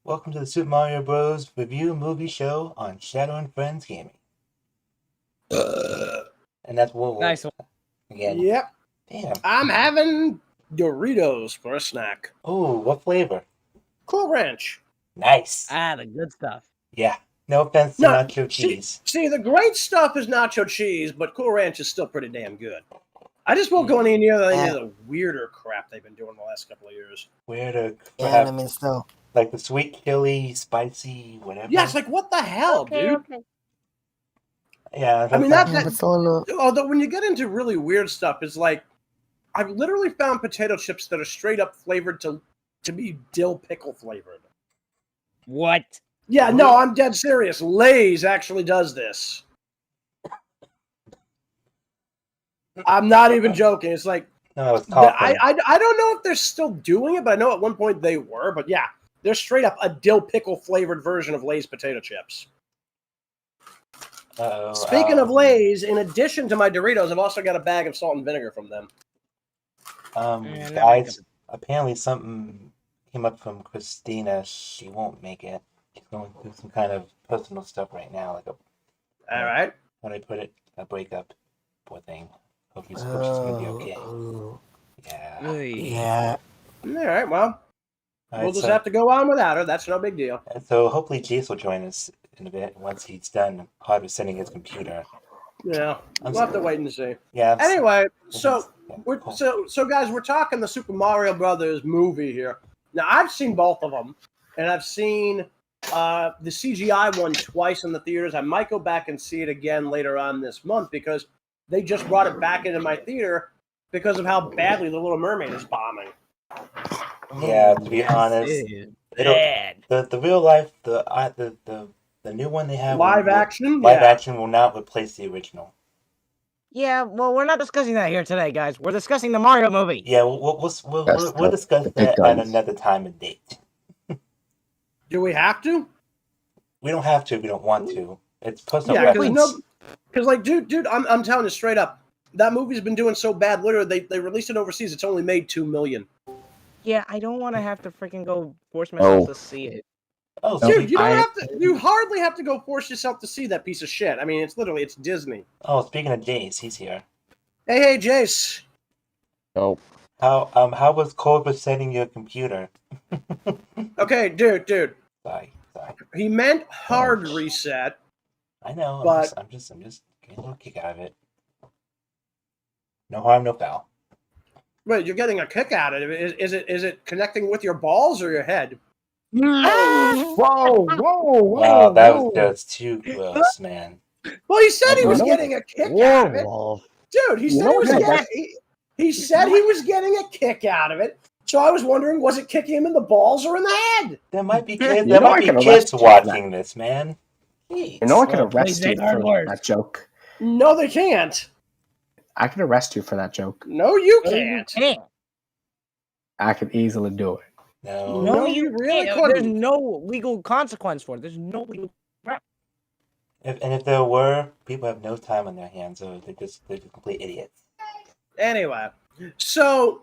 Welcome to the Super Mario Bros. Review movie show on Shadow and Friends Gaming. And that's what we're Nice one. again. Yep. Damn. I'm having Doritos for a snack. Oh, what flavor? Cool Ranch. Nice. The good stuff. Yeah. No offense to nacho cheese. See, the great stuff is nacho cheese, but Cool Ranch is still pretty damn good. I just won't go any near the weirder crap they've been doing the last couple of years. Weirder crap. Yeah, I mean, still. Like the sweet chili, spicy, whatever. Yeah, it's like, what the hell, dude? Okay. Yeah. I mean, Although although when you get into really weird stuff, it's like, I've literally found potato chips that are straight up flavored to be dill pickle flavored. What? Yeah, no, I'm dead serious. Lay's actually does this. I'm not even joking. It's like, No, it's I don't know if they're still doing it, but I know at one point they were. But yeah, they're straight up a dill pickle flavored version of Lay's potato chips. Speaking of Lay's, in addition to my Doritos, I've also got a bag of salt and vinegar from them. Guys, apparently something came up from Christina. She won't make it. She's going through some kind of personal stuff right now. Like All right. How do I put it? A breakup. Poor thing. Hope she's going to be okay. Yeah. yeah. All right, well, All we'll right, just have to go on without her. That's no big deal. So hopefully Jayse will join us in a bit once he's done hard resetting his computer. Yeah, we'll have to wait and see. Yeah. Anyway, so guys, we're talking the Super Mario Brothers movie here. Now, I've seen both of them, and I've seen the CGI one twice in the theaters. I might go back and see it again later on this month because they just brought it back into my theater because of how badly The Little Mermaid is bombing. Yeah, to be honest, the real life, the new one they have Live action will not replace the original. Yeah, well, we're not discussing that here today, guys. We're discussing the Mario movie. Yeah, we'll discuss that at another time and date. Do we have to? We don't have to if we don't want to. It's personal preference. Because like, dude, I'm telling you straight up, that movie's been doing so bad. Literally, they released it overseas. It's only made $2 million. Yeah, I don't want to have to freaking go force myself to see it. Oh, dude, you don't have to. You hardly have to go force yourself to see that piece of shit. I mean, it's Disney. Oh, speaking of Jayse, he's here. Hey, Jayse. Oh. How was cold resetting your computer? Okay, dude. Sorry. He meant hard reset. I know, but I'm just getting a little kick out of it. No harm, no foul. Wait, you're getting a kick out of it. Is it connecting with your balls or your head? Whoa! Wow, that was just too gross, man. Well, he said he was getting a kick out of it. Dude, he said he was getting a kick out of it. So I was wondering, was it kicking him in the balls or in the head? There might be kids watching this, man. Jeez. You know I can arrest you for that joke. No, they can't. I can arrest you for that joke. No, you can't. I can easily do it. No, you really couldn't. There's no legal consequence for it. There's no legal. If there were, people have no time on their hands, so they're just complete idiots. Anyway, so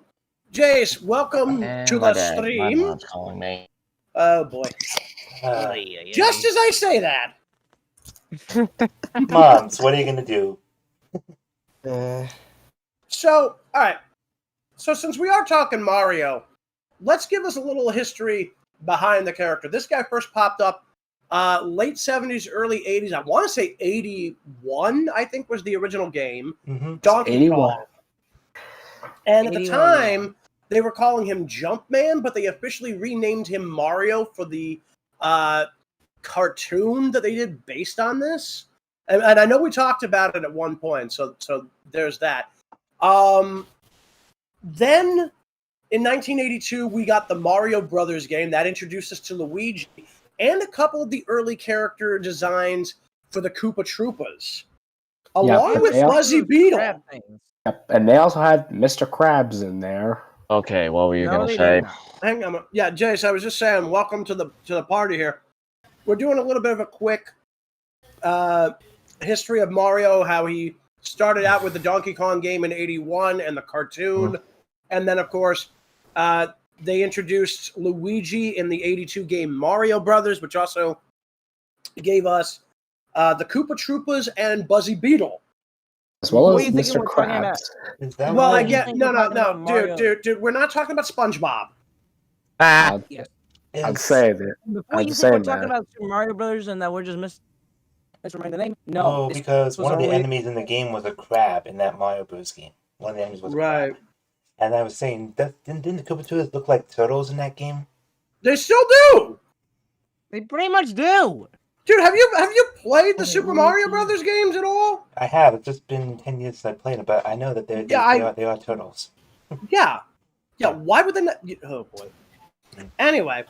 Jayse, welcome to the stream. My mom's calling me. Oh boy! Just as I say that. Moms, what are you gonna do? So, all right. So since we are talking Mario, let's give us a little history behind the character. This guy first popped up late 70s, early 80s. I want to say 81, I think, was the original game. Mm-hmm. Donkey Kong. And at the time, they were calling him Jumpman, but they officially renamed him Mario for the cartoon that they did based on this. And I know we talked about it at one point, so there's that. Then, in 1982, we got the Mario Brothers game. That introduced us to Luigi and a couple of the early character designs for the Koopa Troopas, along with Fuzzy Beetle. Yep, and they also had Mr. Krabs in there. Okay, what were you going to say? Hang on. Yeah, Jayse, I was just saying, welcome to the party here. We're doing a little bit of a quick history of Mario, how he started out with the Donkey Kong game in 81 and the cartoon. And then, of course, They introduced Luigi in the 82 game Mario Brothers, which also gave us the Koopa Troopas and Buzzy Beetle. As well What as are you thinking Mr. we're talking about? Krabs. Is that Well, why? I get think no, we're no, talking about no, Mario. dude. We're not talking about SpongeBob. Ah, yes. I'd Is- say that. Before I'd you say, think we're talking man. about Super Mario Brothers and that we're just misremembering the name? No, Oh, this because was one of the only- enemies in the game was a crab in that Mario Bros. Game. One of the enemies was a Right. crab. And I was saying, didn't the Koopa Troopas look like turtles in that game? They still do. They pretty much do. Dude, have you played the Super Mario Brothers games at all? I have. It's just been 10 years since I played it, but I know that they are turtles. Yeah. Yeah, why would they not? Oh, boy. Anyway,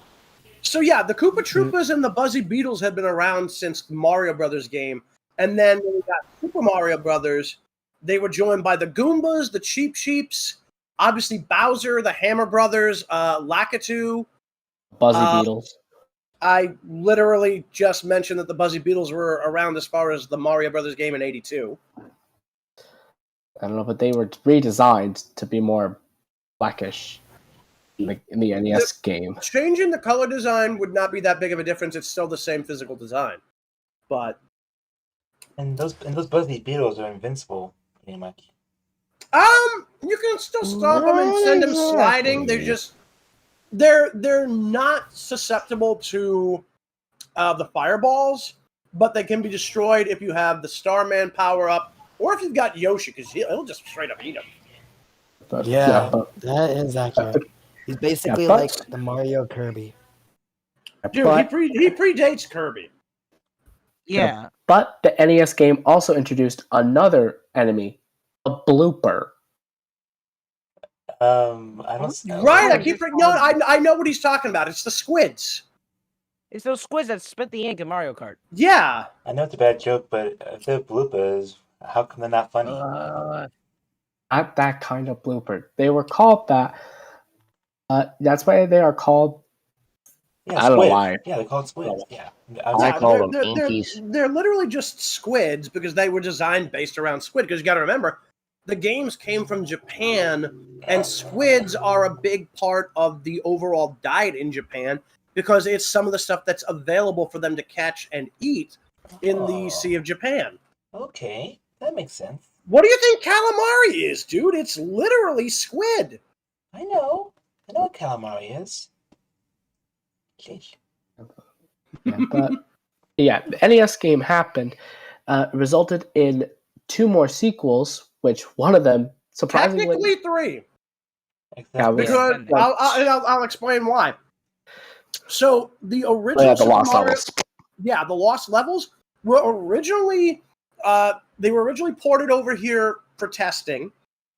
so yeah, the Koopa Troopas and the Buzzy Beetles have been around since the Mario Brothers game. And then when we got Super Mario Brothers, they were joined by the Goombas, the Cheep Sheeps, obviously Bowser, the Hammer Brothers, Lakitu. Buzzy Beetles. I literally just mentioned that the Buzzy Beetles were around as far as the Mario Brothers game in 82. I don't know, but they were redesigned to be more blackish in the NES game. Changing the color design would not be that big of a difference. It's still the same physical design. But And those Buzzy Beetles are invincible, pretty much. you can still stop them and send them sliding. They're not susceptible to the fireballs, but they can be destroyed if you have the Starman power up, or if you've got Yoshi, because he'll just straight up eat them. But, Yeah, but, that is accurate. He's basically Yeah, but- like the Mario Kirby. Dude, but, he predates Kirby. Yeah. but the NES game also introduced another enemy, a blooper. I don't. Right, I know what he's talking about. It's the squids. It's those squids that spit the ink in Mario Kart. Yeah. I know it's a bad joke, but if they're bloopers, how come they're not funny? Not that kind of blooper. They were called that. That's why they are called. Yeah, I don't know squid. why. Yeah, they're called squids. Yeah. I call them inkies. They're literally just squids because they were designed based around squid. Because you got to remember, the games came from Japan, and squids are a big part of the overall diet in Japan because it's some of the stuff that's available for them to catch and eat in the Sea of Japan. Okay, that makes sense. What do you think calamari is, dude? It's literally squid. I know what calamari is. Sheesh. Yeah, but yeah, the NES game happened. Resulted in 2 more sequels, which one of them surprisingly. Technically 3. Exactly. Because Yeah. I'll explain why. So the original Yeah, the Super Lost Mario- Levels. Yeah, the Lost Levels were originally ported over here for testing.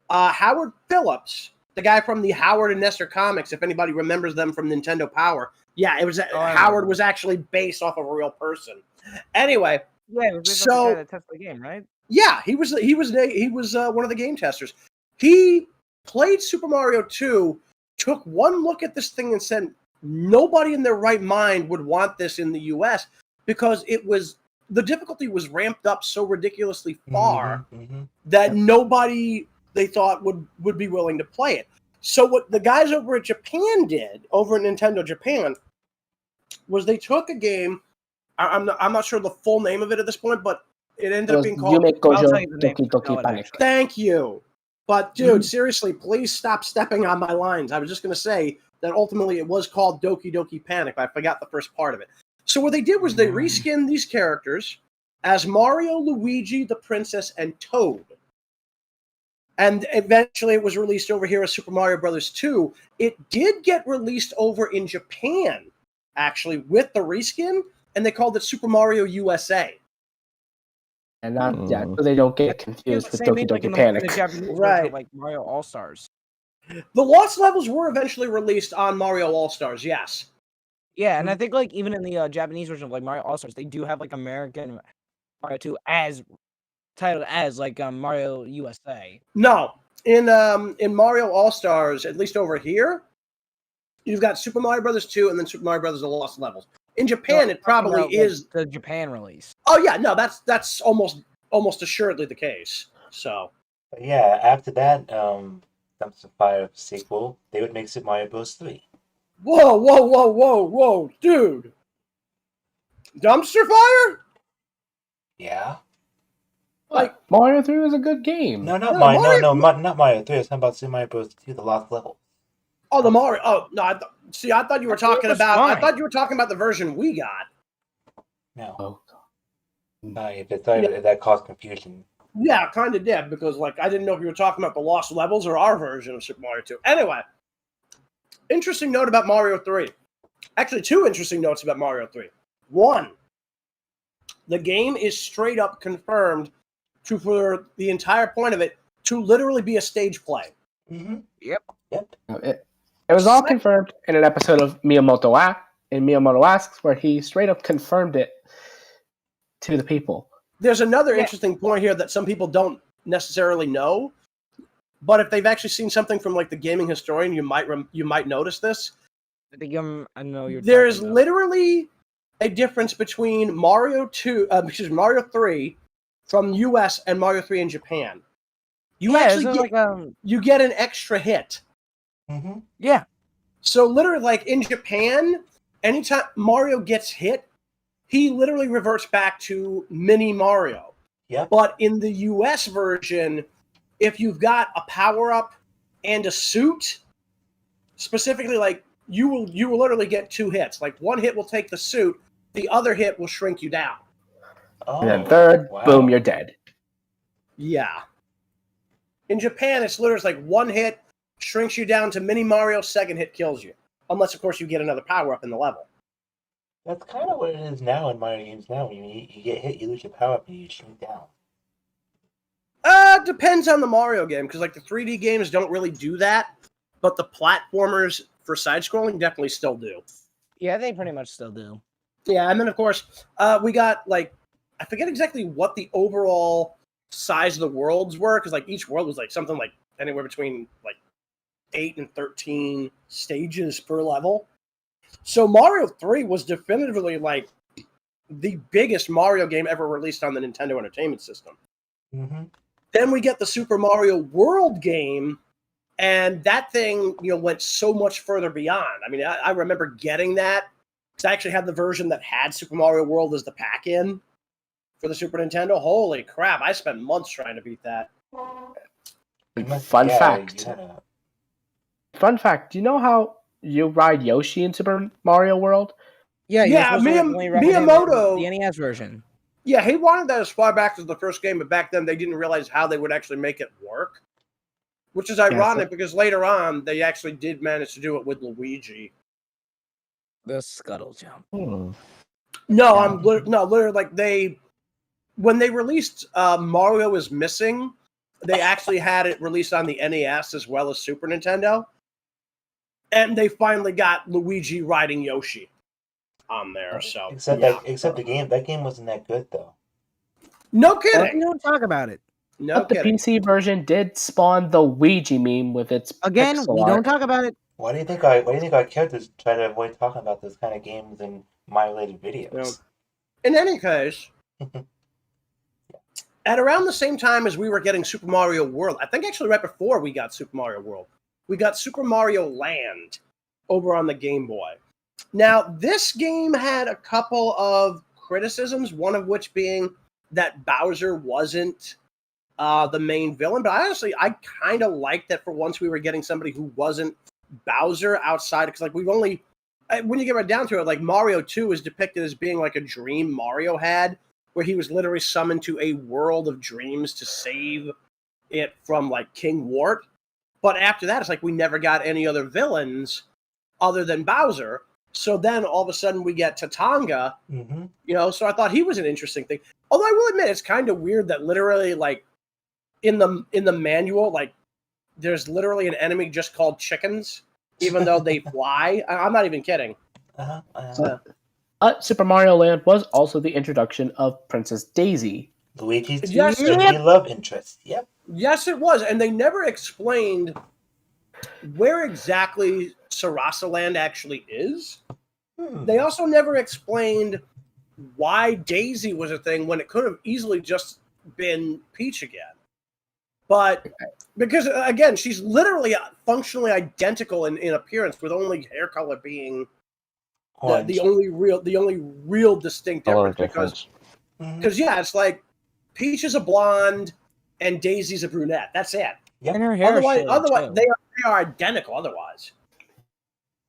Howard Phillips, the guy from the Howard and Nestor comics, if anybody remembers them from Nintendo Power, yeah, it was Howard was actually based off of a real person. Anyway, Yeah, it was So- the test the game, right? yeah, he was one of the game testers. He played Super Mario 2, took one look at this thing and said nobody in their right mind would want this in the US because the difficulty was ramped up so ridiculously far that nobody they thought would be willing to play it. So what the guys over at Japan did, over at Nintendo Japan, was they took a game. I'm not sure the full name of it at this point, but it ended up being called. Yume I'll Gojo tell you the name. Doki Doki No, it Panic. actually- Thank you. But dude, seriously, please stop stepping on my lines. I was just going to say that ultimately it was called Doki Doki Panic, but I forgot the first part of it. So what they did was they reskinned these characters as Mario, Luigi, the Princess, and Toad. And eventually it was released over here as Super Mario Brothers 2. It did get released over in Japan, actually, with the reskin, and they called it Super Mario USA. And so they don't get confused with Doki Doki Panic. The Japanese version Right. of, like Mario All Stars. The Lost Levels were eventually released on Mario All-Stars, yes. Yeah, and I think like even in the Japanese version of like Mario All Stars, they do have like American Mario 2 as titled as like Mario USA. No, in Mario All-Stars, at least over here, you've got Super Mario Brothers 2 and then Super Mario Brothers: The Lost Levels. In Japan, No, it probably about, like, is. the Japan release. Oh yeah, no, that's almost assuredly the case. So But yeah, after that, Dumpster Fire sequel, they would make Super Mario Bros. 3. Whoa, dude! Dumpster fire? Yeah. Like Mario 3 was a good game. No, not No, Mario. Mario- Not Mario 3. I was talking about Super Mario Bros. 2, the lost level. Oh, the Mario. Oh no! I thought you were I thought it talking was about. I fine. thought you were talking about the version we got. No. Oh, If that caused confusion. Yeah, kind of did because like I didn't know if you were talking about the lost levels or our version of Super Mario 2. Anyway, interesting note about Mario 3. Actually, two interesting notes about Mario 3. One, the game is straight up confirmed for the entire point of it to literally be a stage play. Mm-hmm. Yep. it was all confirmed in an episode of Miyamoto Asks, where he straight up confirmed it to the people. There's another interesting point here that some people don't necessarily know, but if they've actually seen something from like the gaming historian, you might notice this. I think I know you're. There's talking about. literally a difference between Mario 3 from US and Mario 3 in Japan. You actually get, you get an extra hit. Mm-hmm. Yeah. So literally, like in Japan, anytime Mario gets hit, he literally reverts back to Mini Mario. Yeah. But in the US version, if you've got a power-up and a suit, specifically, like you will literally get two hits. Like one hit will take the suit, the other hit will shrink you down. Oh, And then third, wow. boom, you're dead. Yeah. In Japan, it's literally like one hit shrinks you down to Mini Mario, second hit kills you. Unless, of course, you get another power-up in the level. That's kind of what it is now in Mario games now. When you get hit, you lose your power up and you shrink down. Depends on the Mario game, because like the 3D games don't really do that, but the platformers for side-scrolling definitely still do. Yeah, they pretty much still do. Yeah, and then of course, we got like, I forget exactly what the overall size of the worlds were, because like each world was like something like anywhere between like 8 and 13 stages per level. So Mario 3 was definitively like the biggest Mario game ever released on the Nintendo Entertainment System. Mm-hmm. Then we get the Super Mario World game, and that thing, went so much further beyond. I mean, I remember getting that because I actually had the version that had Super Mario World as the pack-in for the Super Nintendo. Holy crap, I spent months trying to beat that. Fun fact. Yeah. Fun fact. Do you know how you ride Yoshi in Super Mario World? Yeah, Miyamoto. The NES version. Yeah, he wanted that as far back as the first game, but back then they didn't realize how they would actually make it work. Which is ironic because later on they actually did manage to do it with Luigi. The scuttle jump. No, literally like when they released Mario is Missing, they actually had it released on the NES as well as Super Nintendo. And they finally got Luigi riding Yoshi on there. So except the game, that game wasn't that good though. No We kidding. don't talk about it. No But the kidding. PC version did spawn the Ouija meme with its Again, pixel we art. don't talk about it. Why do you think our characters try to avoid talking about those kind of games in Mario-related videos? In any case, at around the same time as we were getting Super Mario World, I think actually right before we got Super Mario World, we got Super Mario Land over on the Game Boy. Now, this game had a couple of criticisms, one of which being that Bowser wasn't the main villain. But I kind of liked that for once we were getting somebody who wasn't Bowser outside. Because like we've only, when you get right down to it, like Mario 2 is depicted as being like a dream Mario had, where he was literally summoned to a world of dreams to save it from like King Wart. But after that, it's like we never got any other villains other than Bowser. So then all of a sudden we get Tatanga, so I thought he was an interesting thing. Although I will admit, it's kind of weird that literally like in the manual, like there's literally an enemy just called chickens, even though they fly. I'm not even kidding. Super Mario Land was also the introduction of Princess Daisy. Luigi's Yes, love interest. Yep. Yes, it was. And they never explained where exactly Sarasa Land actually is. They also never explained why Daisy was a thing when it could have easily just been Peach again. But because again, she's literally functionally identical in appearance, with only hair color being the only real distinct Color difference. difference. Because yeah, it's like Peach is a blonde and Daisy's a brunette. That's it. Yep. And her hair Otherwise, too. they are identical. Otherwise,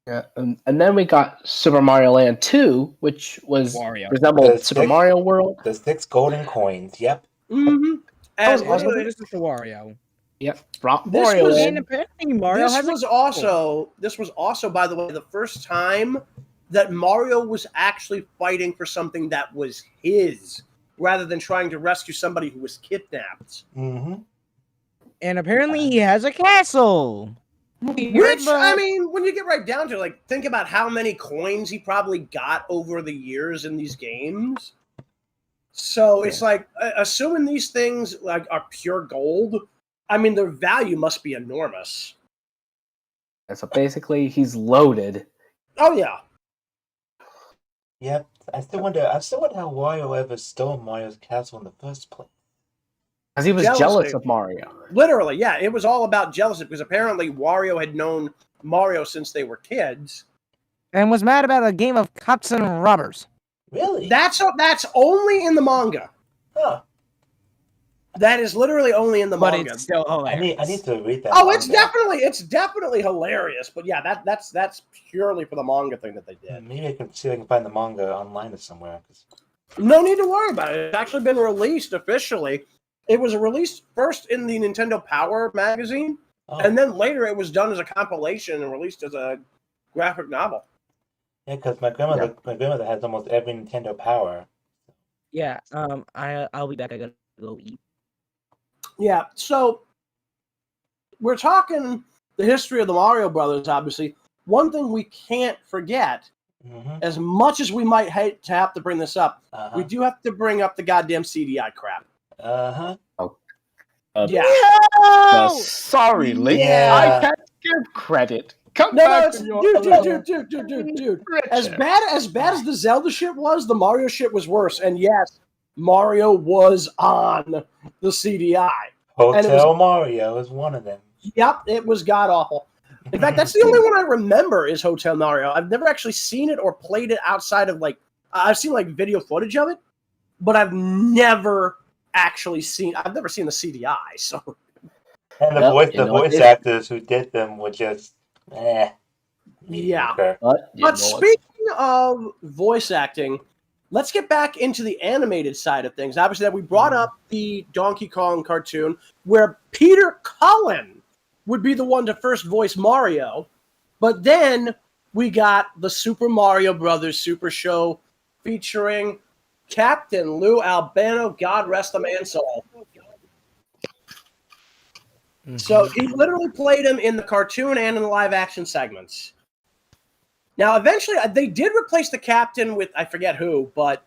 Yeah, and then we got Super Mario Land 2, which was Wario. resembled The Super six- Mario World. The 6 golden coins. Yep. mm-hmm. That was And awesome. literally, This is the Wario. Yep, brought This Mario was- in. And apparently Mario this has was also, by the way, the first time that Mario was actually fighting for something that was his, rather than trying to rescue somebody who was kidnapped. Mm-hmm. And apparently he has a castle. Which, I mean, when you get right down to it, like, think about how many coins he probably got over the years in these games. So it's like, assuming these things like are pure gold, I mean, their value must be enormous. And so basically, he's loaded. Oh yeah. Yep. I still wonder how Wario ever stole Mario's castle in the first place. Because he was Jealousy. jealous of Mario. Literally, yeah. It was all about jealousy, because apparently Wario had known Mario since they were kids. And was mad about a game of cops and robbers. Really? That's only in the manga. Huh. That is literally only in the But manga. it's still I hilarious. need to read that. Oh, it's manga. definitely hilarious. But yeah, that's purely for the manga thing that they did. Maybe I can see if I can find the manga online or somewhere. No need to worry about it. It's actually been released officially. It was released first in the Nintendo Power magazine, and then later it was done as a compilation and released as a graphic novel. Yeah, because my grandmother has almost every Nintendo Power. Yeah, I'll be back. I gotta go eat. Yeah, so we're talking the history of the Mario Brothers, obviously. One thing we can't forget, as much as we might hate to have to bring this up, we do have to bring up the goddamn CDI crap. Uh-huh. Yeah. Sorry, Link. Yeah. I can't give credit. Come No, back it's, to your dude. As bad as the Zelda shit was, the Mario shit was worse. And yes, Mario was on the CDI. Hotel Mario is one of them. Yep, it was god awful. In fact, that's the only one I remember is Hotel Mario. I've never actually seen it or played it outside of I've seen video footage of it, but I've never seen the CDI. So, and the voice actors who did them were just yeah. But speaking of voice acting, let's get back into the animated side of things. Obviously, we brought up the Donkey Kong cartoon where Peter Cullen would be the one to first voice Mario, but then we got the Super Mario Brothers Super Show featuring Captain Lou Albano, God rest the man's soul. So he literally played him in the cartoon and in the live-action segments. Now, eventually, they did replace the captain with, I forget who, but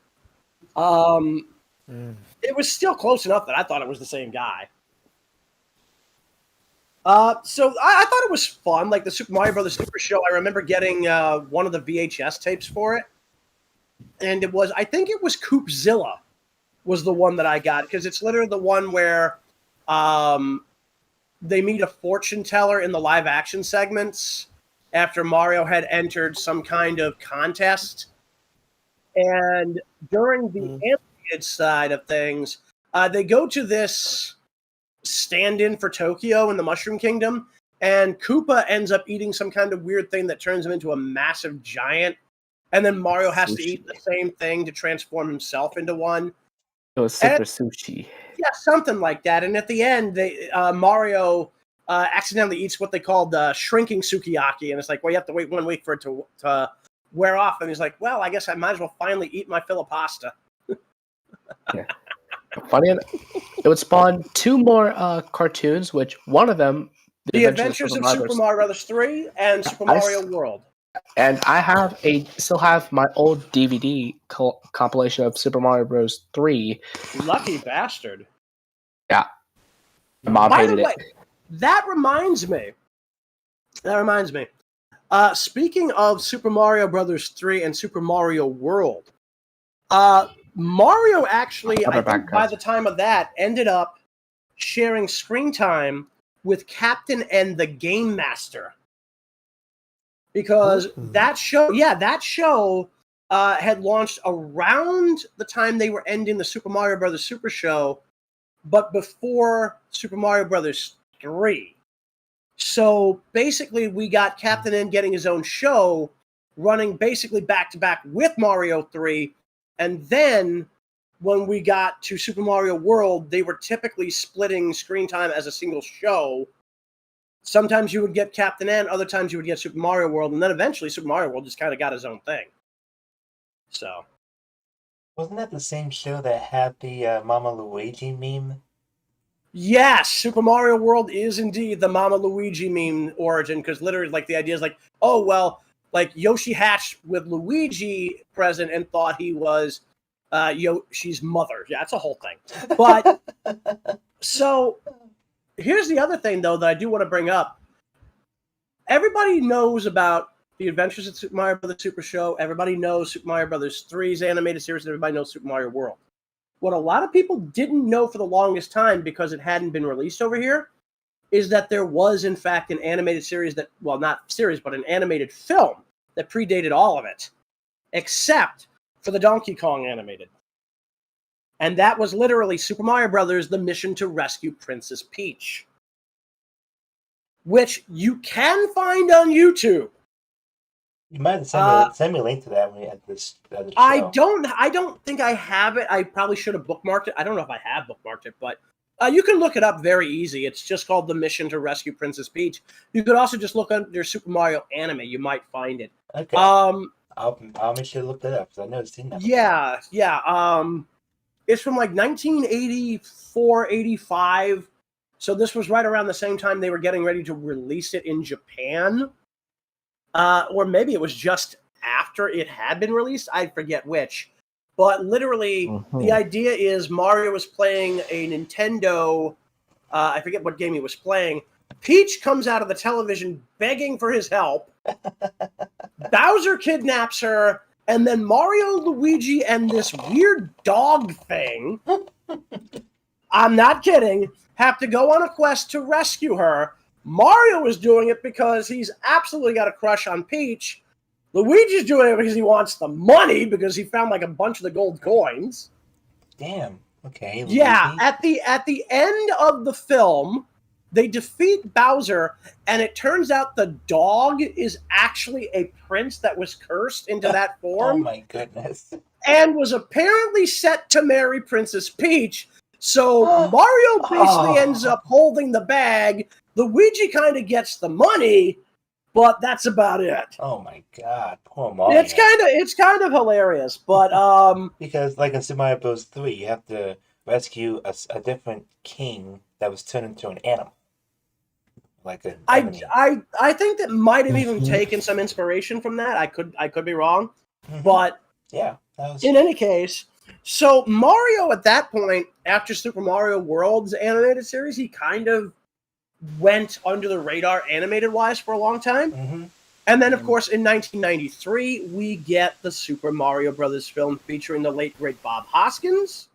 it was still close enough that I thought it was the same guy. So I thought it was fun, like the Super Mario Brothers Super Show. I remember getting one of the VHS tapes for it. And I think it was Coopzilla was the one that I got, because it's literally the one where they meet a fortune teller in the live action segments after Mario had entered some kind of contest. And during the animated side of things, they go to this stand-in for Tokyo in the Mushroom Kingdom, and Koopa ends up eating some kind of weird thing that turns him into a massive giant. And then Mario has to eat the same thing to transform himself into one. It was Super Sushi. Yeah, something like that. And at the end, Mario accidentally eats what they called shrinking sukiyaki. And it's like, well, you have to wait 1 week for it to wear off. And he's like, well, I guess I might as well finally eat my fill of pasta. Yeah. Funny enough, it would spawn 2 more cartoons, which one of them... The Adventures of Super Mario Brothers 3 and Super Mario World. And I still have my old DVD compilation of Super Mario Bros. 3. Lucky bastard. Yeah. My mom hated it. That reminds me. Speaking of Super Mario Brothers 3 and Super Mario World, Mario actually, I think by the time of that, ended up sharing screen time with Captain N, the Game Master. Because that show had launched around the time they were ending the Super Mario Brothers Super Show, but before Super Mario Brothers 3. So basically, we got Captain N getting his own show, running basically back-to-back with Mario 3, and then when we got to Super Mario World, they were typically splitting screen time as a single show. Sometimes you would get Captain N, other times you would get Super Mario World, and then eventually Super Mario World just kind of got his own thing. So. Wasn't that the same show that had the Mama Luigi meme? Yes, Super Mario World is indeed the Mama Luigi meme origin, because literally, like, the idea is like, oh, well, like, Yoshi hatched with Luigi present and thought he was Yoshi's mother. Yeah, that's a whole thing. But, so... Here's the other thing, though, that I do want to bring up. Everybody knows about the Adventures of Super Mario Bros. Super Show. Everybody knows Super Mario Bros. 3's animated series. And everybody knows Super Mario World. What a lot of people didn't know for the longest time, because it hadn't been released over here, is that there was, in fact, an animated series that, well, not series, but an animated film that predated all of it, except for the Donkey Kong animated. And that was literally Super Mario Brothers, The Mission to Rescue Princess Peach, which you can find on YouTube. You might have send me a link to that when you had this show. I don't think I have it. I probably should have bookmarked it. I don't know if I have bookmarked it, but you can look it up very easy. It's just called The Mission to Rescue Princess Peach. You could also just look under Super Mario Anime. You might find it. Okay. I'll make sure to look that up, because I've never seen that before. Yeah. It's from like 1984, 85. So this was right around the same time they were getting ready to release it in Japan. Or maybe it was just after it had been released. I forget which. But literally, the idea is Mario was playing a Nintendo... I forget what game he was playing. Peach comes out of the television begging for his help. Bowser kidnaps her. And then Mario, Luigi, and this weird dog thing, I'm not kidding, have to go on a quest to rescue her. Mario is doing it because he's absolutely got a crush on Peach. Luigi's doing it because he wants the money, because he found like a bunch of the gold coins. Damn. Okay. Luigi. Yeah, at the end of the film, they defeat Bowser, and it turns out the dog is actually a prince that was cursed into that form. Oh my goodness. And was apparently set to marry Princess Peach. So Mario basically ends up holding the bag. Luigi kind of gets the money, but that's about it. Oh my god, poor Mario. It's kind of hilarious, but because like in Super Mario Bros. 3, you have to rescue a different king that was turned into an animal. Like an enemy. I think that might have even taken some inspiration from that. I could be wrong, but yeah. In any case, so Mario at that point, after Super Mario World's animated series, he kind of went under the radar animated-wise for a long time. And then, of course, in 1993, we get the Super Mario Brothers film featuring the late, great Bob Hoskins.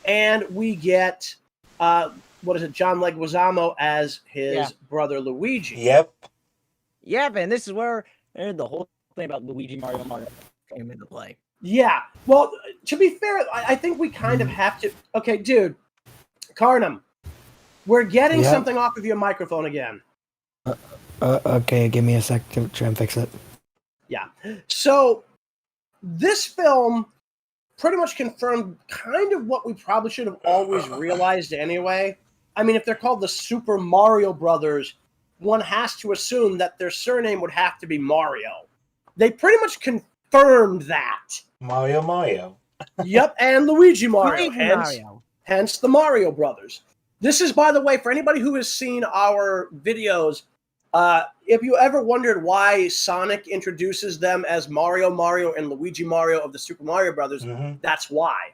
And we get, John Leguizamo as his brother Luigi. Yep, and this is where the whole thing about Luigi Mario came into play. Yeah. Well, to be fair, I think we kind of have to... Okay, dude. Carnom, we're getting something off of your microphone again. Okay, give me a sec to try and fix it. Yeah. So, this film pretty much confirmed kind of what we probably should have always realized anyway. I mean, if they're called the Super Mario Brothers, one has to assume that their surname would have to be Mario. They pretty much confirmed that. Mario. Yep, and Luigi Mario. Hence the Mario Brothers. This is, by the way, for anybody who has seen our videos, if you ever wondered why Sonic introduces them as Mario, and Luigi Mario of the Super Mario Brothers, that's why.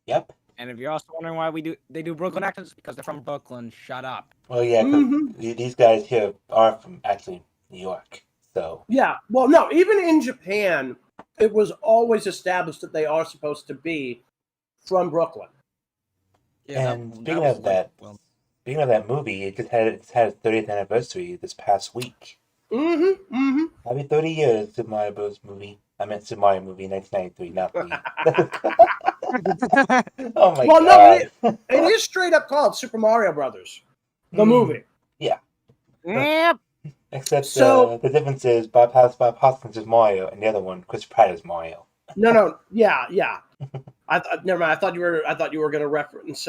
Yep. And if you're also wondering why they do Brooklyn accents, because they're from Brooklyn. Shut up. Well, yeah, 'cause these guys here are from actually New York. So yeah, well, no, even in Japan, it was always established that they are supposed to be from Brooklyn. Yeah, speaking speaking of that movie, it just had its 30th anniversary this past week. Happy 30 years, Super Mario Bros. Movie. I meant Super Mario movie, 1993, not the. Oh my Well, god. no, it is straight up called Super Mario Brothers, the Mm. movie. Yeah. Yep. Except So- the difference is Bob Hoskins is Mario, and the other one, Chris Pratt is Mario. No, yeah. Never mind. I thought you were going to reference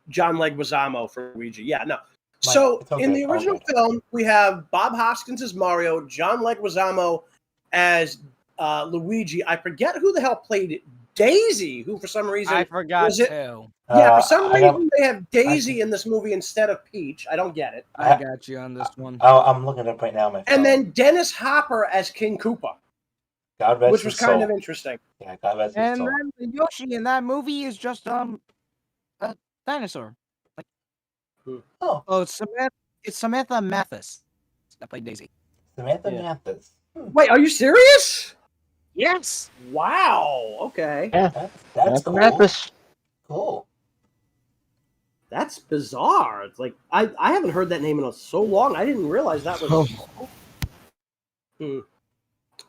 John Leguizamo for Luigi. Yeah, no. So it's okay, in the original film, we have Bob Hoskins as Mario, John Leguizamo as Luigi. I forget who the hell played Daisy, who for some reason I forgot was it- too. Yeah, for some I got- reason they have Daisy in this movie instead of Peach. I don't get it. I got you on this one. I'm looking it up right now on my phone. And then Dennis Hopper as King Koopa, God rest which his was kind soul. of interesting. Yeah, God rest his And soul. then Yoshi in that movie is just a dinosaur. Oh, Oh, it's Samantha Mathis that played Daisy. Samantha Yeah. Mathis. Wait, are you serious? Yes. Wow. Okay. That's cool. Mathis. Cool. That's bizarre. It's like I haven't heard that name in so long. I didn't realize that was.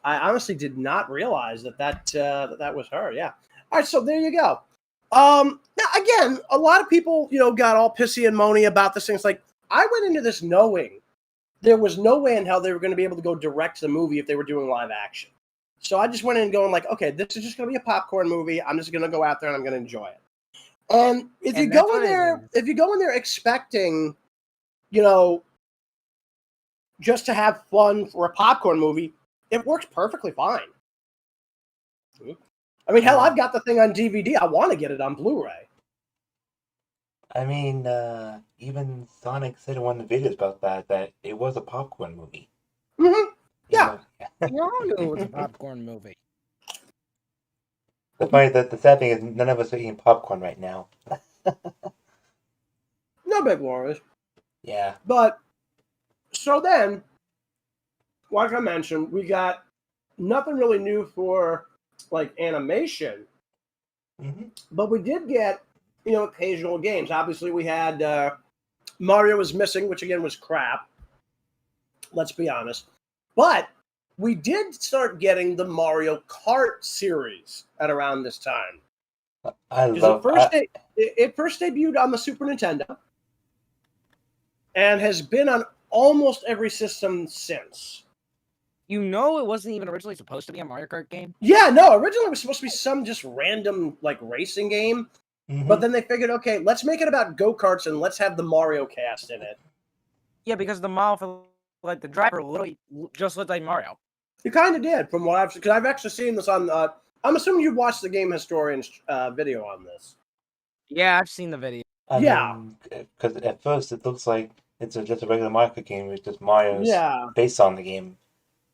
I honestly did not realize that was her. Yeah. All right. So there you go. Now again, a lot of people, got all pissy and moany about this thing. It's like I went into this knowing there was no way in hell they were going to be able to go direct to the movie if they were doing live action. So I just went in going like, okay, this is just going to be a popcorn movie. I'm just going to go out there and I'm going to enjoy it. And if you go in there expecting, just to have fun for a popcorn movie, it works perfectly fine. I mean, hell, I've got the thing on DVD. I want to get it on Blu-ray. I mean, even Sonic said in one of the videos about that it was a popcorn movie. Mm-hmm. Yeah. We all knew it was a popcorn movie. The sad thing is none of us are eating popcorn right now. No big worries. Yeah. But, so then, like I mentioned, we got nothing really new for, animation. Mm-hmm. But we did get, occasional games. Obviously, we had Mario is Missing, which again was crap. Let's be honest. But we did start getting the Mario Kart series at around this time. It first debuted on the Super Nintendo and has been on almost every system since. It wasn't even originally supposed to be a Mario Kart game? Yeah, no, originally it was supposed to be some just random, racing game. Mm-hmm. But then they figured, okay, let's make it about go-karts and let's have the Mario cast in it. Yeah, because the model for the driver literally just looked like Mario. You kind of did, from what because I've actually seen this on. I'm assuming you watched the Game Historian's video on this. Yeah, I've seen the video. Because at first it looks like it's just a regular Mario Kart game with just Mario's based on the game,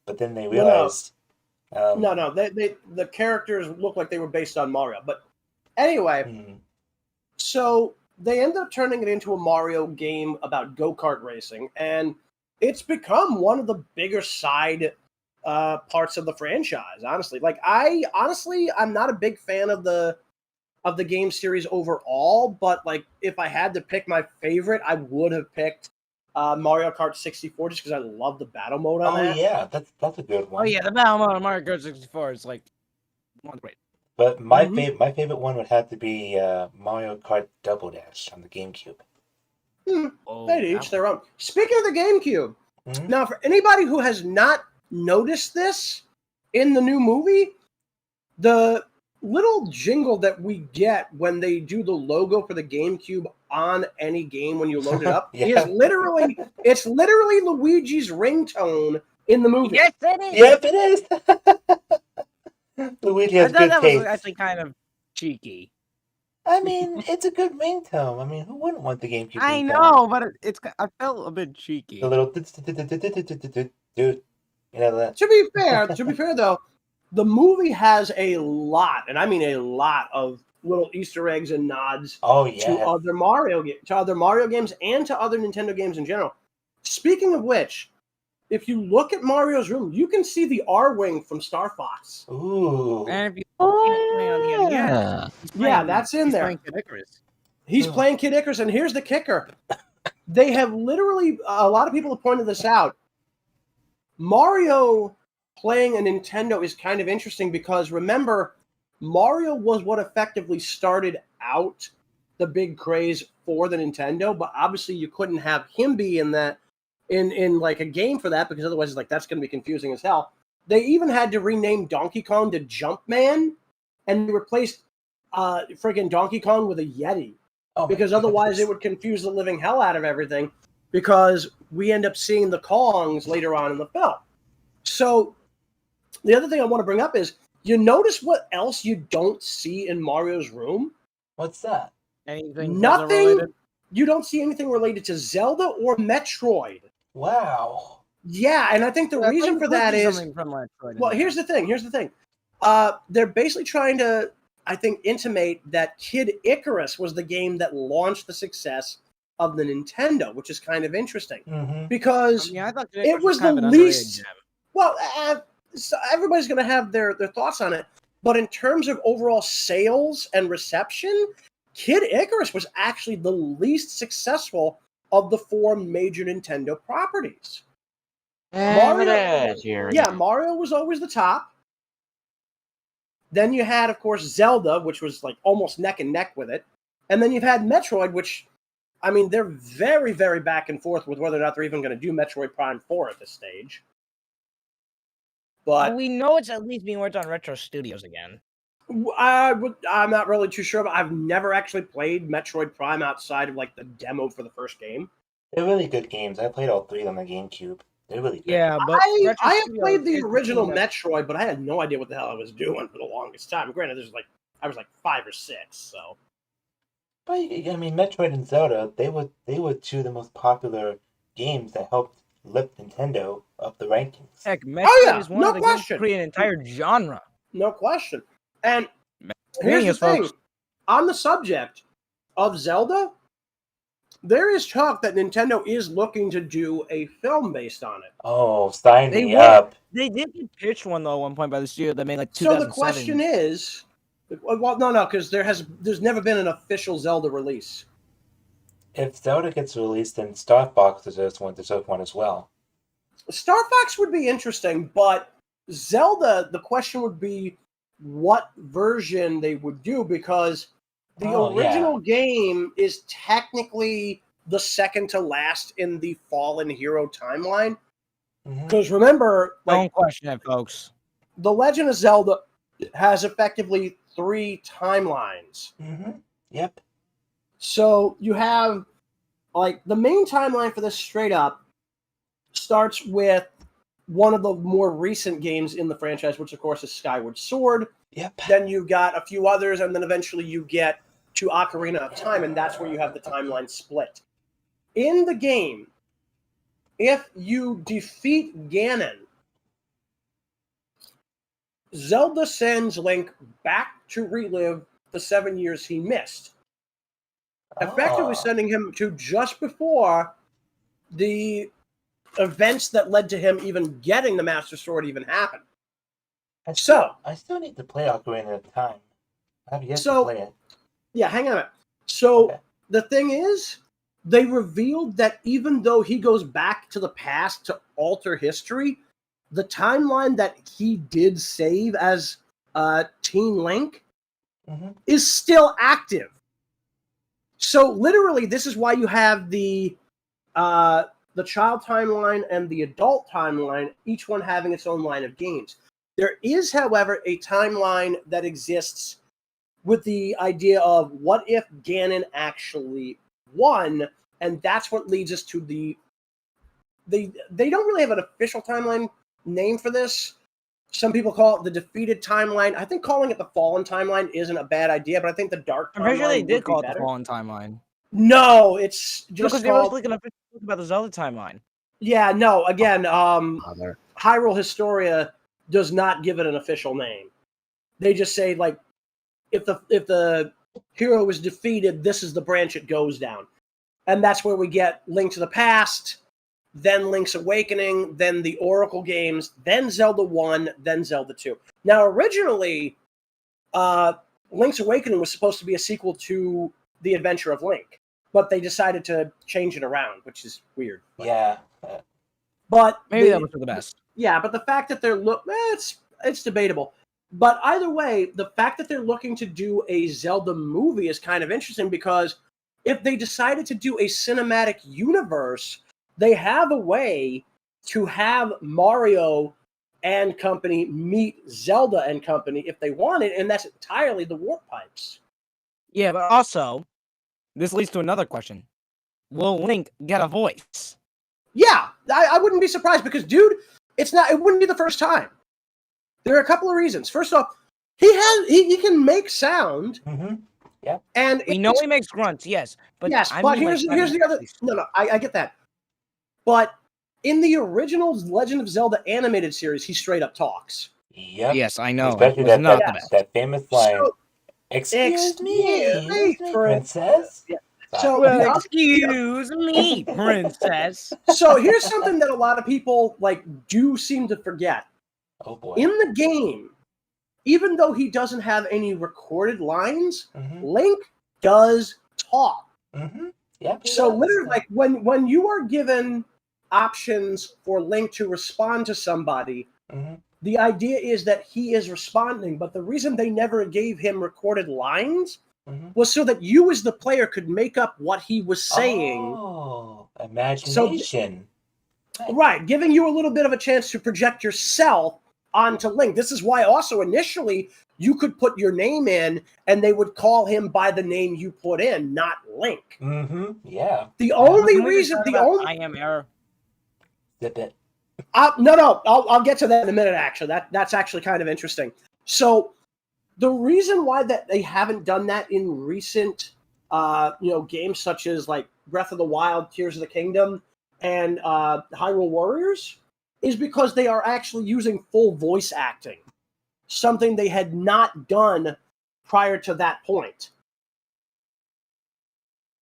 but then they realized. No, the characters look like they were based on Mario, but anyway, so they ended up turning it into a Mario game about go-kart racing, and it's become one of the bigger side parts of the franchise. Honestly, I'm not a big fan of the game series overall, but if I had to pick my favorite, I would have picked Mario Kart 64 just because I love the battle mode on that. Oh yeah, that's a good one. Oh yeah, the battle mode on Mario Kart 64 is one great. But my favorite one would have to be Mario Kart Double Dash on the GameCube. They each their own. Speaking of the GameCube, now for anybody who has not noticed this in the new movie, the little jingle that we get when they do the logo for the GameCube on any game when you load it up is literally Luigi's ringtone in the movie. Yes, it is. Yep, it is. Luigi has I thought good that taste. was actually kind of cheeky. I mean, it's a good ringtone. I mean, who wouldn't want the GameCube? I ringtone? know, but I felt a bit cheeky. The little dude. That. To be fair though, the movie has a lot, and I mean a lot of little Easter eggs and nods to other Mario games and to other Nintendo games in general. Speaking of which, if you look at Mario's room, you can see the R-Wing from Star Fox. Ooh. And if you Yeah. Yeah, that's in there. He's playing Kid Icarus, and here's the kicker. They have literally, a lot of people have pointed this out. Mario playing a Nintendo is kind of interesting because, remember, Mario was what effectively started out the big craze for the Nintendo, but obviously you couldn't have him be in that, in like a game for that, because otherwise it's like, that's going to be confusing as hell. They even had to rename Donkey Kong to Jumpman, and they replaced friggin' Donkey Kong with a Yeti. Because otherwise it would confuse the living hell out of everything, because we end up seeing the Kongs later on in the film. So the other thing I want to bring up is, you notice what else you don't see in Mario's room? What's that? Anything Nothing. Zelda-related? You don't see anything related to Zelda or Metroid. Wow. Yeah, and I think the reason for that is, well, here's the thing. They're basically trying to, I think, intimate that Kid Icarus was the game that launched the success of the Nintendo, which is kind of interesting. Mm-hmm. Because I thought it was kind the of an underrated least... gem. Well, so everybody's going to have their thoughts on it. But in terms of overall sales and reception, Kid Icarus was actually the least successful of the 4 major Nintendo properties. Mario was always the top. Then you had, of course, Zelda, which was like almost neck and neck with it. And then you've had Metroid, which, I mean, they're very, very back and forth with whether or not they're even going to do Metroid Prime 4 at this stage. But we know it's at least being worked on Retro Studios again. I'm not really too sure, but I've never actually played Metroid Prime outside of like the demo for the first game. They're really good games. I played all 3 on the GameCube. They're really good. Yeah, but I have Studios played the is original the team that- Metroid, but I had no idea what the hell I was doing for the longest time. Granted, I was like 5 or 6, so. But I mean, Metroid and Zelda, they were 2 of the most popular games that helped lift Nintendo up the rankings. Heck, Metroid is one no of the games question. that create an entire genre. No question. And Here's here's the thing. folks. On the subject of Zelda, there is talk that Nintendo is looking to do a film based on it. Oh, sign They me were- up. They did get pitched one though at one point by the studio that made like So 2007. the question is, well, no, because there's never been an official Zelda release. If Zelda gets released, then Star Fox deserves one as well. Star Fox would be interesting, but Zelda, the question would be what version they would do, because the original game is technically the second to last in the Fallen Hero timeline. Because remember, Don't question it, folks. The Legend of Zelda has effectively 3 timelines. Yep. So you have, like, the main timeline for this straight up starts with one of the more recent games in the franchise, which of course is Skyward Sword. Yep. Then you got a few others, and then eventually you get to Ocarina of Time, and that's where you have the timeline split. In the game, if you defeat Ganon, Zelda sends Link back to relive the 7 years he missed. Effectively sending him to just before the events that led to him even getting the Master Sword even happened. I still need to play Ocarina of Time. I have yet to play it. Yeah, hang on a minute. So the thing is, they revealed that even though he goes back to the past to alter history, the timeline that he did save as Teen Link is still active. So literally, this is why you have the child timeline and the adult timeline, each one having its own line of games. There is, however, a timeline that exists with the idea of what if Ganon actually won, and that's what leads us to the... They don't really have an official timeline name for this. Some people call it the defeated timeline. I think calling it the fallen timeline isn't a bad idea, but I think the dark timeline I'm pretty sure they did would call be it the better. fallen timeline. No, it's just because they called... were like an official book about the Zelda timeline. Yeah, no, again, Hyrule Historia does not give it an official name. They just say, like, if the hero is defeated, this is the branch it goes down. And that's where we get Link to the Past, then Link's Awakening, then the Oracle games, then Zelda 1, then Zelda 2. Now, originally, Link's Awakening was supposed to be a sequel to The Adventure of Link, but they decided to change it around, which is weird. Yeah. But Maybe that was for the best. Yeah, but the fact that they're it's debatable. But either way, the fact that they're looking to do a Zelda movie is kind of interesting because if they decided to do a cinematic universe, they have a way to have Mario and company meet Zelda and company if they wanted, and that's entirely the warp pipes. Yeah, but also, this leads to another question. Will Link get a voice? Yeah, I wouldn't be surprised because, dude, it wouldn't be the first time. There are a couple of reasons. First off, he can make sound. Mm-hmm. Yeah. And we know he makes grunts, yes. But yes, I but mean, here's the other. No, I get that. But in the original Legend of Zelda animated series, he straight up talks. Yep. Yes, I know. Especially that famous line. So, excuse me, princess. Yeah. So, excuse me, princess. So here's something that a lot of people do seem to forget. Oh boy. In the game, even though he doesn't have any recorded lines, Link does talk. Yeah. So literally, when you are given options for Link to respond to somebody, the idea is that he is responding. But the reason they never gave him recorded lines was so that you as the player could make up what he was saying. Oh, imagination. Right, giving you a little bit of a chance to project yourself onto Link. This is why also initially you could put your name in and they would call him by the name you put in, not Link. Yeah. The only reason, I am error. Zip it. No, I'll get to that in a minute. Actually, that's actually kind of interesting. So, the reason why that they haven't done that in recent, games such as like Breath of the Wild, Tears of the Kingdom, and Hyrule Warriors, is because they are actually using full voice acting, something they had not done prior to that point.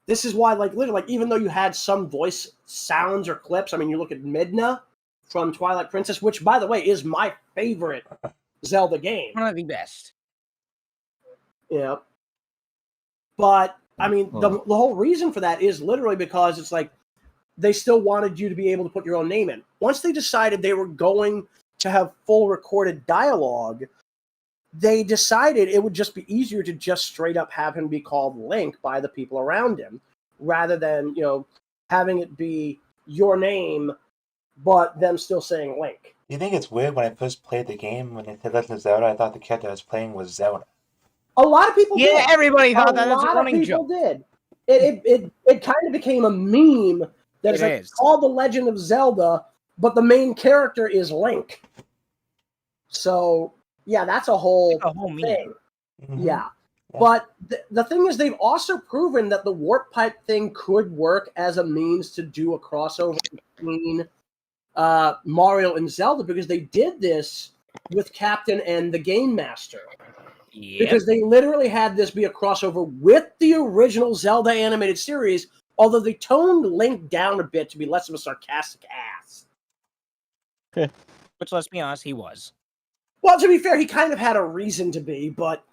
This is why, literally, even though you had some voice sounds or clips, I mean, you look at Midna from Twilight Princess, which, by the way, is my favorite Zelda game. One of the best. Yeah. But, I mean, the whole reason for that is literally because it's they still wanted you to be able to put your own name in. Once they decided they were going to have full recorded dialogue, they decided it would just be easier to just straight up have him be called Link by the people around him, rather than, having it be your name, but them still saying Link. You think it's weird when I first played the game, when they said Legend of Zelda, I thought the character I was playing was Zelda. A lot of people did. Yeah, everybody thought that. That's a lot of running people joke. did. It kind of became a meme that is is. called The Legend of Zelda, but the main character is Link. So, yeah, that's a whole thing. Yeah. But the thing is, they've also proven that the warp pipe thing could work as a means to do a crossover between Mario and Zelda, because they did this with Captain and the Game Master. Yep. Because they literally had this be a crossover with the original Zelda animated series, although they toned Link down a bit to be less of a sarcastic ass. Which, let's be honest, he was. Well, to be fair, he kind of had a reason to be, but...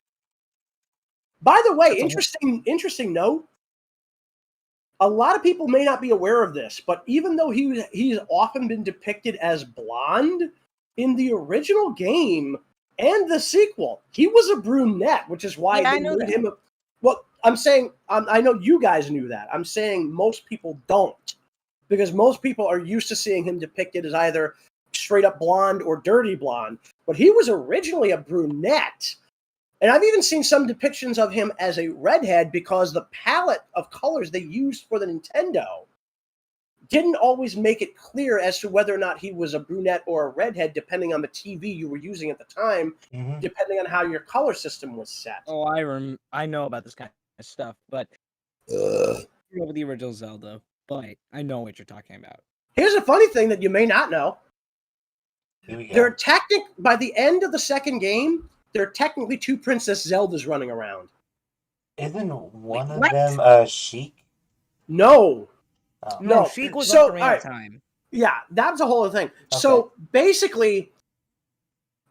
By the way, interesting note, a lot of people may not be aware of this, but even though he's often been depicted as blonde, in the original game and the sequel, he was a brunette, which is why they made him well, I'm saying, I know you guys knew that. I'm saying most people don't, because most people are used to seeing him depicted as either straight up blonde or dirty blonde, but he was originally a brunette. And I've even seen some depictions of him as a redhead, because the palette of colors they used for the Nintendo didn't always make it clear as to whether or not he was a brunette or a redhead, depending on the TV you were using at the time, depending on how your color system was set. Oh, I know about this kind of stuff, but over the original Zelda, but I know what you're talking about. Here's a funny thing that you may not know. By the end of the second game, there are technically two Princess Zeldas running around. Isn't one of them Sheik? No. Oh. No, Sheik was Ocarina of Time. Yeah, that's a whole other thing. Okay. So basically,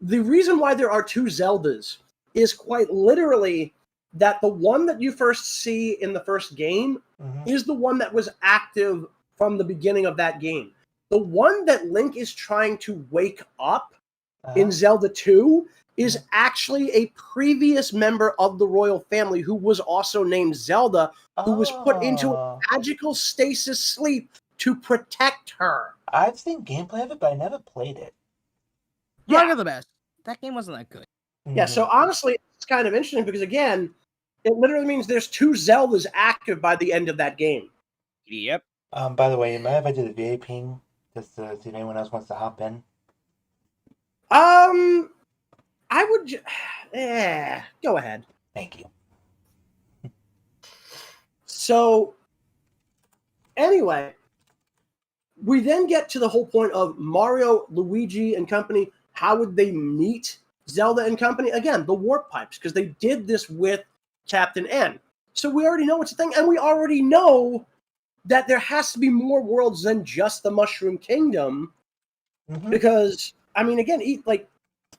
the reason why there are two Zeldas is quite literally that the one that you first see in the first game is the one that was active from the beginning of that game. The one that Link is trying to wake up in Zelda 2 is actually a previous member of the royal family who was also named Zelda, who was put into a magical stasis sleep to protect her. I've seen gameplay of it, but I never played it. Yeah, the best. That game wasn't that good. Yeah, so honestly, it's kind of interesting because, again, it literally means there's 2 Zeldas active by the end of that game. Yep. By the way, you mind if I do the VA ping just to see if anyone else wants to hop in? I would. Go ahead. Thank you. So, anyway, we then get to the whole point of Mario, Luigi, and company. How would they meet Zelda and company? Again, the warp pipes, because they did this with Captain N. So we already know it's a thing, and we already know that there has to be more worlds than just the Mushroom Kingdom, because, I mean, again, like,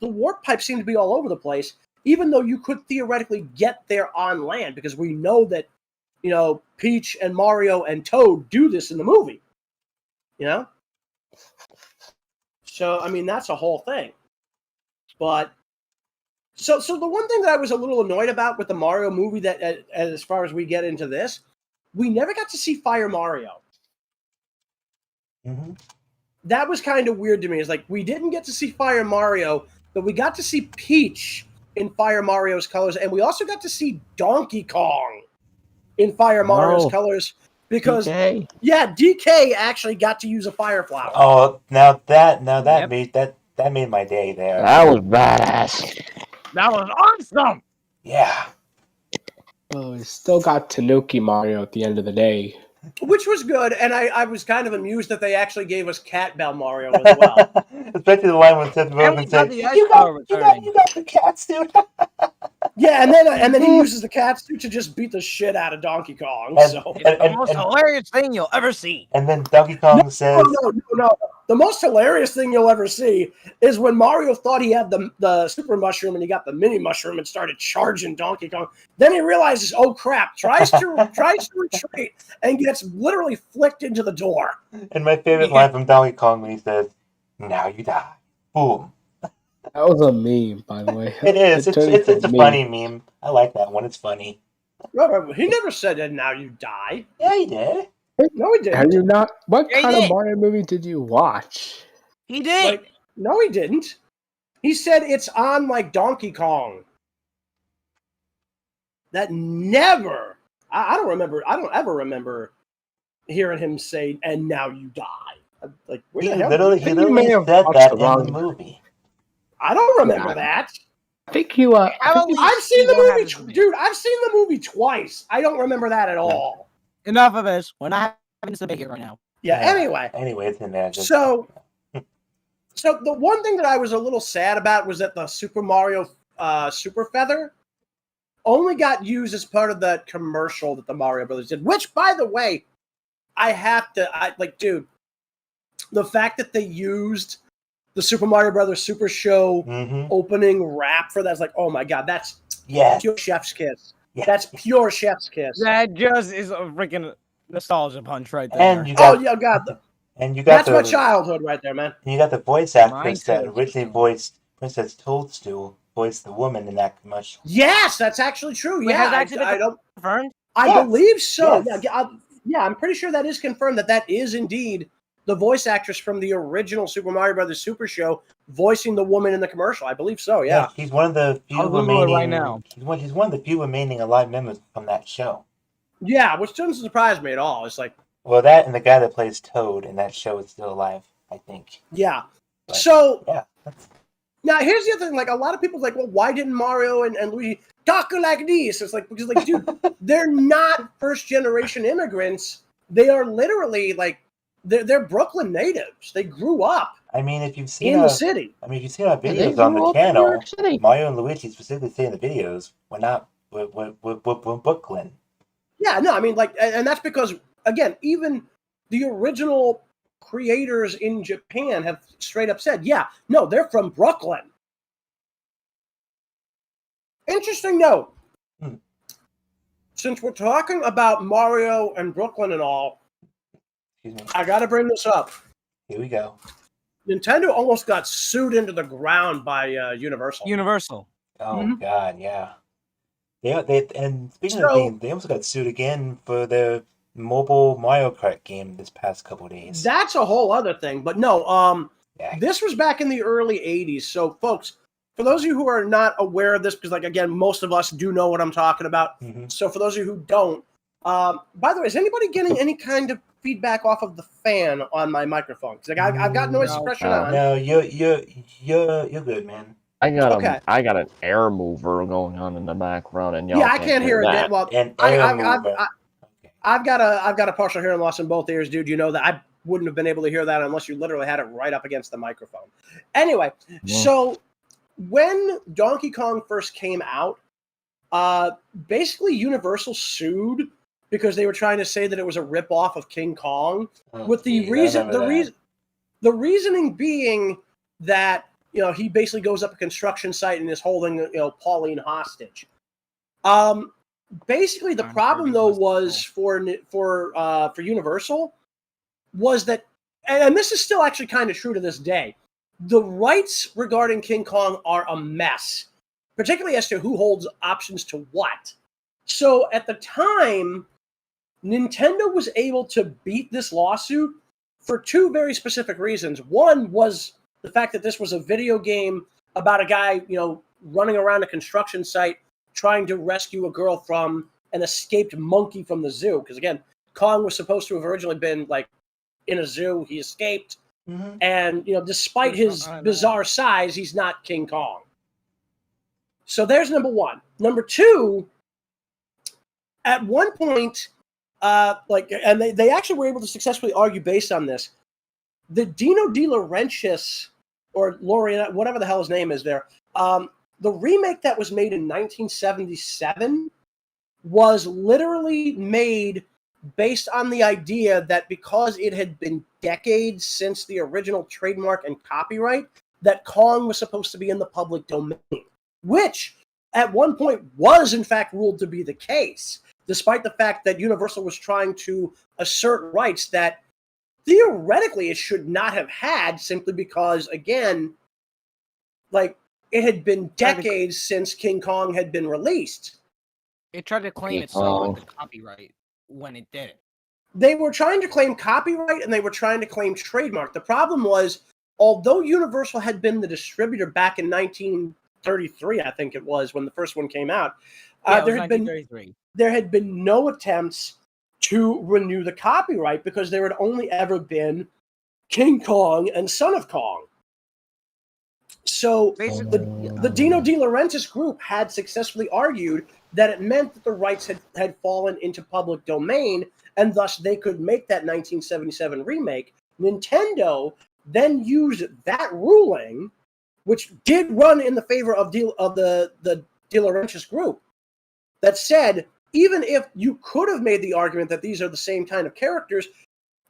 the warp pipes seem to be all over the place, even though you could theoretically get there on land, because we know that, you know, Peach and Mario and Toad do this in the movie, you know? So, I mean, that's a whole thing. But, so the one thing that I was a little annoyed about with the Mario movie, that as far as we get into this, we never got to see Fire Mario. That was kind of weird to me. It's like, we didn't get to see Fire Mario, but we got to see Peach in Fire Mario's colors, and we also got to see Donkey Kong in Fire Mario's colors, because DK. yeah, DK actually got to use a fire flower. Oh, now that made my day there. That was badass. That was awesome. Yeah. Well, we still got Tanuki Mario at the end of the day. Which was good, and I was kind of amused that they actually gave us Cat Bell Mario as well. Especially the line when Seth Rogen said, you got the cat suit. Yeah, and then he uses the cat suit to just beat the shit out of Donkey Kong. It's the most hilarious thing you'll ever see. And then Donkey Kong says... No. The most hilarious thing you'll ever see is when Mario thought he had the super mushroom and he got the mini mushroom and started charging Donkey Kong. Then he realizes, oh crap, tries to retreat and gets literally flicked into the door. And my favorite line from Donkey Kong when he says, now you die. Boom. That was a meme, by the way. It is. It's a funny meme. I like that one. It's funny. No, he never said that now you die. Yeah, he did. No, he didn't. Have you not? What Yeah, kind of Mario movie did you watch? He did. Like, no, he didn't. He said it's on like Donkey Kong. That never. I don't remember. I don't ever remember hearing him say, "And now you die." Like, He the hell? literally have said watched that the in wrong the movie. I don't remember that. I think you. I've seen the movie, dude. I've seen the movie twice. I don't remember that at all. Enough of this. We're not having this debate here right now. Yeah. Anyway. Anyway, it's in there. So the one thing that I was a little sad about was that the Super Mario Super Feather only got used as part of the commercial that the Mario Brothers did. Which, by the way, dude, the fact that they used the Super Mario Brothers Super Show opening rap for that's like, oh my god, that's pure chef's kiss. Yeah. That's pure chef's kiss. That just is a freaking nostalgia punch right there. And you got, that's my childhood right there, man. And you got the voice actress that originally voiced Princess Toadstool, voiced the woman in that commercial. Yes, that's actually true. Wait, yeah, I don't confirmed. I believe so. Yes. Yeah, I'm pretty sure that is confirmed. That is indeed the voice actress from the original Super Mario Brothers Super Show voicing the woman in the commercial. I believe so. Yeah, he's one of the few remaining. Right now. He's one of the few remaining alive members from that show. Yeah, which doesn't surprise me at all. It's like, well, that and the guy that plays Toad in that show is still alive, I think. Yeah. But, so yeah. Now here's the other thing. Like, a lot of people are like, well, why didn't Mario and Luigi talk like this? It's like, because like, dude, they're not first generation immigrants. They are literally like. They're Brooklyn natives. They grew up. I mean, if you've seen in the city. I mean, if you've seen our videos on the channel, Mario and Luigi specifically say in the videos, we're Brooklyn. Yeah, no, I mean, like, and that's because again, even the original creators in Japan have straight up said, yeah, no, they're from Brooklyn. Interesting note. since we're talking about Mario and Brooklyn and all, I got to bring this up. Here we go. Nintendo almost got sued into the ground by Universal. Oh God, yeah. And speaking of things, they also got sued again for their mobile Mario Kart game this past couple of days. That's a whole other thing. But no, this was back in the early 80s. So, folks, for those of you who are not aware of this, because, like, again, most of us do know what I'm talking about. Mm-hmm. So for those of you who don't, by the way, is anybody getting any kind of feedback off of the fan on my microphone? Because I've got noise suppression on. No, you're good, man. I got an air mover going on in the background, and y'all I can't hear it. Well, I've got a partial hearing loss in both ears, dude. You know that I wouldn't have been able to hear that unless you literally had it right up against the microphone. Anyway, so when Donkey Kong first came out, basically Universal sued because they were trying to say that it was a ripoff of King Kong, with the reasoning being that he basically goes up a construction site and is holding Pauline hostage. Basically, the problem though was for Universal was that, and this is still actually kind of true to this day, the rights regarding King Kong are a mess, particularly as to who holds options to what. So at the time, Nintendo was able to beat this lawsuit for two very specific reasons. One was the fact that this was a video game about a guy, running around a construction site trying to rescue a girl from an escaped monkey from the zoo. Because again, Kong was supposed to have originally been like in a zoo. He escaped. Mm-hmm. And, despite his bizarre size, he's not King Kong. So there's number one. Number two, at one point, and they actually were able to successfully argue based on this, the Dino De Laurentiis, or Lorian, whatever the hell his name is there, the remake that was made in 1977 was literally made based on the idea that because it had been decades since the original trademark and copyright, that Kong was supposed to be in the public domain, which at one point was in fact ruled to be the case, despite the fact that Universal was trying to assert rights that theoretically it should not have had, simply because, again, like, it had been decades since King Kong had been released. It tried to claim itself with the copyright when it didn't. They were trying to claim copyright and they were trying to claim trademark. The problem was, although Universal had been the distributor back in 1933, I think it was, when the first one came out, there had been no attempts to renew the copyright because there had only ever been King Kong and Son of Kong. So the Dino De Laurentiis group had successfully argued that it meant that the rights had fallen into public domain, and thus they could make that 1977 remake. Nintendo then used that ruling, which did run in the favor of the De Laurentiis group, that said, even if you could have made the argument that these are the same kind of characters,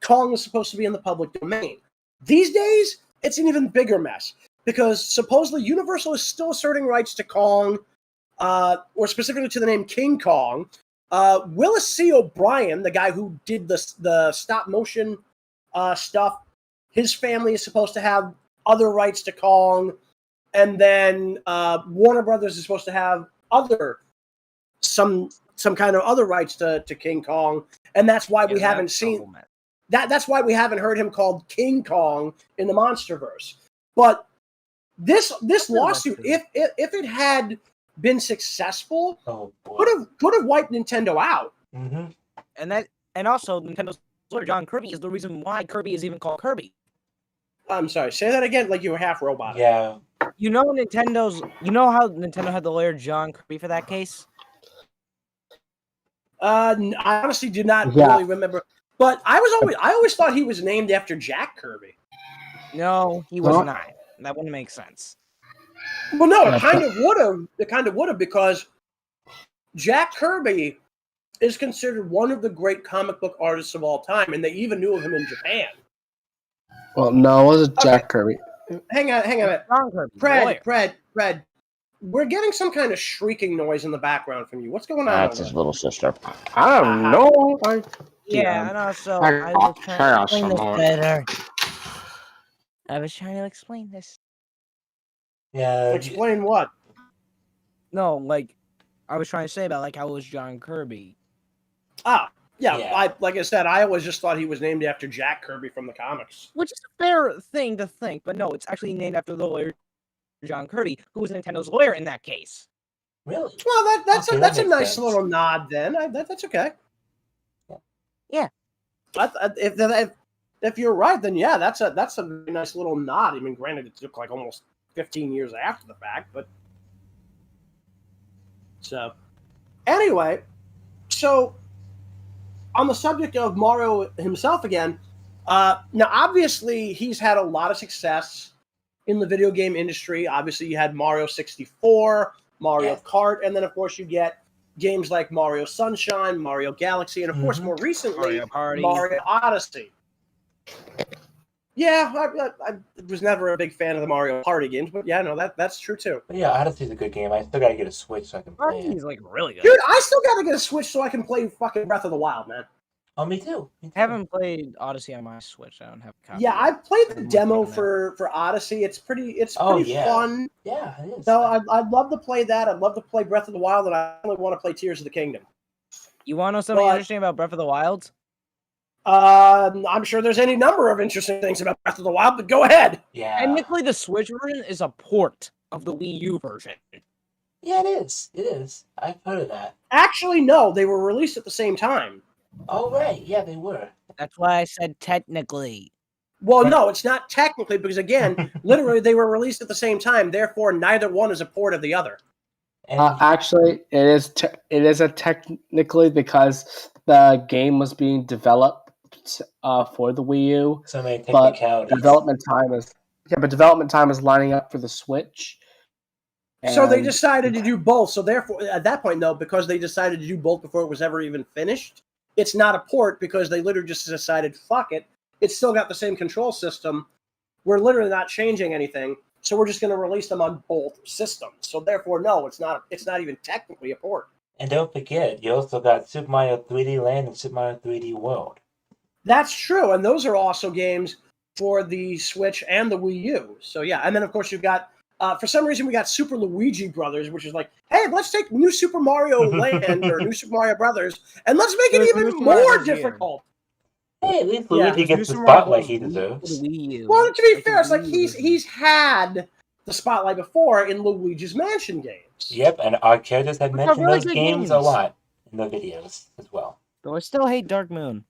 Kong is supposed to be in the public domain. These days, it's an even bigger mess, because supposedly Universal is still asserting rights to Kong, or specifically to the name King Kong. Willis C. O'Brien, the guy who did the stop motion stuff, his family is supposed to have other rights to Kong, and then Warner Brothers is supposed to have some kind of other rights to King Kong, and that's why we haven't seen that. That's why we haven't heard him called King Kong in the MonsterVerse. But this lawsuit, if it had been successful, could have wiped Nintendo out. Mm-hmm. And also Nintendo's lawyer John Kirby is the reason why Kirby is even called Kirby. I'm sorry, say that again, like you were half robot. Yeah. You know how Nintendo had the lawyer John Kirby for that case? I honestly do not really remember, but I always thought he was named after Jack Kirby. No, he was not. That wouldn't make sense. Well, no, it kind of would have. It kind of would have, because Jack Kirby is considered one of the great comic book artists of all time, and they even knew of him in Japan. Well, no, it wasn't Jack Kirby. Hang on a minute. John Kirby, Fred. We're getting some kind of shrieking noise in the background from you. What's going on? That's over his there? little sister. I don't know. Yeah, and also I I was trying to chaos explain this somewhere. better. I was trying to explain this. Yeah. Explain what? No, like I was trying to say about like how it was John Kirby. Ah, yeah. Yeah. Like I said, I always just thought he was named after Jack Kirby from the comics. Which is a fair thing to think, but no, it's actually named after the lawyer John Kirby, who was Nintendo's lawyer in that case. Really? Well, that's Okay, a that that's a makes nice sense. little nod. Then that's okay. Yeah. If you're right, then yeah, that's a very nice little nod. I mean, granted, it took like almost 15 years after the fact, but so anyway, so on the subject of Mario himself again, now obviously he's had a lot of success in the video game industry. Obviously, you had Mario 64, Mario Yes. Kart, and then of course you get games like Mario Sunshine, Mario Galaxy, and of course more recently Mario Party. Mario Odyssey. Yeah, I was never a big fan of the Mario Party games, but yeah, no, that's true too. But yeah, Odyssey's a good game. I still gotta get a Switch so I can play Party it. is like really good. Dude, I still gotta get a Switch so I can play fucking Breath of the Wild, man. Oh, me too. Me too. I haven't played Odyssey on my Switch. I don't have a copy. Yeah, I yet. played the I'm demo working on that. for Odyssey. It's pretty Oh, yeah. fun. Yeah, it is. So I'd love to play that. I'd love to play Breath of the Wild, and I only want to play Tears of the Kingdom. You want to know something But- interesting about Breath of the Wild? I'm sure there's any number of interesting things about Breath of the Wild, but go ahead. Yeah. Technically, the Switch version is a port of the Wii U version. Yeah, it is. It is. I've heard of that. Actually, no, they were released at the same time. Oh, right. Yeah, they were. That's why I said technically. Well, no, it's not technically because again, literally they were released at the same time. Therefore, neither one is a port of the other. And Actually, it is a technically because the game was being developed for the Wii U, so many but technicalities. development time is lining up for the Switch. So they And- decided to do both. So therefore, at that point, though, because they decided to do both before it was ever even finished, it's not a port because they literally just decided, fuck it. It's still got the same control system. We're literally not changing anything. So we're just going to release them on both systems. So therefore, no, it's not even technically a port. And don't forget, you also got Super Mario 3D Land and Super Mario 3D World. That's true. And those are also games for the Switch and the Wii U. So yeah. And then, of course, you've got, for some reason, we got Super Luigi Brothers, which is like, hey, let's take New Super Mario Land or New Super Mario Brothers, and let's make it There's even New Super Mario more Bros. here. difficult. Hey, at least Yeah, Luigi gets New the Super Mario spotlight Bros. he Wii for deserves. the Wii U. Well, to be Like fair, the it's like Wii U he's had the spotlight before in Luigi's Mansion games. Yep, and our characters had Which are mentioned really those good games a games. lot in the videos as well. Though I still hate Dark Moon.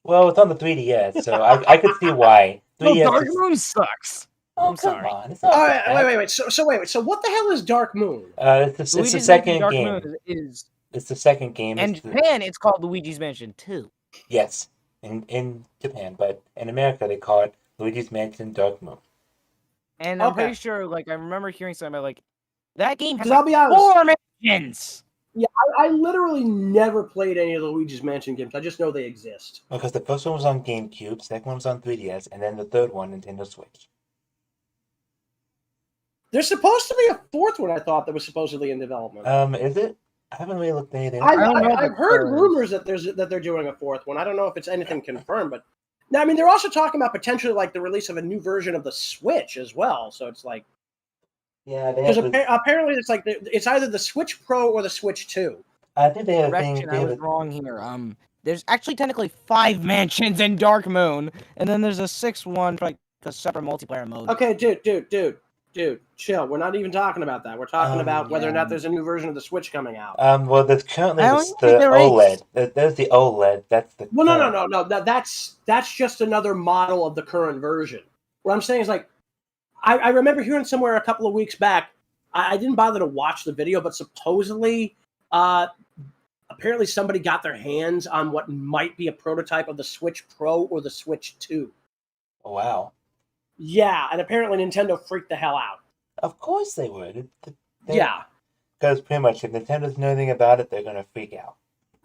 Well, it's on the 3DS, so I could see why. No, 3DS Dark is- Moon sucks. Oh, I'm come sorry. on. It's not All that right, bad. wait. So what the hell is Dark Moon? It's the Luigi's second Mansion Dark game. Moon is It's the second game. in It's the- Japan. It's called Luigi's Mansion 2. Yes, in Japan, but in America they call it Luigi's Mansion Dark Moon. And I'm Okay. pretty sure, like, I remember hearing something about, like, that game has Because I'll like, be honest, 4 mansions. I literally never played any of the Luigi's Mansion games. I just know they exist. Because the first one was on GameCube, second one was on 3DS, and then the third one Nintendo Switch. There's supposed to be a fourth one, I thought, that was supposedly in development. Is it? I haven't really looked at anything. don't know if I've it's heard the- rumors that they're doing a fourth one. I don't know if it's anything confirmed, but now I mean they're also talking about potentially like the release of a new version of the Switch as well. So it's like Yeah, they because have. apparently it's like it's either the Switch Pro or the Switch 2. I think they have a thing. Correction, They I have was a, wrong here. There's actually technically 5 mansions in Dark Moon, and then there's a 6th one for like a separate multiplayer mode. Okay, dude, chill. We're not even talking about that. We're talking about whether or not there's a new version of the Switch coming out. well, there's currently I the don't think there OLED. is. There's the OLED. That's the. Well, current. no. That's just another model of the current version. What I'm saying is like, I remember hearing somewhere a couple of weeks back. I didn't bother to watch the video, but supposedly, apparently somebody got their hands on what might be a prototype of the Switch Pro or the Switch 2. Oh, wow. Yeah, and apparently Nintendo freaked the hell out. Of course they would. Yeah. Because pretty much if Nintendo knows anything about it, they're gonna freak out.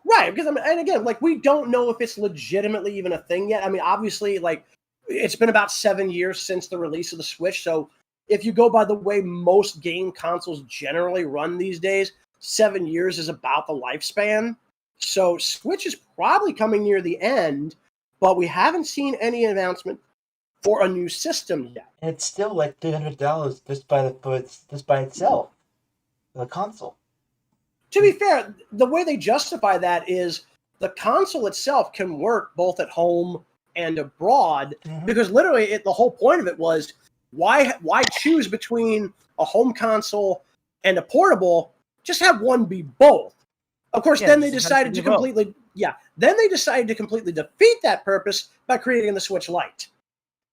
Right, because I mean, and again, like we don't know if it's legitimately even a thing yet. I mean, obviously, like it's been about 7 years since the release of the Switch, so if you go by the way most game consoles generally run these days, 7 years is about the lifespan. So Switch is probably coming near the end, but we haven't seen any announcement for a new system yet. And it's still like $300 just by itself, the console. To be fair, the way they justify that is the console itself can work both at home and abroad, because literally the whole point of it was why choose between a home console and a portable? Just have one be both. Of course, then they decided to completely defeat that purpose by creating the Switch Lite.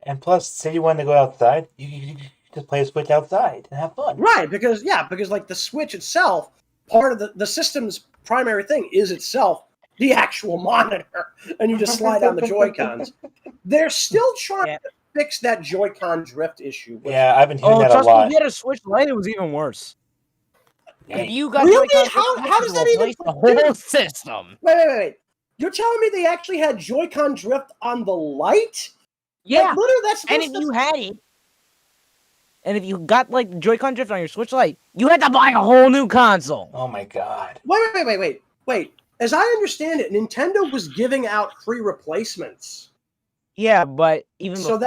And plus, say you wanted to go outside, you just play a Switch outside and have fun. Right, because like the Switch itself, part of the system's primary thing is itself the actual monitor, and you just slide down the Joy-Cons. They're still trying to fix that Joy-Con drift issue. Yeah, I've been hearing that a trust lot. me, if you had a Switch Lite, it was even worse. If you got Really? Joy-Con, How does that even the whole system? Wait. You're telling me they actually had Joy-Con drift on the Lite? Yeah. Like, literally, And if you had it, and if you got like Joy-Con drift on your Switch Lite, you had to buy a whole new console. Oh my god. Wait. As I understand it, Nintendo was giving out free replacements. Yeah, but even before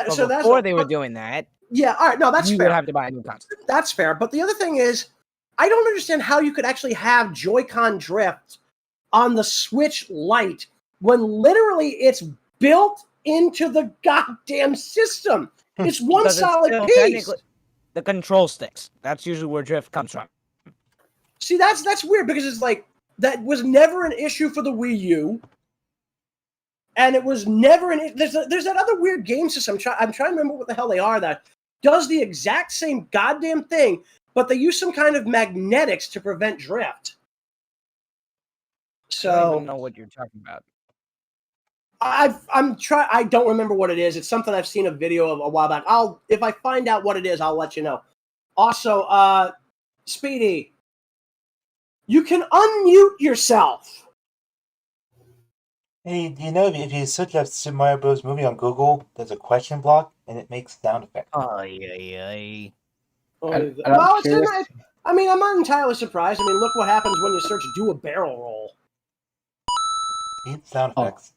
they were but- doing that, Yeah, all right, no, that's you fair. would have to buy a new console. That's fair. But the other thing is, I don't understand how you could actually have Joy-Con drift on the Switch Lite when literally it's built into the goddamn system. It's one Because it's solid still piece. technically the control sticks. That's usually where drift comes from. See, that's weird because it's like that was never an issue for the Wii U, and it was never an. There's that other weird game system. I'm trying to remember what the hell they are that does the exact same goddamn thing, but they use some kind of magnetics to prevent drift. I don't So even know what you're talking about. I don't remember what it is. It's something I've seen a video of a while back. If I find out what it is, I'll let you know. Also, Speedy, you can unmute yourself. Hey, do you know if you search up Super Mario Bros. Movie on Google, there's a question block and it makes sound effects. Oh yeah. I mean, I'm not entirely surprised. I mean, look what happens when you search "do a barrel roll." See, sound effects.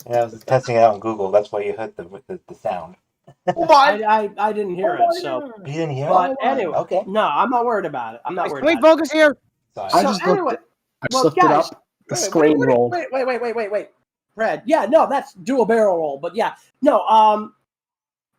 Yeah, I was testing it out on Google. That's why you heard the sound. I didn't hear it, so. You didn't hear But it? anyway, Okay. no, I'm not worried about it. I'm not worried Can we about it. focus here? Sorry. I So just anyway, looked it guys, up. The screen rolled. Wait. Brad, yeah, no, that's do a barrel roll. But yeah, no,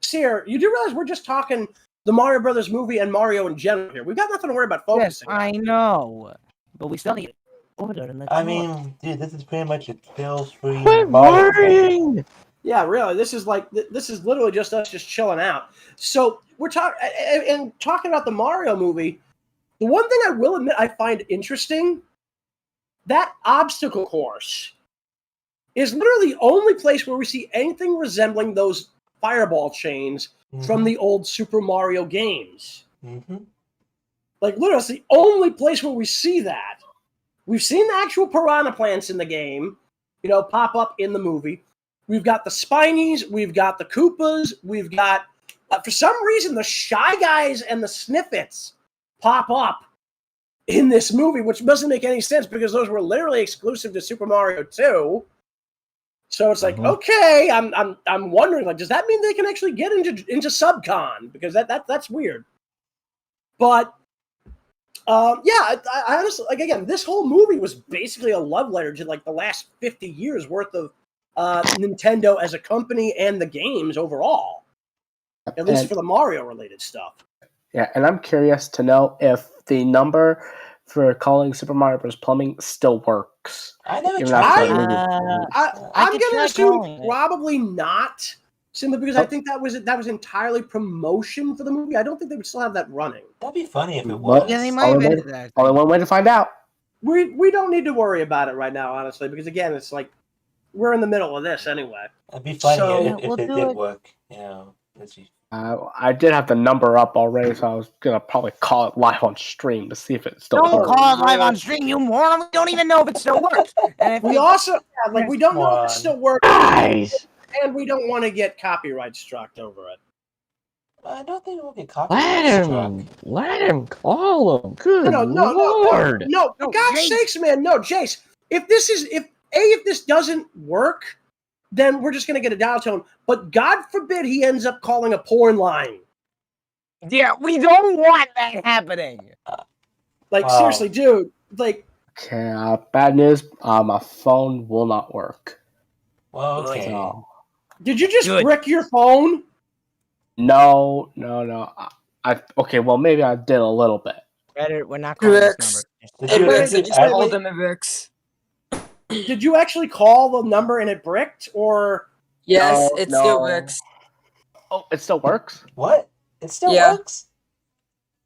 Sear, you do realize we're just talking the Mario Brothers movie and Mario in general here. We've got nothing to worry about Yes, focusing. I know, but we still need to order in the I mean, dude, this is pretty much a tales-free Quit Mario game. worrying! Yeah, really. This is literally just us just chilling out. So we're talking about the Mario movie. The one thing I will admit I find interesting, that obstacle course is literally the only place where we see anything resembling those fireball chains from the old Super Mario games. Mm-hmm. Like, literally, it's the only place where we see that. We've seen the actual piranha plants in the game, pop up in the movie. We've got the Spinies, we've got the Koopas, we've got, for some reason, the Shy Guys and the Snippets pop up in this movie, which doesn't make any sense because those were literally exclusive to Super Mario 2. So it's like, okay, I'm wondering, like, does that mean they can actually get into Subcon? Because that's weird. But I honestly, like, again, this whole movie was basically a love letter to like the last 50 years worth of Nintendo as a company and the games overall, at least for the Mario related stuff. Yeah, and I'm curious to know if the number for calling Super Mario Bros. Plumbing still works. I never Even tried after it. the movie. I'm could going to try assume calling it. probably not, simply because I think that was entirely promotion for the movie. I don't think they would still have that running. That'd be funny if it Well, was. Yeah, they might have ended that. Only one way to find out. We don't need to worry about it right now, honestly, because again, it's like we're in the middle of this anyway. That'd be funny So- if We'll it do did it. work. I did have the number up already, so I was gonna probably call it live on stream to see if it still Don't works. call it live on stream, you moron. We don't even know if it still works. And if We also we don't know if it Come still works, Guys! and we don't want to get copyright struck over it. I don't think we'll get copyright Let him call him. Good No, lord. for God's sakes, man, no, Jayse. If this doesn't work, then we're just gonna get a dial tone. But God forbid he ends up calling a porn line. Yeah, we don't want that happening. Like, Wow. seriously, dude. Like, Okay, bad news. My phone will not work. Well, okay. So, did you just Good. brick your phone? no. Okay, well, maybe I did a little bit. Better, we're not calling this number. Did Hey, you Bricks, I actually- just I- called them at Bricks. Did you actually call the number and it bricked, or? Yes, No, it's still no. Bricks. Oh, it still works? What? It still Yeah. works?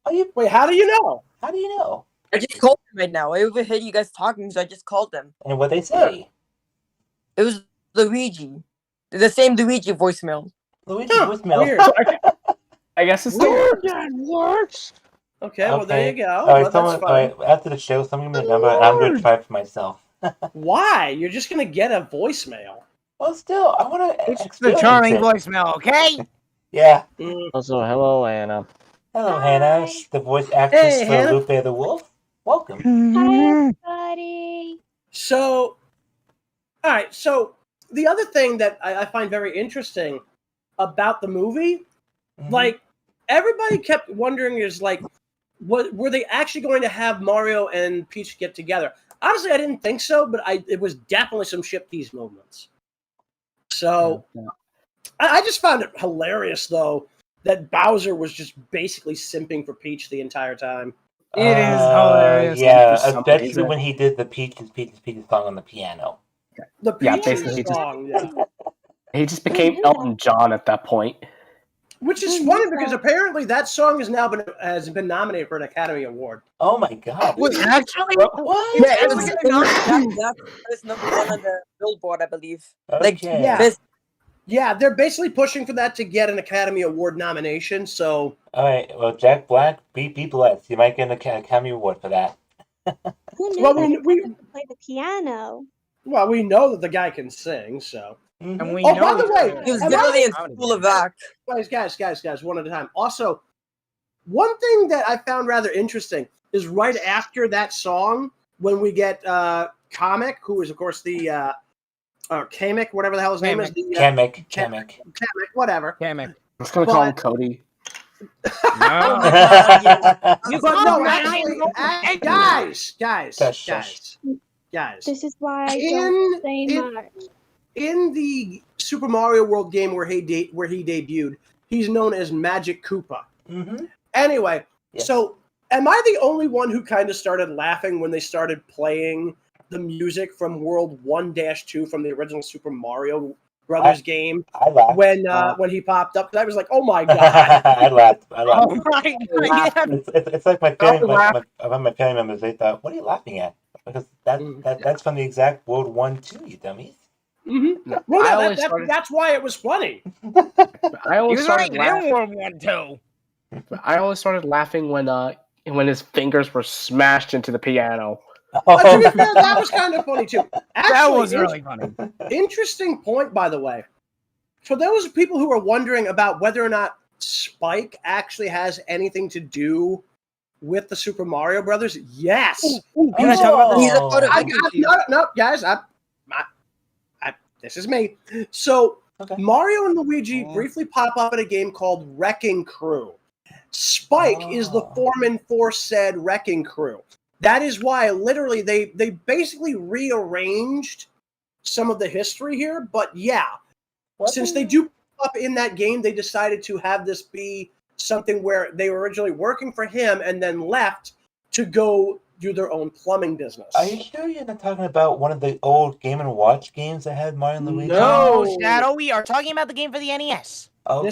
Are you? Wait, how do you know? How do you know? I just called them right now. I overheard you guys talking, so I just called them. And what they say? It was Luigi. The same Luigi voicemail. Luigi Huh, voicemail. weird. I guess it's still Weird. works. Okay, well, there you go. All Well, right, that's someone. fine. All right, after the show, someone give me a number, and I'm gonna try it for myself. Why? You're just gonna get a voicemail. Well, still, I want to. It's the charming voice. voicemail, okay? Yeah. Also, hello, Anna. Hello, Hi. Hannah, the voice actress Hey, for Hannah. Lupe the Wolf. Welcome. Hi, everybody. So, all right. So the other thing that I find very interesting about the movie, Mhm. like everybody kept wondering, is like, what were they actually going to have Mario and Peach get together? Honestly, I didn't think so, but it was definitely some ship tease moments. So I just found it hilarious, though, that Bowser was just basically simping for Peach the entire time. It is hilarious. Yeah, For some especially reason. when he did the Peaches song on the piano. The Yeah, Peach basically just- song, yeah. He just became Elton John at that point. Which is Who funny knew because that? apparently that song has been nominated for an Academy Award. Oh my God! Wait, actually? What? Yeah, It it was, was it was that's number one on the Billboard, I believe. Like, Okay. Yeah. this, Yeah, they're basically pushing for that to get an Academy Award nomination. So All right. Well, Jack Black, be blessed. You might get an Academy Award for that. Who knew Well, that we- he could play the piano? we know that the guy can sing. So Mhm. And we Oh, know by the way, he was Am definitely I- in School of Rock. guys, one at a time. Also, one thing that I found rather interesting is right after that song when we get Kamek, who is of course the Kamek, whatever the hell his name is, the Kamek. Kamek, whatever. Damn it. I'm just gonna call him But- Cody. No. You But called no, me actually, Ryan. guys. This is why I In- don't say in- much. In the Super Mario World game where he debuted, he's known as Magic Koopa. Mm-hmm. Anyway, Yes. so am I the only one who kind of started laughing when they started playing the music from World 1-2 from the original Super Mario Brothers game I laughed. when he popped up? 'Cause I was like, oh my god. I laughed. Oh my god. It's like my family, laugh. my family members. They thought, "What are you laughing at?" Because that's from the exact World 1-2, you dummies. Mm-hmm. No, Well, I no, always started. that's why it was funny. I He always was started right laughing. in World War II. I always started laughing when his fingers were smashed into the piano. To be fair, that was kind of funny too. Actually, That was really funny. interesting point, by the way. For those people who are wondering about whether or not Spike actually has anything to do with the Super Mario Brothers, yes. Can I talk about He's this? a part of No, guys. This is me. So Okay. Mario and Luigi briefly pop up in a game called Wrecking Crew. Spike is the foreman for said Wrecking Crew. That is why, literally, they basically rearranged some of the history here. But yeah, since they do pop up in that game, they decided to have this be something where they were originally working for him and then left to go do their own plumbing business. Are you sure you're not talking about one of the old Game & Watch games that had Mario and Luigi? No. No, Shadow, we are talking about the game for the NES. Okay.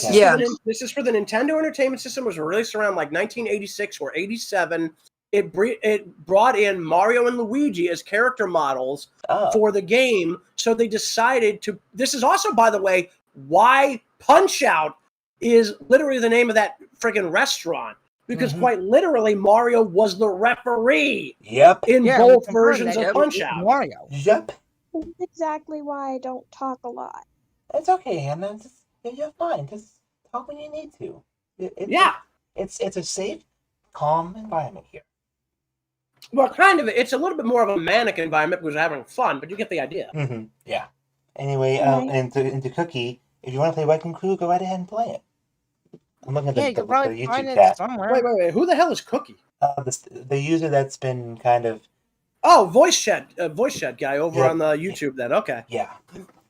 This is for the Nintendo Entertainment System. It was released around like 1986 or 87. It brought in Mario and Luigi as character models Oh. for the game. So they decided to. This is also, by the way, why Punch Out is literally the name of that friggin' restaurant. Because Mhm. quite literally, Mario was the referee Yep. in Yeah, both we confirmed versions that of it Punch was Out. Wario. Yep. That's exactly why I don't talk a lot. It's okay, Hannah. You're fine. Just talk when you need to. It's a safe, calm environment here. Well, kind of. It's a little bit more of a manic environment because we're having fun, but you get the idea. Mm-hmm. Yeah. Anyway, Right. into Cookie, if you want to play Wrecking Crew, go right ahead and play it. I'm looking at Yeah, the you could probably YouTube find it chat. somewhere. Wait. Who the hell is Cookie? The user that's been kind of Oh, voice chat guy over Yeah. on the YouTube. Then okay. yeah.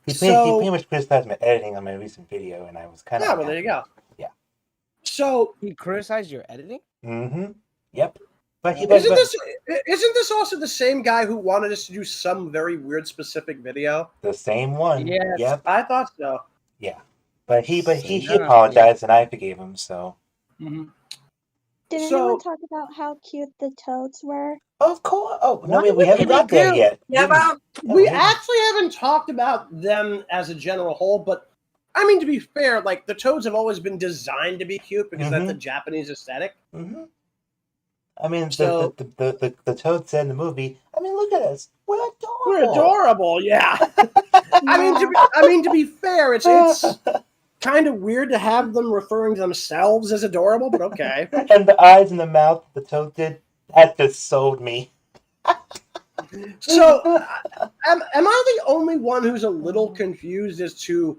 He So- pretty much criticized my editing on my recent video, and I was kind of Yeah, well, there you go. Yeah. So He criticized your editing? Mm-hmm. Yep. But he isn't this also the same guy who wanted us to do some very weird specific video? the same one. Yes. Yep. I thought so. Yeah. But he Yeah. apologized, and I forgave him. So Mm-hmm. Did So- anyone talk about how cute the toads were? of course. Oh no, What? we haven't got there Cute. yet. Yeah, but We haven't- actually haven't talked about them as a general whole, but I mean, to be fair, like the toads have always been designed to be cute because that's the Japanese aesthetic. Mm-hmm. I mean, So- the toad said in the movie. I mean, look at us. We're adorable. We're adorable, yeah. I mean, to be fair, it's kind of weird to have them referring to themselves as adorable, but okay. And the eyes and the mouth the toad did. That just sold me. So, am I the only one who's a little confused as to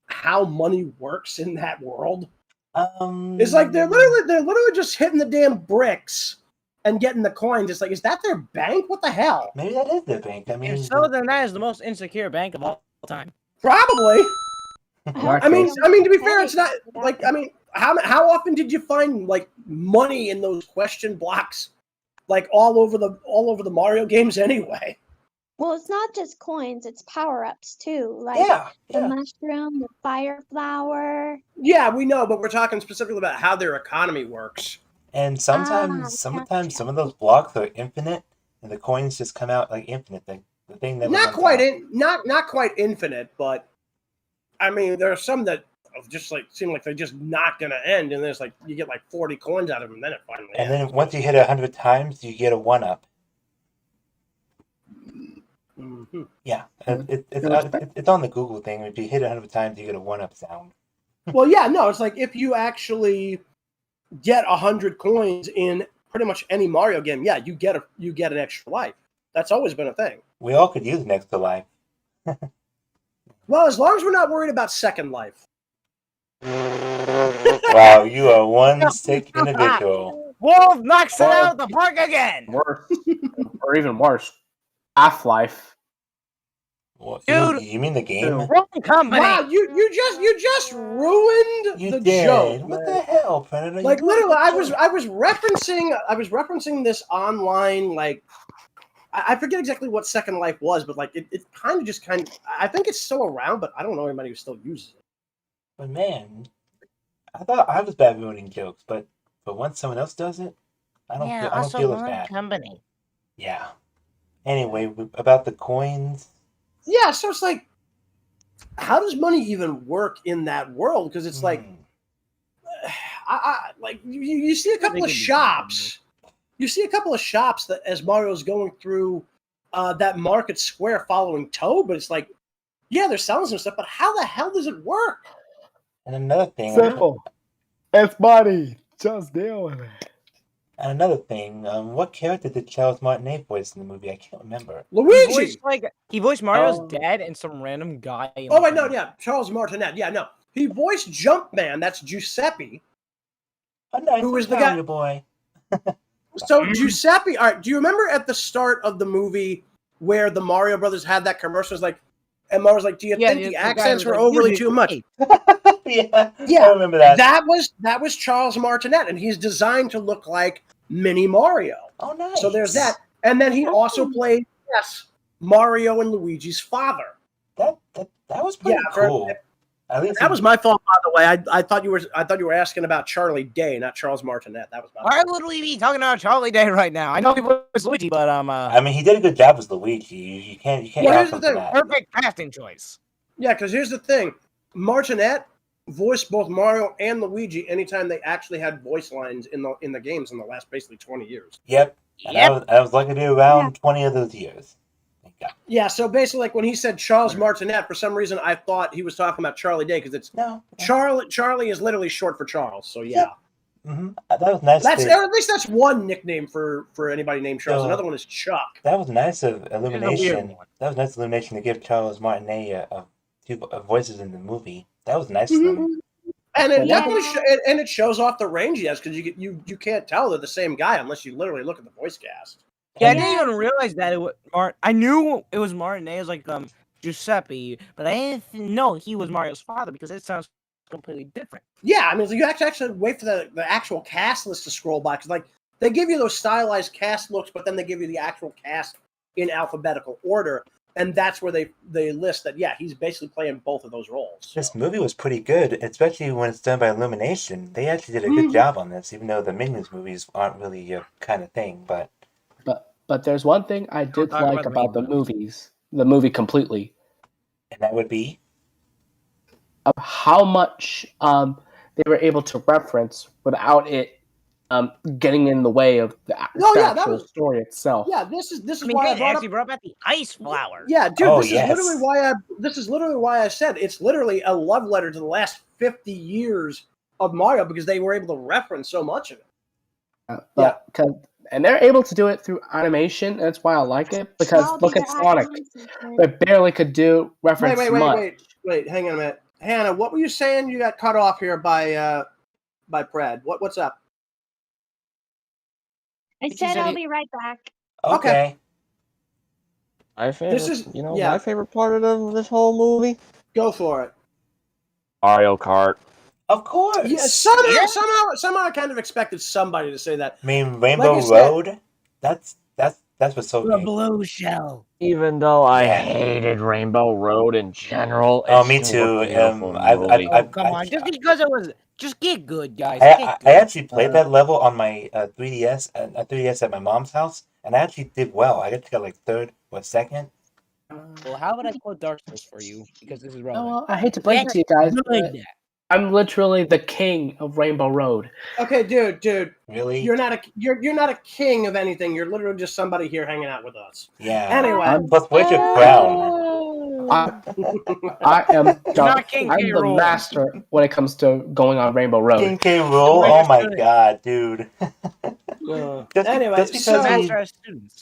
how money works in that world? It's like they're literally just hitting the damn bricks and getting the coins. It's like, is that their bank? What the hell? Maybe that is the bank. I mean, If so, then that is the most insecure bank of all time. Probably. Our I mean, case- to be fair, it's not like how often did you find like money in those question blocks, like all over the Mario games anyway? Well, it's not just coins; it's power-ups too, like the mushroom, the fire flower. Yeah, we know, but we're talking specifically about how their economy works. And sometimes some of those blocks are infinite, and the coins just come out like infinite. The thing that Not quite infinite, but I mean, there are some that just like seem like they're just not going to end, and there's like you get like 40 coins out of them, and then it finally And ends. then once you hit 100 times, you get a 1-up. Mm-hmm. Yeah, it's on the Google thing. If you hit 100 times, you get a 1-up sound. Well, yeah, no, it's like if you actually get 100 coins in pretty much any Mario game, yeah, you get an extra life. That's always been a thing. We all could use an extra life. Well, as long as we're not worried about second life. Wow, you are one sick individual. Wolf knocks it out of the park again! Worse. Or even worse. Half-Life. What, Dude. you mean the game? Wrong company! Wow, you just ruined You the did. joke. What man. the hell, Predator? Like You literally, ruined I was referencing this online. Like I forget exactly what Second Life was, but like it kind of I think it's still around, but I don't know anybody who still uses it. But man, I thought I was bad ruining jokes, but once someone else does it, I don't feel as bad. company. Yeah. Anyway, about the coins. Yeah, so it's like, how does money even work in that world? Because it's like, like you see a couple of shops. You see a couple of shops that as Mario's going through that market square following Toad, but it's like, yeah, they're selling some stuff, but how the hell does it work? And another thing. Simple. It's money. Just deal with it. And another thing, what character did Charles Martinet voice in the movie? I can't remember. Luigi. He voiced Mario's dad and some random guy. Oh wait, no, yeah, Charles Martinet. Yeah, no, he voiced Jumpman. That's Giuseppe. Oh, nice. Who was the guy? Boy. So Giuseppe. All right, do you remember at the start of the movie where the Mario Brothers had that commercial? It's like, and Mario's like, "Do you think the accents were overly too much?" Yeah, Yeah, I remember that. That was Charles Martinet, and he's designed to look like Mini Mario. Oh, nice. So there's that, and then he also played Mario and Luigi's father. That was pretty cool. At least that was my fault, by the way. I thought you were asking about Charlie Day, not Charles Martinet. That was my Why would we be talking about Charlie Day right now? I know he was Luigi, but I mean, he did a good job as Luigi. You can't. Well, here's knock the him for thing. that. perfect casting choice. Yeah, because here's the thing. Martinet voiced both Mario and Luigi anytime they actually had voice lines in the games in the last basically 20 years. Yep. And Yep. I was lucky to be around 20 of those years. Thank Yeah, so basically, like when he said Charles Martinet, for some reason I thought he was talking about Charlie Day because it's Charlie is literally short for Charles. So yeah. Mm-hmm. That was nice. That's at least that's one nickname for anybody named Charles. Another one is Chuck. That was nice of Illumination. That was nice Illumination to give Charles Martinet two voices in the movie. That was nice of them. And it definitely it shows off the range he has because you can't tell they're the same guy unless you literally look at the voice cast. Yeah, I didn't even realize that it was I knew it was Martinet as like Giuseppe, but I didn't know he was Mario's father because it sounds completely different. Yeah, I mean, you actually wait for the actual cast list to scroll by because like they give you those stylized cast looks, but then they give you the actual cast in alphabetical order, and that's where they list that. Yeah, he's basically playing both of those roles. So. This movie was pretty good, especially when it's done by Illumination. They actually did a good job on this, even though the Minions movies aren't really your kind of thing. But there's one thing I did like about the movie completely, and that would be of how much they were able to reference without it getting in the way of the actual story itself. Yeah, this is why I brought back the ice flower. Yeah, dude, this is literally why I said it's literally a love letter to the last 50 years of Mario because they were able to reference so much of it. And they're able to do it through animation. That's why I like it because look at Sonic. They barely could do reference much. Wait, hang on a minute. Hannah, what were you saying? You got cut off here by Brad. What's up? I said I'll be right back. Okay. My favorite part of this whole movie? Go for it. Mario Kart. Of course. Yeah, somehow I kind of expected somebody to say that. I mean, Rainbow Road? That's what's so The great. blue shell. Even though I hated Rainbow Road in general. Me too. Come on, just because it was... Just get good, guys. I actually played that level on my 3DS, a 3DS at my mom's house, and I actually did well. I got like third or second. Well, how about I quote Dark Souls for you? Because this is relevant. Well, I hate to break it to you guys, but I'm literally the king of Rainbow Road. Okay, dude. Really? You're not a king of anything. You're literally just somebody here hanging out with us. Yeah. Anyway. But where's your crown? I am the master when it comes to going on Rainbow Road. King K. Rool? Oh my god, dude.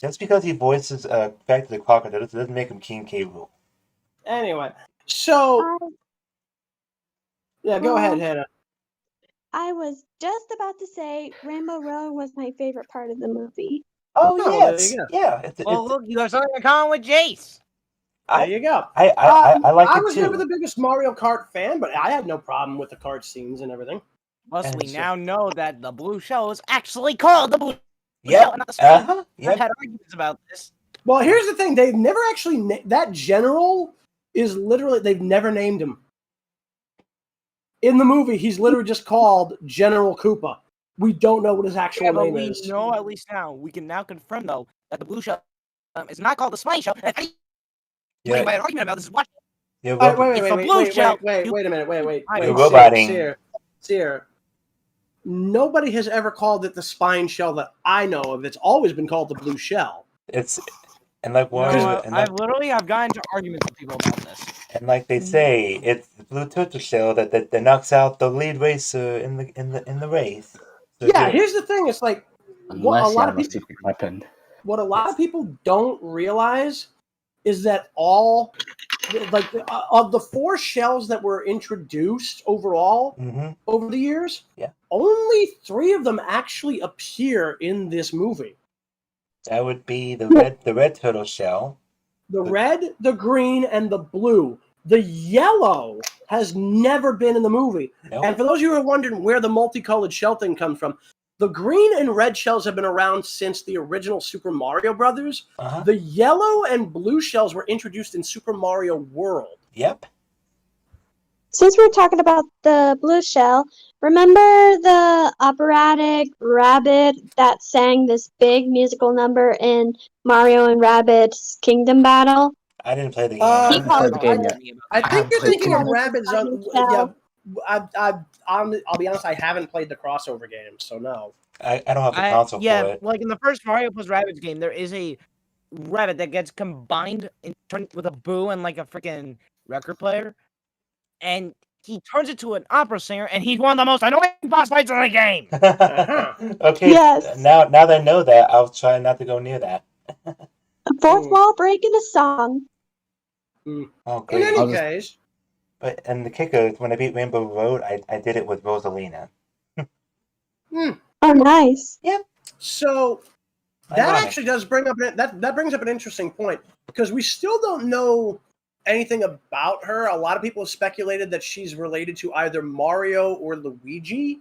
Just because he voices Back to the Crocodile doesn't make him King K. Rool. Anyway, so go ahead, Hannah. I was just about to say Rainbow Road was my favorite part of the movie. Oh yes, yeah. Look, you got something in common with Jayse. There you go. I like it too. I was never the biggest Mario Kart fan, but I had no problem with the kart scenes and everything. Plus, we now know that the blue shell is actually called the blue shell, not the spine. I've had arguments about this. Well, here's the thing: they've never actually that general is literally they've never named him. In the movie, he's literally just called General Koopa. We don't know what his actual name is. We know at least now. We can now confirm though that the blue shell is not called the spine shell. By an argument about this is what. Yeah, wait a minute. Sear. Nobody has ever called it the spine shell that I know of. It's always been called the blue shell. I've gotten into arguments with people about this. And like they say, it's the blue turtle shell that knocks out the lead racer in the race. So here's the thing. It's like what a lot of people don't realize is that all of the 4 shells that were introduced overall over the years, only 3 of them actually appear in this movie. That would be the red turtle shell. The red, the green, and the blue. The yellow has never been in the movie. Nope. And for those of you who are wondering where the multicolored shell thing comes from, the green and red shells have been around since the original Super Mario Brothers. The yellow and blue shells were introduced in Super Mario World. Yep. Since we're talking about the blue shell, remember the operatic rabbit that sang this big musical number in Mario and Rabbit's Kingdom Battle? I didn't play the game. I think you're thinking of Rabbit's. I'll be honest, I haven't played the crossover game, so no. I don't have the console for it. Like in the first Mario plus Rabbids game, there is a rabbit that gets combined and turned with a boo and like a freaking record player, and he turns into an opera singer, and he's one of the most annoying boss fights in the game. Okay, Yes. now that I know that, I'll try not to go near that. A fourth wall break in a song. Oh, In great. any case, But and the kicker is when I beat Rainbow Road, I did it with Rosalina. Oh, nice. Yep. So that Ironic. actually does bring up that brings up an interesting point, because we still don't know anything about her. A lot of people have speculated that she's related to either Mario or Luigi,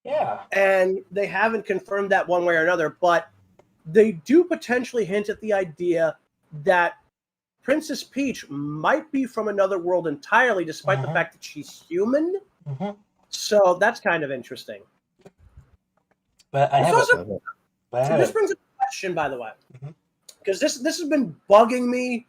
Yeah. and they haven't confirmed that one way or another, but they do potentially hint at the idea that Princess Peach might be from another world entirely, despite the fact that she's human. So that's kind of interesting. But I have This brings up a question, by the way, because this has been bugging me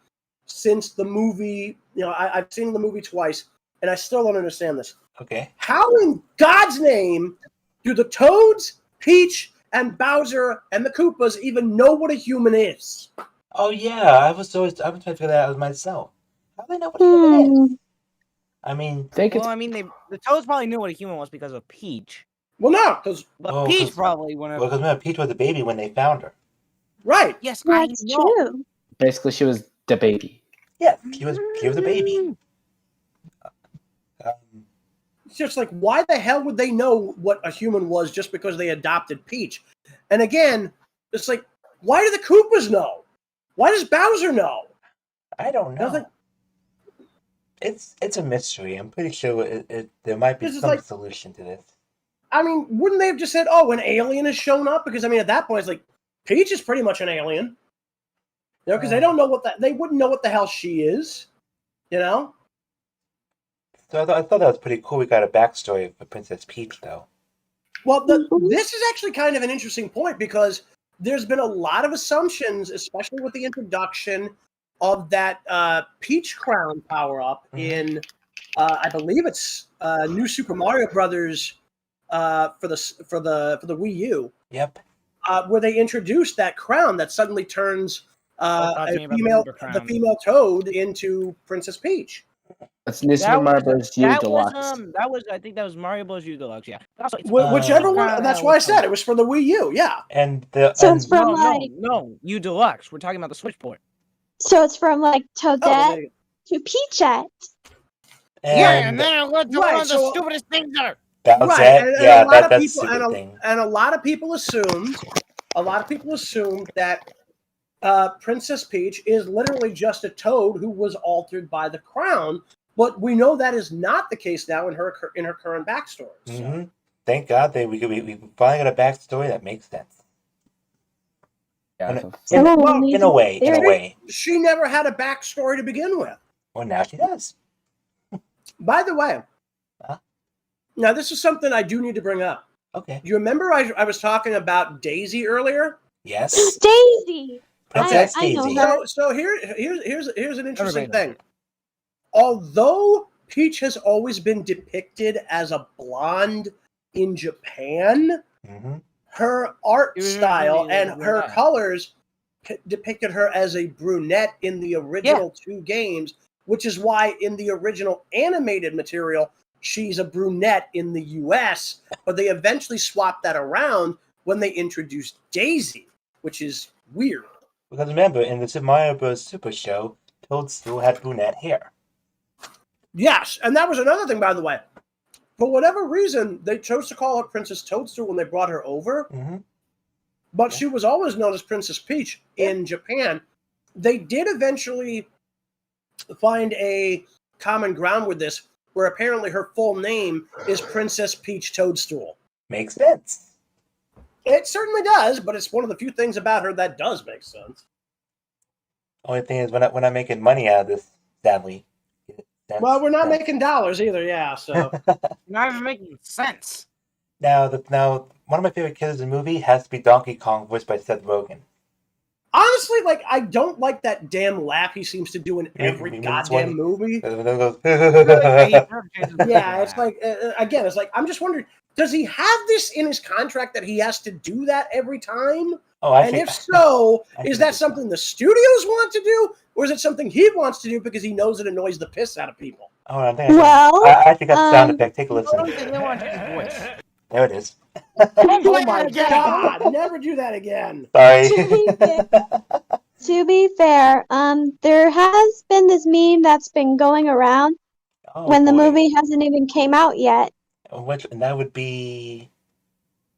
since the movie. You know, I've seen the movie twice, and I still don't understand this. Okay. How in God's name do the Toads, Peach, and Bowser and the Koopas even know what a human is? Oh yeah, I was trying to figure that out myself. How do they know what a human is? I mean, the Toads probably knew what a human was because of Peach. Well, no, because Peach probably wouldn't. Well, because remember, Peach was a baby when they found her. Right. Yes, That's true. Basically, she was the baby. Yeah, she was a baby. It's just like, why the hell would they know what a human was just because they adopted Peach? And again, it's like, why do the Koopas know? Why does Bowser know? I don't know. Nothing. It's a mystery. I'm pretty sure there might be This is some like- solution to this. I mean, wouldn't they have just said, "Oh, an alien has shown up"? Because I mean, at that point, it's like Peach is pretty much an alien. You know, because they don't know they wouldn't know what the hell she is. You know. So I thought that was pretty cool. We got a backstory for Princess Peach, though. Well, this is actually kind of an interesting point, because there's been a lot of assumptions, especially with the introduction of that Peach Crown power-up in, I believe it's New Super Mario Brothers for the Wii U. Yep. Where they introduced that crown that suddenly turns the female Toad into Princess Peach. That's New Super Mario Bros. U Deluxe. I think that was Mario Bros. U Deluxe. Yeah. Whichever one. That's why I said it was for the Wii U. Yeah. And it's from no, U Deluxe. We're talking about the Switch port. So it's from like Toadette to Peachette. And then what's one of the stupidest things there? Right, thing. And a lot of people assumed that Princess Peach is literally just a Toad who was altered by the crown, but we know that is not the case now in her current backstory. So. Thank God we finally got a backstory that makes sense. Yeah, in a way. She never had a backstory to begin with. Well, now she does. By the way, now this is something I do need to bring up. Okay. Do you remember I was talking about Daisy earlier? Yes. Daisy. Princess I know Daisy. her. So here's an interesting thing. Although Peach has always been depicted as a blonde in Japan, her art style and her colors depicted her as a brunette in the original two games, which is why in the original animated material, she's a brunette in the US, but they eventually swapped that around when they introduced Daisy, which is weird. Because remember, in the Super Mario Bros. Super Show, Toad still had brunette hair. Yes, and that was another thing, by the way. For whatever reason, they chose to call her Princess Toadstool when they brought her over. But she was always known as Princess Peach in Japan. They did eventually find a common ground with this, where apparently her full name is Princess Peach Toadstool. Makes sense. It certainly does, but it's one of the few things about her that does make sense. Only thing is, we're not making money out of this, sadly. Well, we're not making dollars either, yeah. So not even making sense. Now, one of my favorite characters in the movie has to be Donkey Kong, voiced by Seth Rogen. Honestly, I don't like that damn laugh he seems to do in every goddamn movie. Yeah, it's like, again, it's like, I'm just wondering, Does he have this in his contract that he has to do that every time? Oh, and if so, is that something the studios want to do, or is it something he wants to do because he knows it annoys the piss out of people? Oh, I think I think that's sound effect. Take a listen. They want his voice. There it is. Oh my God! Never do that again. Sorry. To be fair, there has been this meme that's been going around when the movie hasn't even came out yet. And that would be...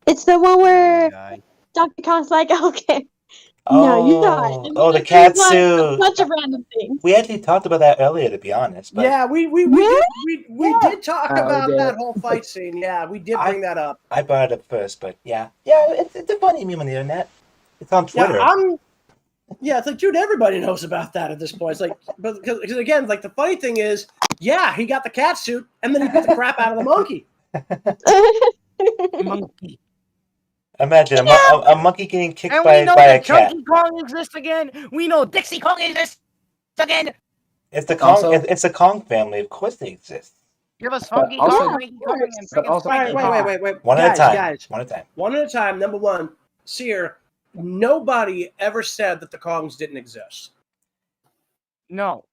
It's the one where Donkey Kong's like, okay. Oh, no, you died. Oh, the cat suit. A bunch of random things. We actually talked about that earlier, to be honest. But... Yeah, we did talk about that whole fight scene. Yeah, we did bring that up. I brought it up first, but yeah, it's a funny meme on the internet. It's on Twitter. Yeah, it's like, dude, everybody knows about that at this point. It's like, but because again, like the funny thing is, yeah, he got the cat suit, and then he beat the crap out of the monkey. Monkey. Imagine a monkey getting kicked by a cat. We know that Donkey Kong exists again. We know Dixie Kong exists again. It's the Kong. It's the Kong family. Of course, they exist. Give us Funky Kong, Wait. One at a time. Guys, one at a time. One at a time. Number one, Sear. Nobody ever said that the Kongs didn't exist. No.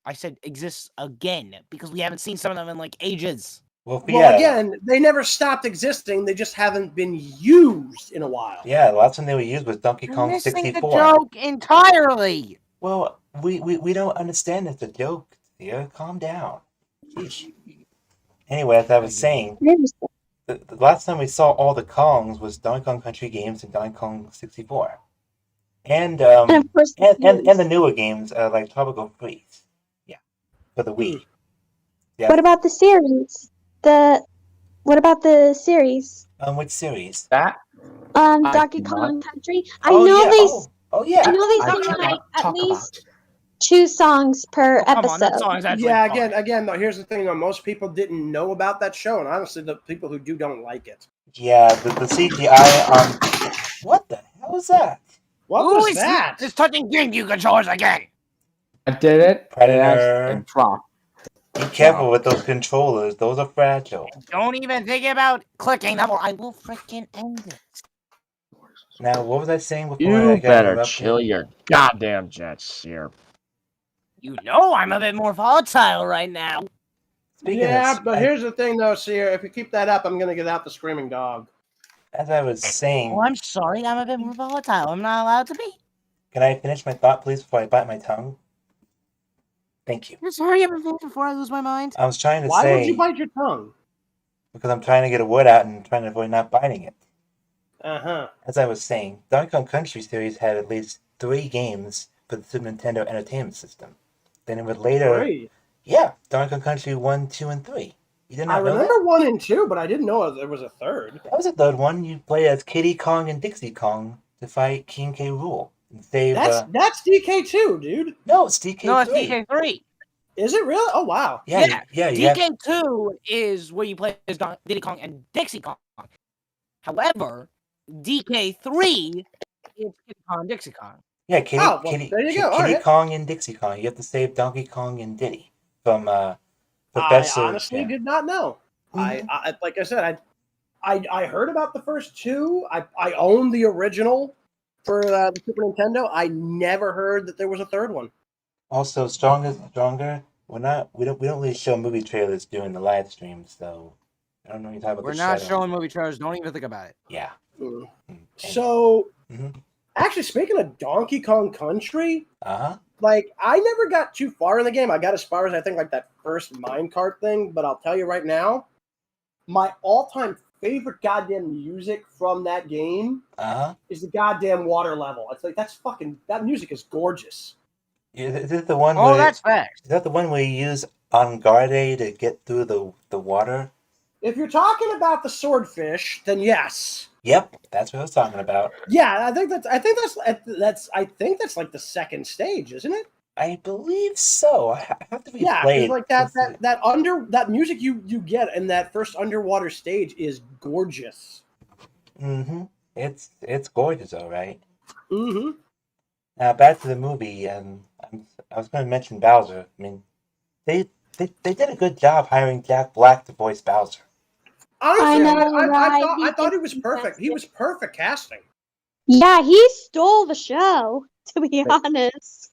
I said exists again because we haven't seen some of them in like ages. Well, again, they never stopped existing. They just haven't been used in a while. Yeah, the last time they were used was Donkey Kong 64. Missing the joke entirely. Well, we don't understand it's a joke. Dear, calm down. Jeez. Anyway, as I was saying, the last time we saw all the Kongs was Donkey Kong Country games and Donkey Kong 64, and of course and the newer games like Tropical Freeze. Yeah, for the Wii. Yeah. What about the series? What about the series? Which series? That Donkey Kong Country. I know they sing at least 2 songs per episode. Yeah, again, though, here's the thing: though, most people didn't know about that show, and honestly, the people who do don't like it. Yeah, the CGI on. What the hell was that? What was that? It's touching GameCube controllers again. I did it. Predator. And dropped. Be careful with those controllers; those are fragile. Don't even think about clicking them, or I will freaking end it. Now, what was I saying before? You better chill your goddamn jets here. You know I'm a bit more volatile right now. But here's the thing, though, Sear. If you keep that up, I'm gonna get out the screaming dog. As I was saying... Oh, I'm sorry. I'm a bit more volatile. I'm not allowed to be. Can I finish my thought, please, before I bite my tongue? Thank you. Just hurry up before I lose my mind. I was trying to say... Why would you bite your tongue? Because I'm trying to get a word out and trying to avoid not biting it. Uh-huh. As I was saying, Donkey Kong Country series had at least 3 games for the Super Nintendo Entertainment System. Then it would later... 3? Yeah, Donkey Kong Country 1, 2, and 3. You did not know that? I remember 1 and 2, but I didn't know there was a 3rd. That was a 3rd one. You play as Kiddy Kong and Dixie Kong to fight King K. Rool. And save, that's DK2, dude. No, it's DK3. No, it's DK3. Is it really? Oh, wow. Yeah. DK2 is where you play as Diddy Kong and Dixie Kong. However, DK3 is Kiddy Kong and Dixie Kong. Yeah, Kiddy right. Kong and Dixie Kong. You have to save Donkey Kong and Diddy from Professor. I honestly did not know. Mm-hmm. I like I said, I heard about the first 2. I own the original for the Super Nintendo. I never heard that there was a 3rd one. Also, Stronger. We don't really show movie trailers during the live stream, so I don't know any type of. We're not showing movie trailers. Don't even think about it. Yeah. So, actually, speaking of Donkey Kong Country, like I never got too far in the game. I got as far as I think like that first minecart thing. But I'll tell you right now, my all-time favorite goddamn music from that game is the goddamn water level. It's like that music is gorgeous. Is it the one? That's facts. Is that the one where you use On Garde to get through the water? If you're talking about the swordfish, then yes. Yep, that's what I was talking about. Yeah, I think that's like the 2nd stage, isn't it? I believe so. I have to be played. Like that music you get in that first underwater stage is gorgeous. It's gorgeous, all right. Now back to the movie, and I was going to mention Bowser. I mean, they did a good job hiring Jack Black to voice Bowser. Honestly, right? I thought he was perfect. He was perfect casting. Yeah, he stole the show, to be honest.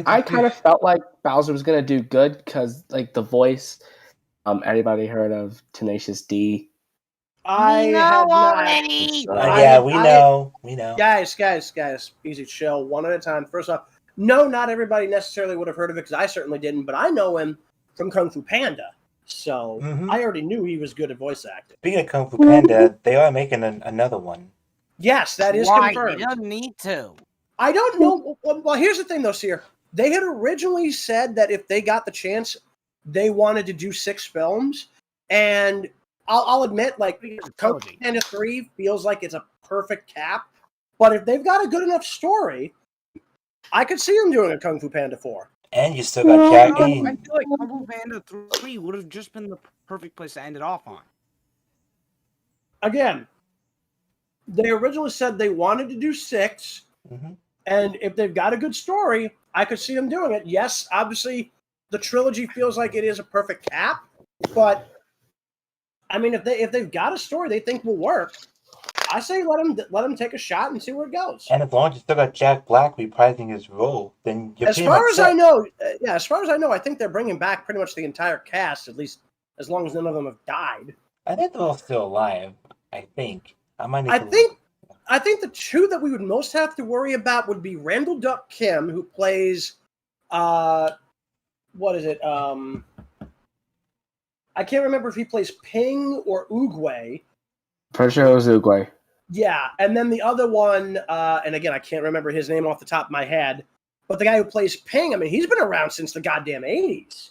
I kind of felt like Bowser was gonna do good because, like, the voice. Anybody heard of Tenacious D? I had not. Yeah, we know. Guys, easy, chill, one at a time. First off, no, not everybody necessarily would have heard of it because I certainly didn't, but I know him from Kung Fu Panda, so I already knew he was good at voice acting. Speaking of Kung Fu Panda, they are making another one. Yes, that is Why? confirmed. You don't need to. I don't know. Well, here's the thing, though, Sear. They had originally said that if they got the chance, they wanted to do 6 films, and I'll admit, like, Kung Fu Panda 3 feels like it's a perfect cap, but if they've got a good enough story, I could see them doing a Kung Fu Panda 4. And you still got Jack. I feel like Kung Fu Panda 3 would have just been the perfect place to end it off on. Again, they originally said they wanted to do 6, and if they've got a good story, I could see them doing it. Yes, obviously, the trilogy feels like it is a perfect cap, but I mean, if they've got a story they think will work, I say let them take a shot and see where it goes. And as long as you still got Jack Black reprising his role, then you're as far as I know, I think they're bringing back pretty much the entire cast, at least as long as none of them have died. I think they're all still alive. I think I think the 2 that we would most have to worry about would be Randall Duck Kim, who plays, what is it? I can't remember if he plays Ping or Oogway. Pretty sure it was Oogway. Yeah, and then the other one, and again, I can't remember his name off the top of my head, but the guy who plays Ping, I mean, he's been around since the goddamn 80s.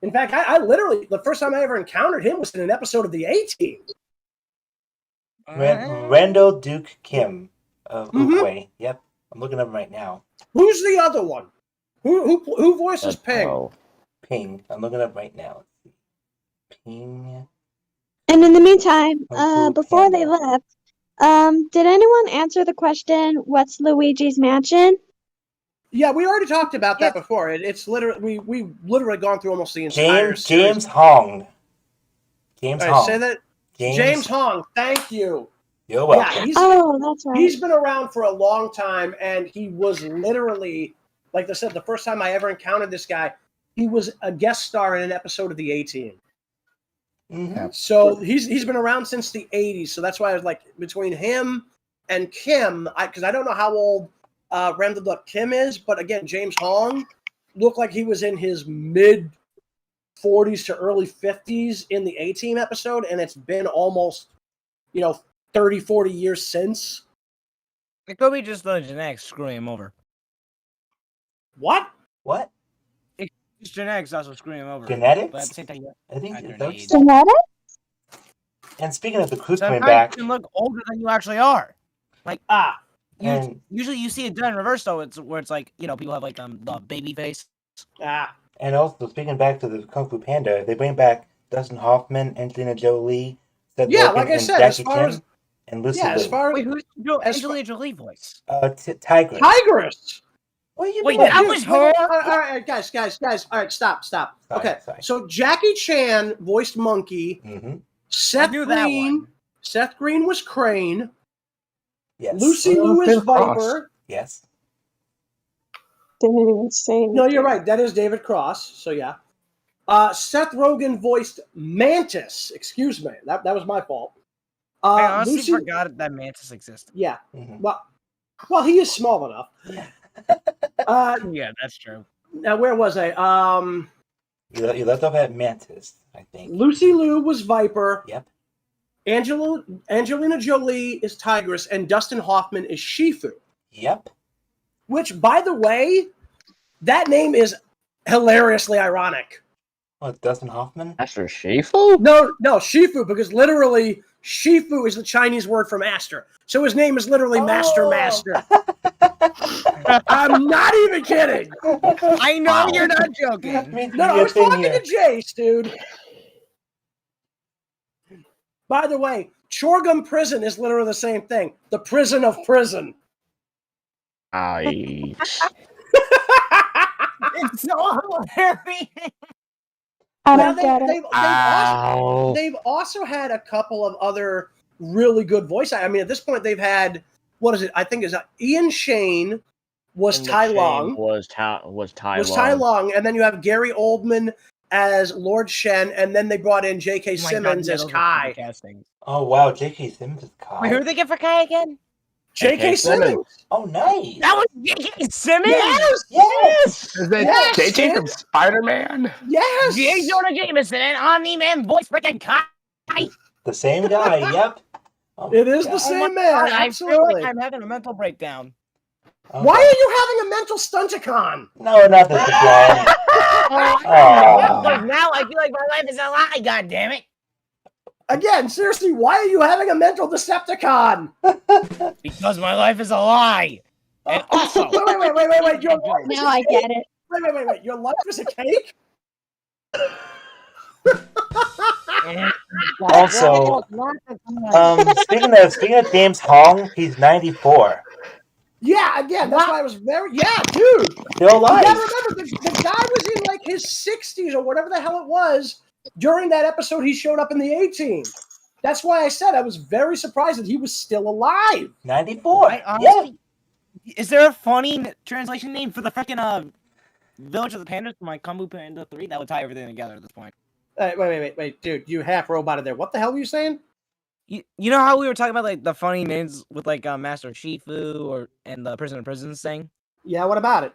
In fact, I literally, the first time I ever encountered him was in an episode of The A-Team. Randall Duke Kim of Oogway. Yep, I'm looking up right now. Who's the other one? Who voices Ping? Ping. I'm looking up right now. Ping. And in the meantime, before they left, did anyone answer the question, what's Luigi's mansion? Yeah, we already talked about that before. It's literally we literally gone through almost the entire series. James Hong. Hong. Say that. James Hong. Thank you. You're welcome. Yeah, that's right. He's been around for a long time, and he was literally, like I said, the first time I ever encountered this guy, he was a guest star in an episode of The A-Team. So he's been around since the 80s. So that's why I was like, between him and Kim, because I don't know how old Randall Duck Kim is, but again, James Hong looked like he was in his mid 40s to early 50s in the A-Team episode, and it's been almost, 30, 40 years since. It could be just the genetics screwing him over. What? It's genetics also screwing him over. Genetics? But at the same time, I think genetics. And speaking of the crew coming back, back, you look older than you actually are. Like and usually you see it done in reverse though. It's where it's like people have like the baby face. And also speaking back to the Kung Fu Panda, they bring back Dustin Hoffman, Angelina Jolie, Seth yeah, Rogen, like I and said, Jackie as far Chan, as and Lucy yeah, as Liu. far as wait, who's Angelina Jolie voice? Tigress. Tigress. What you Wait, mean? that was her. All right, guys. All right, stop. Sorry. So Jackie Chan voiced Monkey. Seth Green was Crane. Yes. Lucy Liu is Viper. Yes. Didn't even say anything. No, you're right. That is David Cross. So yeah. Seth Rogen voiced Mantis. Excuse me. That was my fault. I honestly forgot that Mantis existed. Yeah. Well, he is small enough. Yeah, that's true. Now, where was I? You left off at Mantis, I think. Lucy Liu was Viper. Yep. Angelina Jolie is Tigress, and Dustin Hoffman is Shifu. Yep. Which, by the way, that name is hilariously ironic. Oh, Dustin Hoffman? Master Shifu? No, Shifu, because literally Shifu is the Chinese word for master. So his name is literally Master. I'm not even kidding. I know you're not joking. No, I was talking to Jayse, dude. By the way, Chorgum Prison is literally the same thing. The prison of prison. It's so hilarious. I don't get it. They've also had a couple of other really good voice. I mean, at this point, they've had what is it? I think is Ian Shane was Tai Long. Was Tai Long, and then you have Gary Oldman as Lord Shen, and then they brought in J.K. Simmons as Kai. Oh wow, J.K. Simmons is Kai. Wait, who are they get for Kai again? J.K. Simmons. Oh, nice. That was J.K. Simmons? Yes! Is that J.J. from Spider-Man? Yes! J. Jonah Jameson and Omni-Man voice freaking Kai. The same guy, yep. Oh, it is the same man, God, absolutely. I feel like I'm having a mental breakdown. Okay. Why are you having a mental stunticon? No, not this again. Because now I feel like my life is a lie, goddammit. Again, seriously, why are you having a mental Decepticon? Because my life is a lie. And also... Wait. Your life Now I get it. Wait. Your life is a cake? Also, speaking of James Hong, he's 94. Yeah, again, that's why I was very... Yeah, dude. Still alive. You gotta remember, the guy was in like his 60s or whatever the hell it was. During that episode, he showed up in the A-Team. That's why I said I was very surprised that he was still alive. 94. Honestly, is there a funny translation name for the freaking Village of the Pandas for my Kung Fu Panda 3? That would tie everything together at this point. Wait, dude, you half roboted there. What the hell were you saying? You know how we were talking about like the funny names with like Master Shifu and the Prisoner of Prisons thing? Yeah, what about it?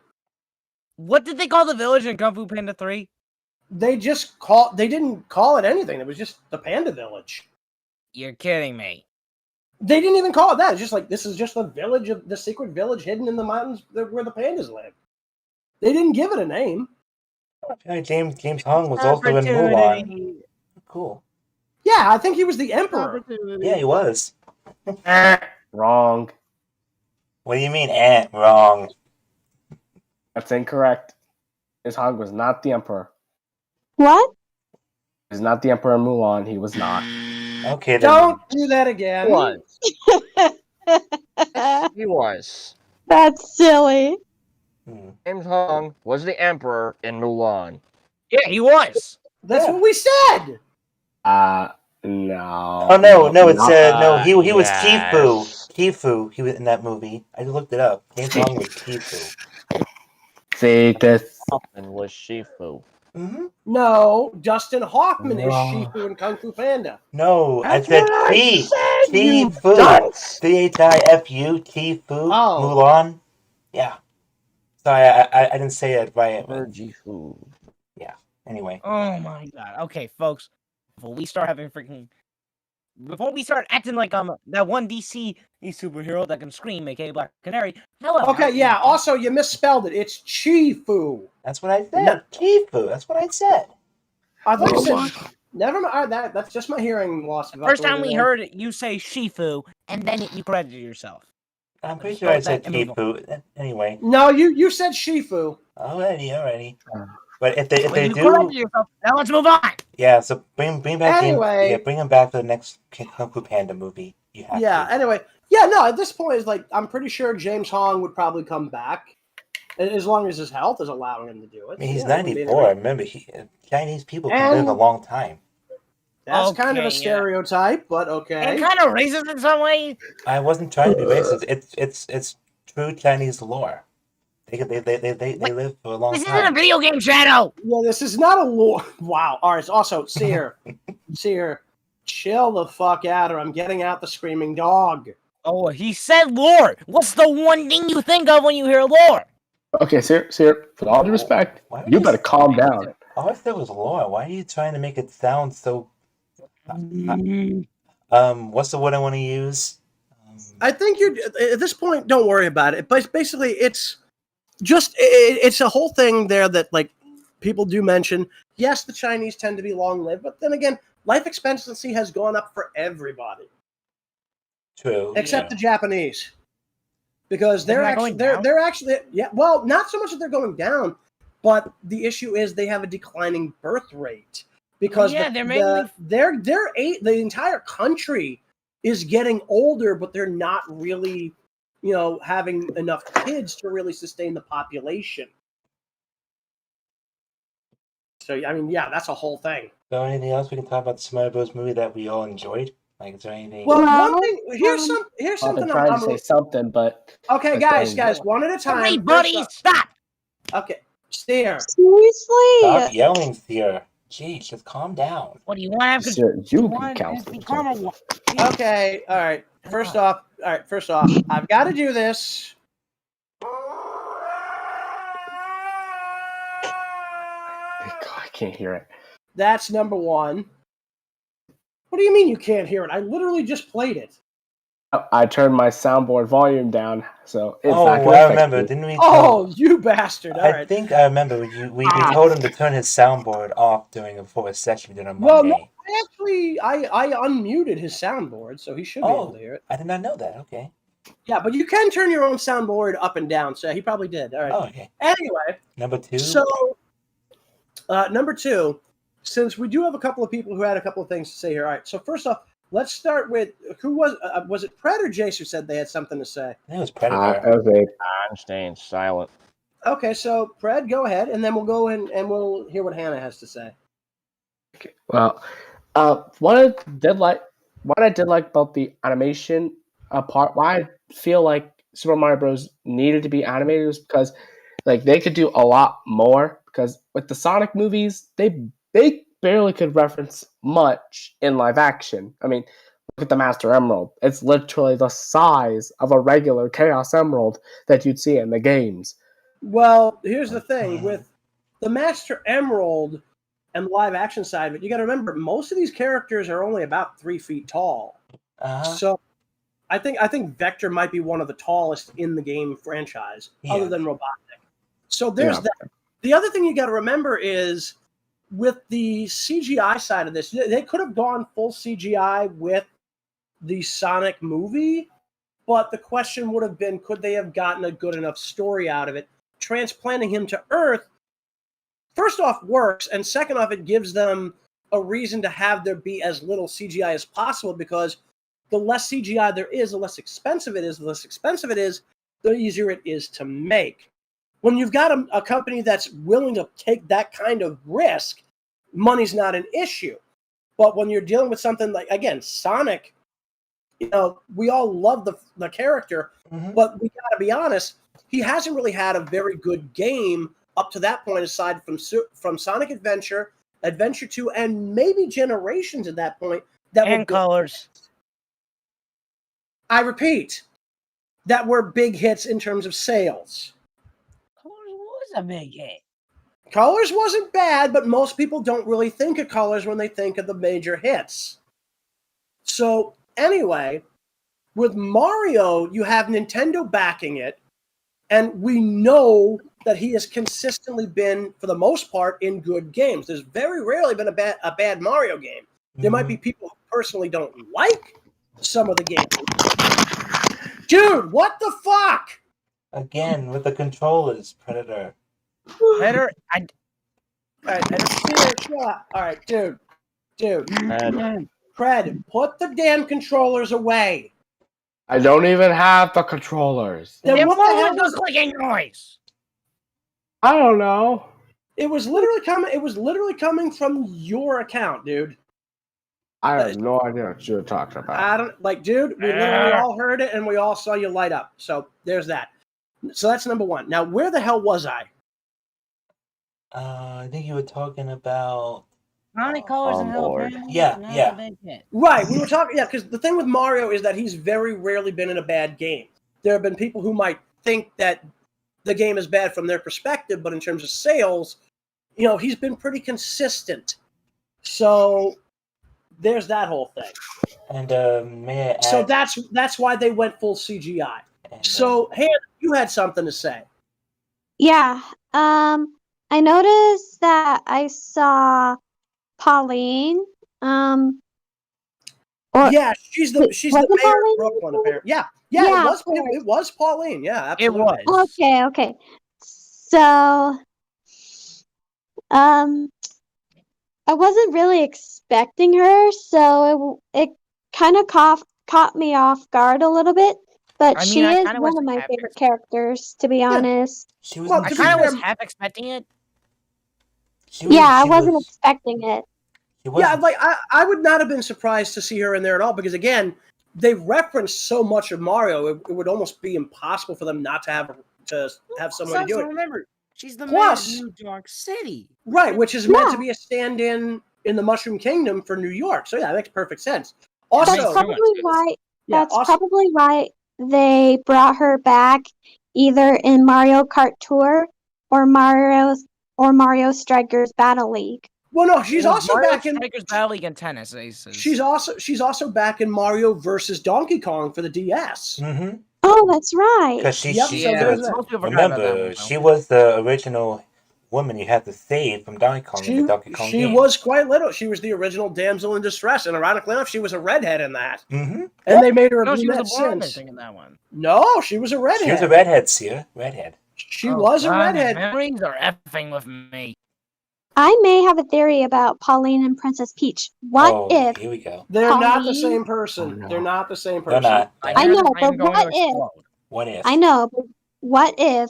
What did they call the village in Kung Fu Panda 3? They didn't call it anything. It was just the Panda Village. You're kidding me. They didn't even call it that. It's just like, this is just the secret village hidden in the mountains where the pandas live. They didn't give it a name. James Hong was also in Mulan. Cool. Yeah, I think he was the Emperor. Yeah, he was. Wrong. What do you mean, wrong? That's incorrect. His Hong was not the Emperor. What? He's not the Emperor in Mulan. He was not. Okay, then. Don't do that again. He was. He was. That's silly. James Hong was the Emperor in Mulan. Yeah, he was. That's what we said. No. Oh no! It's no. He was yes. Kifu. He was in that movie. I just looked it up. James Hong was Kifu. See this. And was Shifu. Mm-hmm. No, Dustin Hoffman is Shifu in Kung Fu Panda. No, I said Kifu. Chifu. Kifu. Mulan. Yeah. Sorry, I didn't say it right. Yeah. Anyway. Oh my god. Okay, folks. Before we start acting like that one DC superhero that can scream, aka Black Canary. Hello. Okay, yeah. Also, you misspelled it. It's Chifu. That's what I said. Kifu. That's what I said. I thought you said. Never mind. That's just my hearing loss. First time we heard it, you say Shifu, and then you corrected yourself. I'm pretty sure I said Kifu. Anyway. No, you said Shifu. Alrighty. But if they do, yourself. Now let's move on. Yeah, so bring back bring him back to the next Kung Fu Panda movie. Anyway, at this point, it's like I'm pretty sure James Hong would probably come back, as long as his health is allowing him to do it. I mean, he's 94. Remember, Chinese people can live a long time. That's kind of a stereotype, but okay. And kind of racist in some way. I wasn't trying to be racist. It's true Chinese lore. They live for a long time. This isn't a video game, Shadow. Yeah, this is not a lore. Wow. All right. Also, Sear, chill the fuck out, or I'm getting out the screaming dog. Oh, he said lore. What's the one thing you think of when you hear lore? Okay, Sear, with all due respect, you better calm down. All I said was lore. Why are you trying to make it sound so? What's the word I want to use? I think you're at this point. Don't worry about it. But basically, it's a whole thing there that like people do mention. Yes, the Chinese tend to be long-lived, but then again, life expectancy has gone up for everybody. True. Except the Japanese, because they're actually well, not so much that they're going down, but the issue is they have a declining birth rate because the entire country is getting older, but they're not really, having enough kids to really sustain the population. So I mean, yeah, that's a whole thing. So anything else we can talk about the Smash Bros. Movie that we all enjoyed? Like, is there anything? Well, one thing. Here's something. I've been trying to say something, but okay, guys, one at a time. Everybody, stop. Okay, Sear. Seriously? Stop yelling, Sear. Jeez, just calm down. What do you want? Sir, you can count. Okay, all right. First off, I've got to do this. I can't hear it. That's number one. What do you mean you can't hear it? I literally just played it. I turned my soundboard volume down, so it's not Oh, gonna I affect remember. me. Didn't we? Oh, you bastard! All I right. think I remember. We told him to turn his soundboard off before a session we did on Monday. Well, no, I unmuted his soundboard, so he should be able to hear it. I did not know that. Okay. Yeah, but you can turn your own soundboard up and down, so he probably did. All right. Oh, okay. Anyway. Number two. So, number two, since we do have a couple of people who had a couple of things to say here. All right. So first off, let's start with who was it Pred or Jayse who said they had something to say? I think it was Predator. Okay. I'm staying silent. Okay, so Pred, go ahead, and then we'll go in and we'll hear what Hannah has to say. Okay. Well, what I did like about the animation part, why I feel like Super Mario Bros. Needed to be animated was because, like, they could do a lot more. Because with the Sonic movies, they barely could reference much in live action. I mean, look at the Master Emerald. It's literally the size of a regular Chaos Emerald that you'd see in the games. Well, here's the thing. With the Master Emerald and the live action side of it, you got to remember, most of these characters are only about 3 feet tall. So I think Vector might be one of the tallest in the game franchise, other than Robotnik. So there's that. The other thing you got to remember is, with the CGI side of this, they could have gone full CGI with the Sonic movie, but the question would have been, could they have gotten a good enough story out of it? Transplanting him to Earth, first off, works, and second off, it gives them a reason to have there be as little CGI as possible, because the less CGI there is, the less expensive it is. The less expensive it is, the easier it is to make. When you've got a company that's willing to take that kind of risk, money's not an issue. But when you're dealing with something like, again, Sonic, we all love the character, but we got to be honest, he hasn't really had a very good game up to that point, aside from Sonic Adventure, Adventure 2, and maybe Generations at that point. And Colors. I repeat, that were big hits in terms of sales. Colors was a big hit. Colors wasn't bad, but most people don't really think of Colors when they think of the major hits. So anyway, with Mario, you have Nintendo backing it, and we know that he has consistently been, for the most part, in good games. There's very rarely been a bad Mario game. There might be people who personally don't like some of the games. Dude, what the fuck? Again, with the controllers, Predator. Better. All right, dude. Pred, put the damn controllers away. I don't even have the controllers. Then what the hell was clicking noise? I don't know. It was literally coming from your account, dude. I have no idea what you're talking about. Dude, we literally all heard it and we all saw you light up. So there's that. So that's number one. Now, where the hell was I? I think you were talking about Sonic Colors and Hello Panda. Yeah. Right, we were talking, because the thing with Mario is that he's very rarely been in a bad game. There have been people who might think that the game is bad from their perspective, but in terms of sales, he's been pretty consistent. So there's that whole thing. And may I add... So that's why they went full CGI. So, Hannah, you had something to say. Yeah. I noticed that I saw Pauline. She's the mayor of Brooklyn, apparently. Yeah, it was Pauline. Yeah, absolutely. It was. Okay. So, I wasn't really expecting her, so it kind of caught me off guard a little bit. But she is one of my favorite characters, to be honest. I kind of was half expecting it. I wasn't expecting it. Yeah, like I would not have been surprised to see her in there at all because again, they referenced so much of Mario. It would almost be impossible for them not to have someone do it. Remember, she's the mayor of New York City, right? Which is meant to be a stand-in the Mushroom Kingdom for New York. So yeah, that makes perfect sense. Also, that's probably why. Probably why they brought her back either in Mario Kart Tour or Mario Strikers Battle League. Well, no, she's also Mario back in Strikers Battle League and Tennis Aces. She's also back in Mario versus Donkey Kong for the DS. Mm-hmm. Oh, that's right. Because remember, she was the original woman you had to save from Donkey Kong in the Donkey Kong game. She was quite little. She was the original damsel in distress, and ironically enough, she was a redhead in that. Mm-hmm. And they made her a she was brunette a blonde since. in that one. No, she was a redhead. She was a redhead, Sear. Redhead. She was a redhead. Memories are effing with me. I may have a theory about Pauline and Princess Peach. What if? Here we go. They're Pauline, not the same person. No. They're not the same person. They're not. I know, but what if? What if? I know, but what if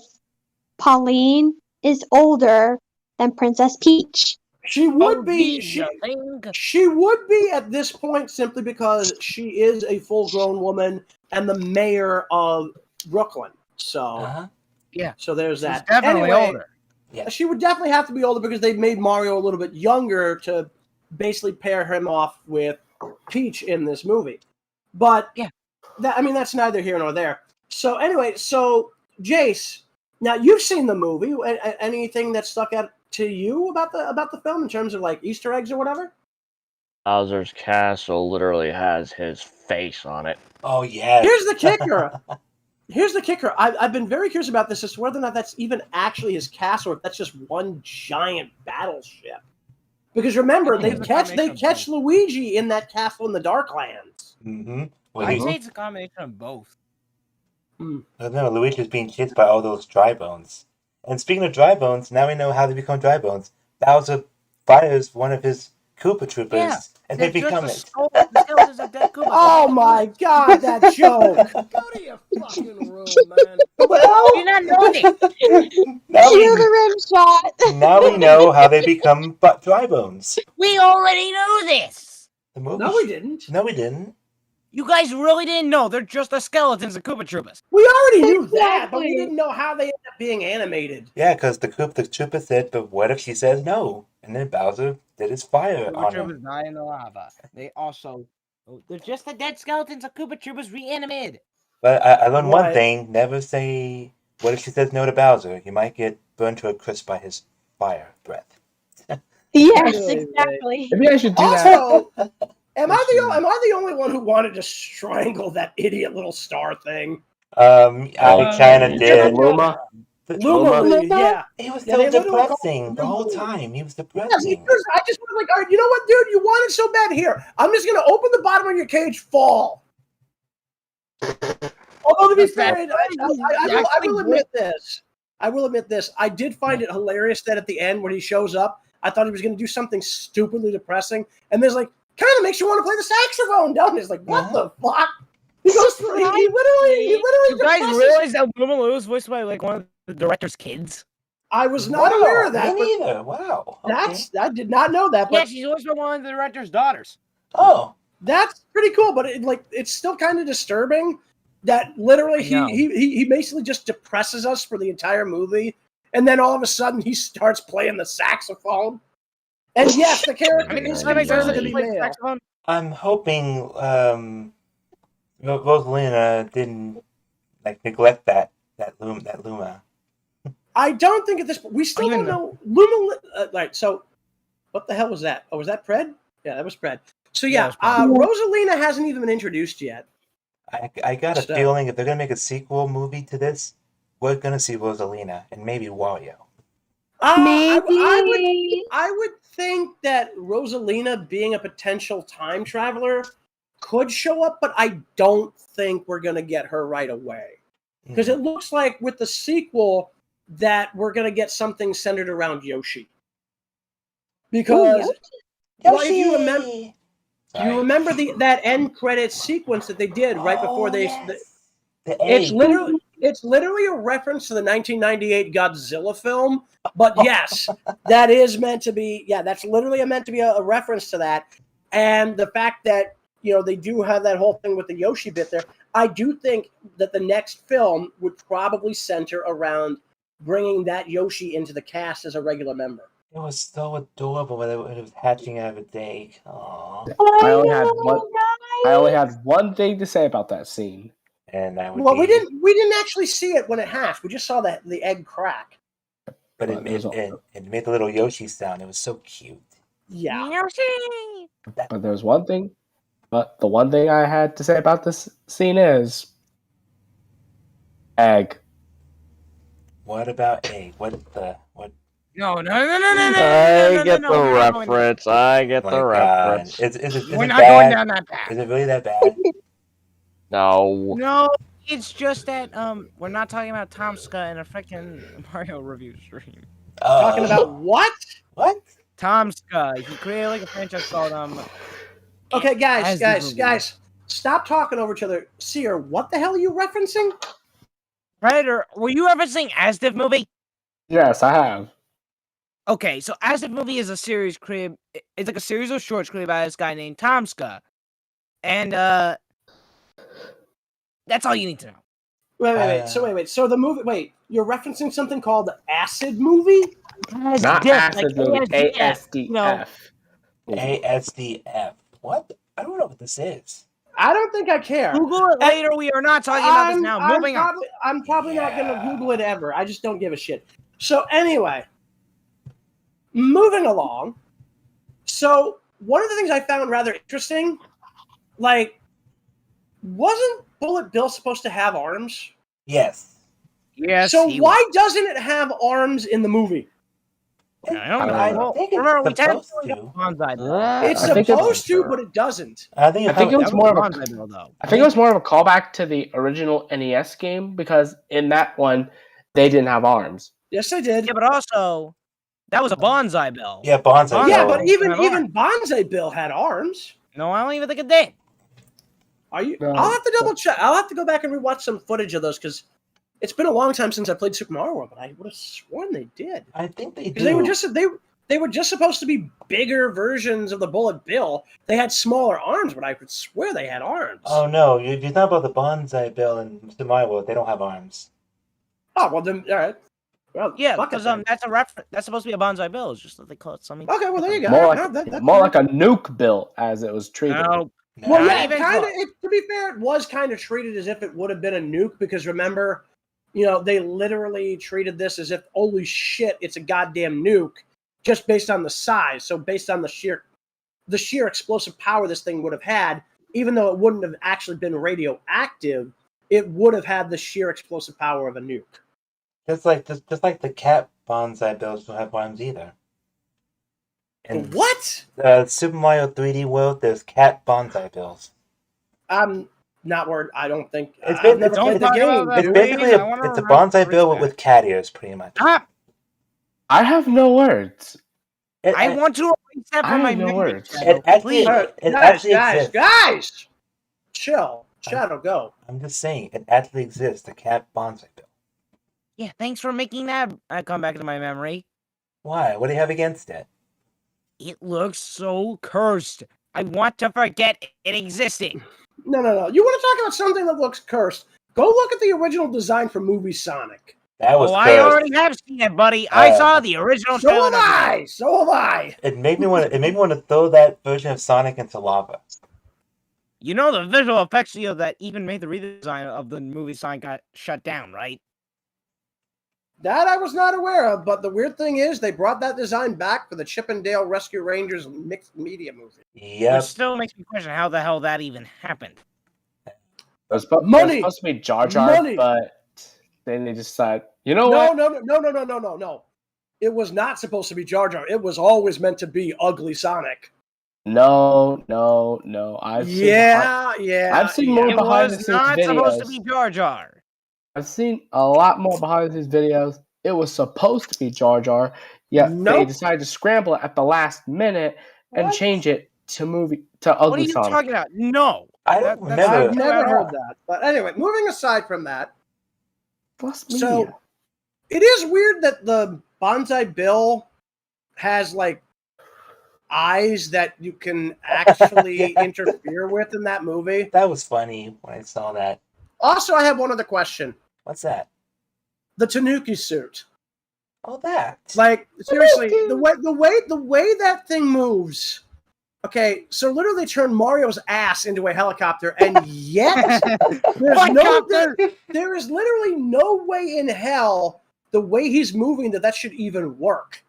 Pauline is older than Princess Peach? She would be. She would be at this point simply because she is a full-grown woman and the mayor of Brooklyn. So, yeah. So there's that. She's definitely older. Yeah. She would definitely have to be older because they've made Mario a little bit younger to basically pair him off with Peach in this movie. But yeah, that's neither here nor there. So anyway, Jayse, now you've seen the movie. Anything that stuck out to you about the film in terms of like Easter eggs or whatever? Bowser's castle literally has his face on it. Oh yeah. Here's the kicker. I've been very curious about this as to whether or not that's even actually his castle or if that's just one giant battleship. Because remember, they catch Luigi in that castle in the Darklands. Mm-hmm. Well, I'd say it's a combination of both. No, Luigi's being chased by all those dry bones. And speaking of dry bones, now we know how they become dry bones. Bowser fires one of his Koopa Troopers, and they become it. Oh my god, that joke! Go to your fucking room, man. Well, you not know this. Now we know how they become dry bones. We already know this. The movie? No, we didn't. No, we didn't. You guys really didn't know. They're just the skeletons of Koopa Troopas. We already knew that, but we didn't know how they ended up being animated. Yeah, because the Koopa Troopa said, but what if she says no? And then Bowser did his fire on her. Koopa Troopas die in the lava. They're just the dead skeletons of Koopa Troopas reanimated. But I learned one thing. Never say, what if she says no to Bowser? You might get burned to a crisp by his fire breath. Yes, exactly. Maybe I should do that. Am I the only one who wanted to strangle that idiot little star thing? I kind of did. Luma, yeah. He was so depressing the whole time. He was depressing. I just was like, all right, you know what, dude? You want it so bad. Here, I'm just going to open the bottom of your cage, fall. Although, to be fair, I will admit this. I did find it hilarious that at the end, when he shows up, I thought he was going to do something stupidly depressing. And there's like, kind of makes you want to play the saxophone, don't it? It's like, what the fuck? He goes through, he literally. You guys realize that Luma was voiced by like one of the director's kids? I was not aware of that. Me neither. Wow. Okay. I did not know that. But yeah, she's voiced by one of the director's daughters. Oh, that's pretty cool. But it's still kind of disturbing that literally he basically just depresses us for the entire movie, and then all of a sudden he starts playing the saxophone. And yes, the character is confirmed to be male. I'm hoping Rosalina didn't neglect that Luma. I don't think at this point we still don't know Luma. Right. So, what the hell was that? Oh, was that Pred? Yeah, that was Pred. So yeah, Rosalina hasn't even been introduced yet. I got a feeling if they're gonna make a sequel movie to this, we're gonna see Rosalina and maybe Wario. Maybe. I would think that Rosalina, being a potential time traveler, could show up, but I don't think we're going to get her right away. Because it looks like with the sequel that we're going to get something centered around Yoshi. Because if you remember that end credits sequence that they did right before they... Yes. It's literally... It's literally a reference to the 1998 Godzilla film. But yes, that is meant to be. Yeah, that's literally meant to be a reference to that. And the fact that they do have that whole thing with the Yoshi bit there. I do think that the next film would probably center around bringing that Yoshi into the cast as a regular member. It was so adorable when it was hatching out of its egg. Aww. I only had one thing to say about that scene. And that would we didn't actually see it when it hatched. We just saw the egg crack. But it made the little Yoshi sound. It was so cute. Yeah. Yoshi! But there's one thing. But the one thing I had to say about this scene is egg. What about egg? What? No. I get the reference. I get the reference. We're not going down that path. Is it really that bad? No. No, it's just that we're not talking about Tomska in a freaking Mario review stream. Talking about what? What? Tomska. He created like a franchise called Okay, guys, stop talking over each other. Sear, what the hell are you referencing? Predator. Were you referencing Asdiv movie? Yes, I have. Okay, so Asdiv movie is a series created. It's like a series of shorts created by this guy named Tomska, and that's all you need to know. Wait. So the movie. Wait, you're referencing something called the Acid movie? Not Acid movie. ASDF. ASDF. What? I don't know what this is. I don't think I care. Google it later. We are not talking about this now. Moving on. I'm probably not going to Google it ever. I just don't give a shit. So anyway, moving along. So one of the things I found rather interesting, wasn't Bullet Bill supposed to have arms? Yes. Yes. So why doesn't it have arms in the movie? I don't know. I think it's supposed to. It's supposed to, but it doesn't. I think it was more of a callback to the original NES game because in that one they didn't have arms. Yes, they did. Yeah, but also that was a Bonsai Bill. Yeah, Bonsai Bill. Yeah, but even Bonsai Bill had arms. No, I don't even think it did. Are you? I'll have to double check. I'll have to go back and rewatch some footage of those because it's been a long time since I played Super Mario World, but I would have sworn they did. I think they do. They were just supposed to be bigger versions of the Bullet Bill. They had smaller arms, but I could swear they had arms. Oh no, you're talking about the Bonsai Bill in Super Mario World. They don't have arms. Oh well, then all right. Well, yeah, because that's a reference. That's supposed to be a Bonsai Bill. It's just that they call it something. Okay, well there you go. More like a nuke bill as it was treated. No. Well, yeah, kind of. To be fair, it was kind of treated as if it would have been a nuke because remember. They literally treated this as if, holy shit, it's a goddamn nuke, just based on the size. So based on the sheer explosive power this thing would have had, even though it wouldn't have actually been radioactive, it would have had the sheer explosive power of a nuke. Just like the cat Bonsai Bills don't have arms either. And what? Super Mario 3D World, there's cat Bonsai Bills. Not word. I don't think. It's basically it's a Bonsai Bill with cat ears, pretty much. I have no words. I want to erase that from my words. It actually exists. Guys, chill. Shadow, go. I'm just saying, it actually exists. The cat Bonsai Bill. Yeah, thanks for making that come back to my memory. Why? What do you have against it? It looks so cursed. I want to forget it existed. No. You want to talk about something that looks cursed? Go look at the original design for movie Sonic. That was cursed. I already have seen it, buddy. I saw the original. So have I. It made me want to throw that version of Sonic into lava. You know the visual effects studio that even made the redesign of the movie Sonic got shut down, right? That I was not aware of, but the weird thing is they brought that design back for the Chip and Dale Rescue Rangers mixed media movie. Yeah. Which still makes me question how the hell that even happened. It was supposed to be Jar Jar, but then they decided, what? No. It was not supposed to be Jar Jar. It was always meant to be Ugly Sonic. No. I've seen more behind the scenes videos. It was not supposed to be Jar Jar. I've seen a lot more behind the scenes videos. It was supposed to be Jar Jar, yet they decided to scramble it at the last minute and change it to Ugly Sonic. What are you talking about? No. I don't remember. I've never heard that. But anyway, moving aside from that, Plus media. So it is weird that the Bonsai Bill has like eyes that you can actually interfere with in that movie. That was funny when I saw that. Also, I have one other question. What's that? The Tanuki suit. Oh, that. Like, seriously, the way that thing moves. Okay, so literally turn Mario's ass into a helicopter, and yet there is literally no way in hell the way he's moving that should even work.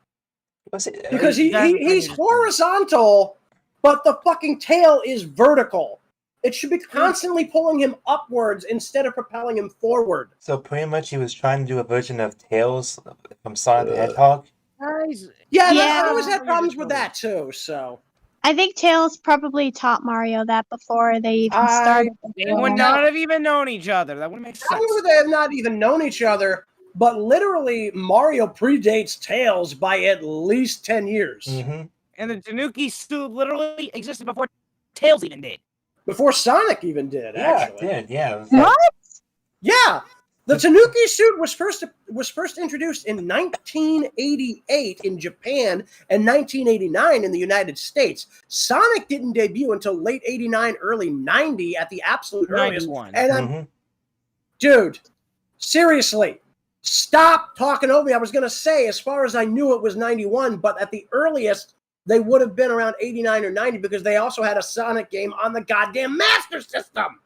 Because he's horizontal, but the fucking tail is vertical. It should be constantly pulling him upwards instead of propelling him forward. So pretty much he was trying to do a version of Tails from Sonic the Hedgehog? Yeah, I always had problems with that too, so... I think Tails probably taught Mario that before they even started. They would not have even known each other. That wouldn't make sense. Not only would they have not even known each other, but literally Mario predates Tails by at least 10 years. Mm-hmm. And the Tanuki suit literally existed before Tails even did. Before Sonic even did, actually. Yeah, it did, yeah. What? Yeah! The Tanuki suit was first introduced in 1988 in Japan and 1989 in the United States. Sonic didn't debut until late 89, early 90 at the absolute earliest. 91. And dude, seriously, stop talking over me. I was going to say, as far as I knew, it was 91, but at the earliest, they would have been around 89 or 90 because they also had a Sonic game on the goddamn Master System.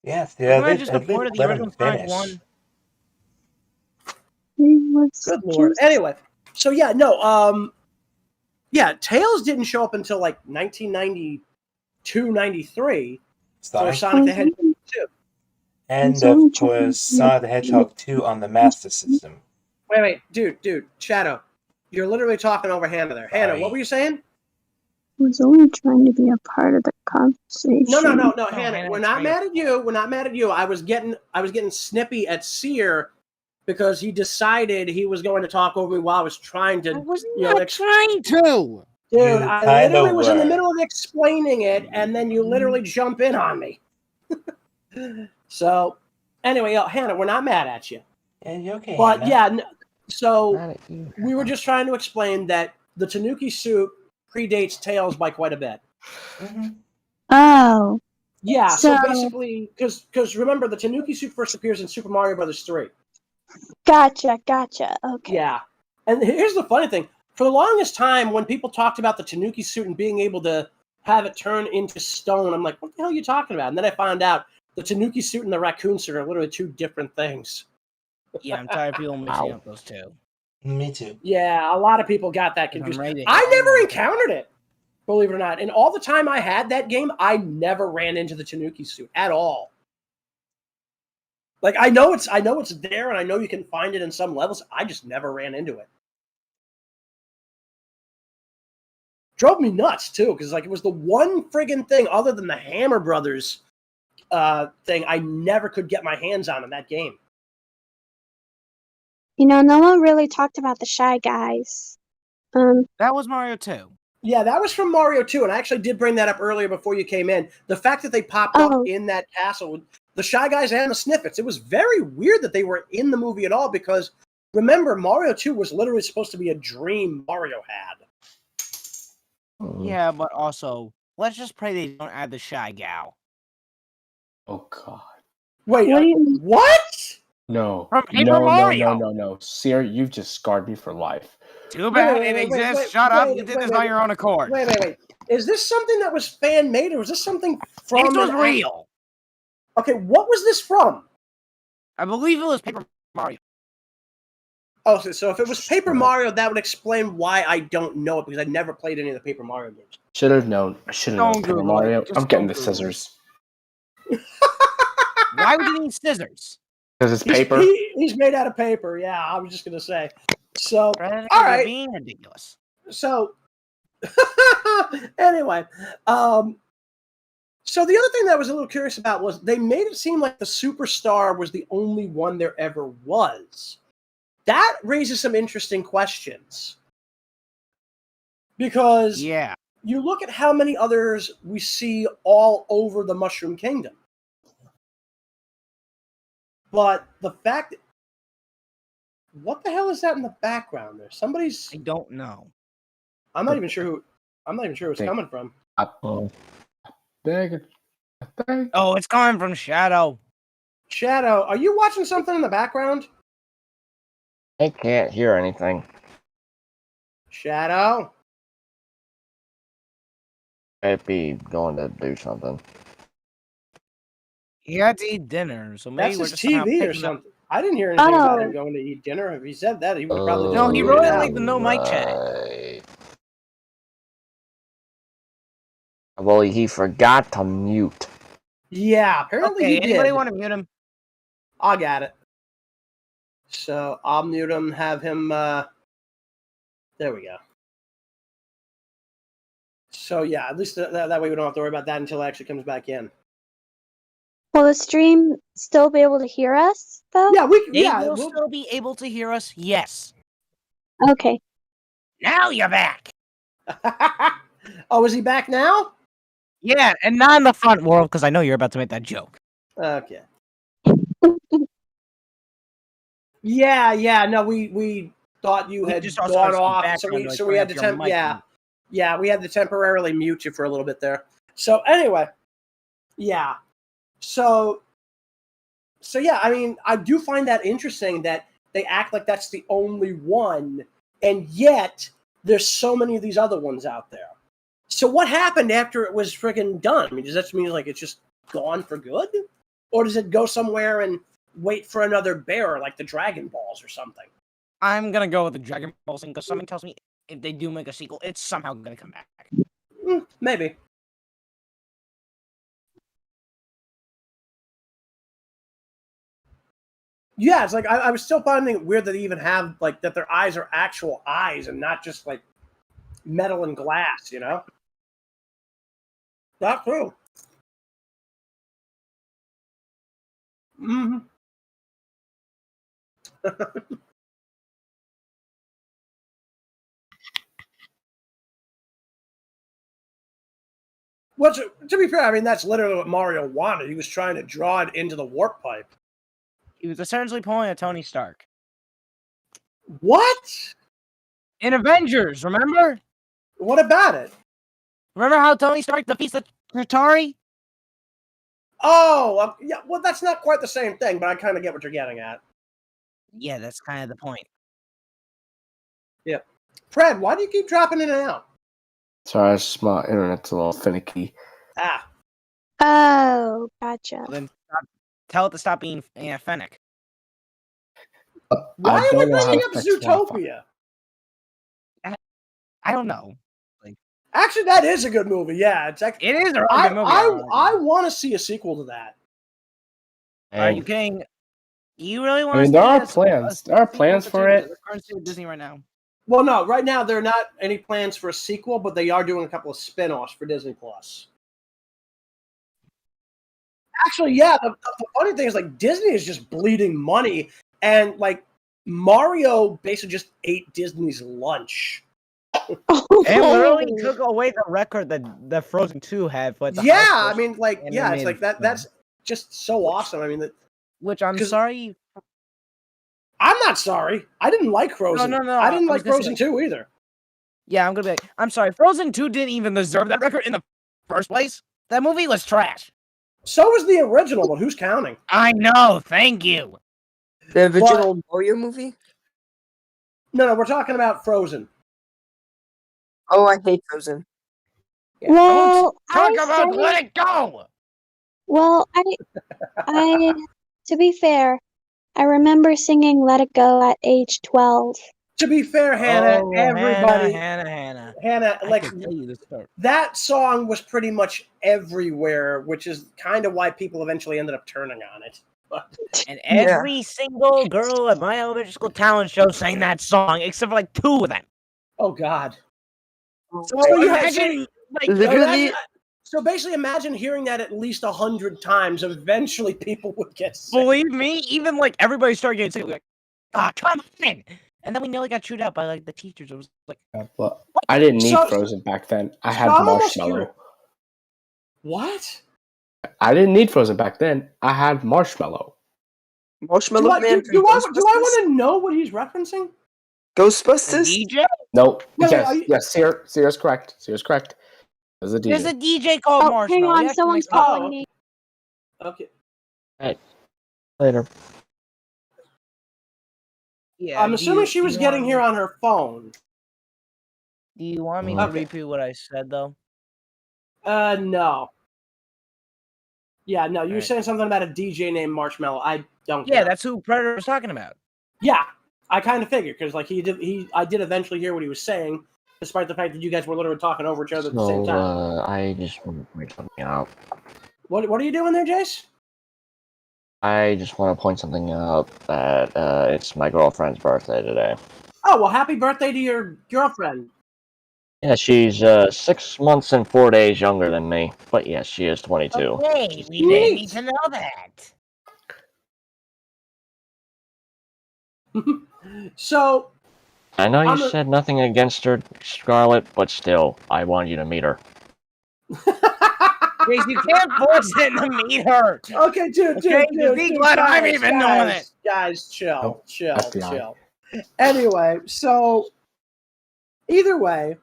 Yes, yeah. They just reported the original Sonic 1. Good lord. Anyway, so yeah, no, Tails didn't show up until like 1992, 93 for Sonic the Hedgehog 2. And of course, Sonic the Hedgehog 2 on the Master System. Wait, dude, Shadow, you're literally talking over Hannah there. Hannah, what were you saying? I was only trying to be a part of the conversation. No, Hannah, we're not mad at you. We're not mad at you. I was getting snippy at Sear because he decided he was going to talk over me while I was trying to. I was not trying to. Dude, I literally was in the middle of explaining it, and then you literally jump in on me. So, anyway, Hannah, we're not mad at you. Yeah, you're okay. But Hannah. so we were just trying to explain that the Tanuki suit predates Tails by quite a bit. Mm-hmm. Oh. Yeah, so basically, because remember, the Tanuki suit first appears in Super Mario Bros. 3. Gotcha. Okay. Yeah. And here's the funny thing. For the longest time, when people talked about the Tanuki suit and being able to have it turn into stone, I'm like, what the hell are you talking about? And then I found out the Tanuki suit and the raccoon suit are literally two different things. Yeah, I'm tired of people mixing up those two. Me too. Yeah, a lot of people got that confused. I never encountered it, believe it or not. And all the time I had that game, I never ran into the Tanuki suit at all. Like I know it's there, and I know you can find it in some levels. I just never ran into it. Drove me nuts too, because like it was the one friggin' thing other than the Hammer Brothers thing I never could get my hands on in that game. You know, no one really talked about the Shy Guys. That was Mario 2. Yeah, that was from Mario 2, and I actually did bring that up earlier before you came in. The fact that they popped up in that castle, the Shy Guys and the Snippets, it was very weird that they were in the movie at all, because remember, Mario 2 was literally supposed to be a dream Mario had. Yeah, but also, let's just pray they don't add the Shy Gal. Oh, God. Wait, what? No. From Paper Mario. No. Sear, you've just scarred me for life. Too bad it exists. Shut up. You did this on your own accord. Wait. Is this something that was fan-made, or was this something from... This was real. Okay, what was this from? I believe it was Paper Mario. Oh, so if it was Paper Mario, that would explain why I don't know it, because I never played any of the Paper Mario games. Should have known. I should have known Paper Mario. I'm getting the scissors. Why would you need scissors? Because it's paper. He's made out of paper. Yeah, I was just gonna say. So, all right. Being ridiculous. So, anyway, so the other thing that I was a little curious about was they made it seem like the Superstar was the only one there ever was. That raises some interesting questions. Because you look at how many others we see all over the Mushroom Kingdom. But the fact What the hell is that in the background there? Somebody's. I don't know. I'm not even sure who it's coming from. Oh, it's coming from Shadow. Shadow, are you watching something in the background? I can't hear anything. Shadow? I'd be going to do something. He had to eat dinner, so maybe That's we're his just somehow TV or picking up. something. I didn't hear anything about him going to eat dinner. If he said that, he would probably. No, he wrote it like the no mic chat. Well, he forgot to mute. Yeah, apparently Okay, he did. anybody want to mute him? I got it. So I'll mute him. Have him. There we go. So yeah, at least that way we don't have to worry about that until it actually comes back in. Will the stream still be able to hear us, though? Yeah, They will still be able to hear us. Yes. Okay. Now you're back. Oh, is he back now? Yeah, and not in the front world because I know you're about to make that joke. Okay. Yeah. No, we thought you had just also gone have some off, background so noise we had coming to up your mic. Yeah, we had to temporarily mute you for a little bit there. So anyway, yeah. So yeah, I mean, I do find that interesting that they act like that's the only one, and yet there's so many of these other ones out there. So what happened after it was friggin' done? I mean, does that mean like it's just gone for good? Or does it go somewhere and wait for another bearer like the Dragon Balls or something? I'm gonna go with the Dragon Ball thing because something tells me if they do make a sequel, it's somehow gonna come back. Maybe. Yeah, it's like I was still finding it weird that they even have like that their eyes are actual eyes and not just like metal and glass, you know? Not true. Mm-hmm. Well, to be fair, I mean, that's literally what Mario wanted. He was trying to draw it into the warp pipe. He was essentially pulling a Tony Stark. What? In Avengers, remember? What about it? Remember how Tony Stark defeats the Chitauri? Oh, yeah. Well, that's not quite the same thing, but I kind of get what you're getting at. Yeah, that's kind of the point. Yeah. Fred, why do you keep dropping in and out? Sorry, it's just my internet's a little finicky. Ah. Oh, gotcha. Well, then tell it to stop being Fennec. Why are we bringing up Zootopia? I don't know. Actually, that is a good movie. Yeah, it's actually, it is a really good movie. I want to see a sequel to that. Are you kidding? You really want? I mean, there are plans. There are plans for it. With Disney right now. Well, no, right now there are not any plans for a sequel, but they are doing a couple of spin-offs for Disney Plus. Actually, yeah, the funny thing is like Disney is just bleeding money, and like Mario basically just ate Disney's lunch. It literally took away the record that Frozen 2 had. But yeah, I mean, like, yeah, it's like that. That's just so awesome. I mean, which I'm sorry. I'm not sorry. I didn't like Frozen. No. I didn't like Frozen 2 either. Yeah, I'm gonna be like, I'm sorry. Frozen 2 didn't even deserve that record in the first place. That movie was trash. So was the original, but who's counting? I know. Thank you. The original Mario movie? No, we're talking about Frozen. Oh, I hate Frozen. Yeah, well, talk about Let It Go. Well, I to be fair, I remember singing "Let It Go" at age 12. To be fair, Hannah, everybody, Hannah, like that song was pretty much everywhere, which is kind of why people eventually ended up turning on it. And every single girl at my elementary school talent show sang that song, except for like 2 of them. Oh God! So imagine, like, literally. So basically, imagine hearing that at least 100 times. Eventually, people would get sick. Believe me, even like everybody started getting sick. Like, come on! And then we nearly got chewed out by like the teachers. It was like, well, I didn't need Frozen back then. I had Marshmallow. What? I didn't need Frozen back then. I had Marshmallow. Marshmallow Do I Man from want Ghostbusters? to know what he's referencing? Ghostbusters? DJ? No. Wait, Yes. Sear's correct. Sear's correct. There's a DJ. There's a DJ called Oh, hang Marshmallow. on, someone's calling me. Okay. Hey, later. Yeah. I'm assuming she was getting here on her phone. Do you want me to repeat what I said though? No. Yeah, no. You were saying something about a DJ named Marshmallow. I don't. Yeah, that's who Predator was talking about. Yeah, I kind of figured because like I did eventually hear what he was saying, despite the fact that you guys were literally talking over each other at the same time. I just want to point something out. What are you doing there, Jayse? I just want to point something out that it's my girlfriend's birthday today. Oh well, happy birthday to your girlfriend. Yeah, she's 6 months and 4 days younger than me, but yes, she is 22. Okay, we didn't need to know that. So I know you said nothing against her, Scarlet, but still, I want you to meet her. Jayse, you can't force him to meet her. Okay, dude, be glad I'm even doing it. Guys, chill. Anyway, so either way,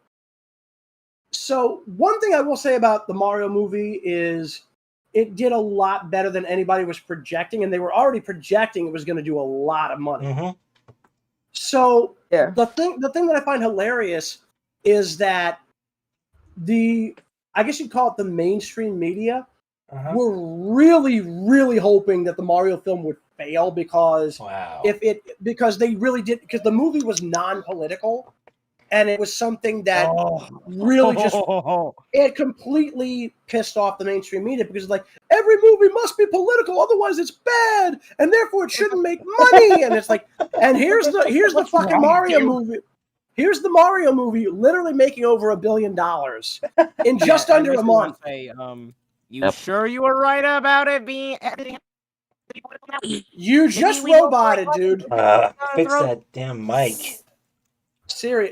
so one thing I will say about the Mario movie is it did a lot better than anybody was projecting, and they were already projecting it was going to do a lot of money. Mm-hmm. So the thing that I find hilarious is that I guess you'd call it the mainstream media, were really, really hoping that the Mario film would fail because because they really did, because the movie was non-political and it was something that really just it completely pissed off the mainstream media because it's like every movie must be political, otherwise it's bad and therefore it shouldn't make money. And it's like, and here's the fucking Mario movie. Here's the Mario movie literally making over $1 billion in just under a month. You sure you were right about it being? You just roboted, dude. Fix that damn mic. Sear,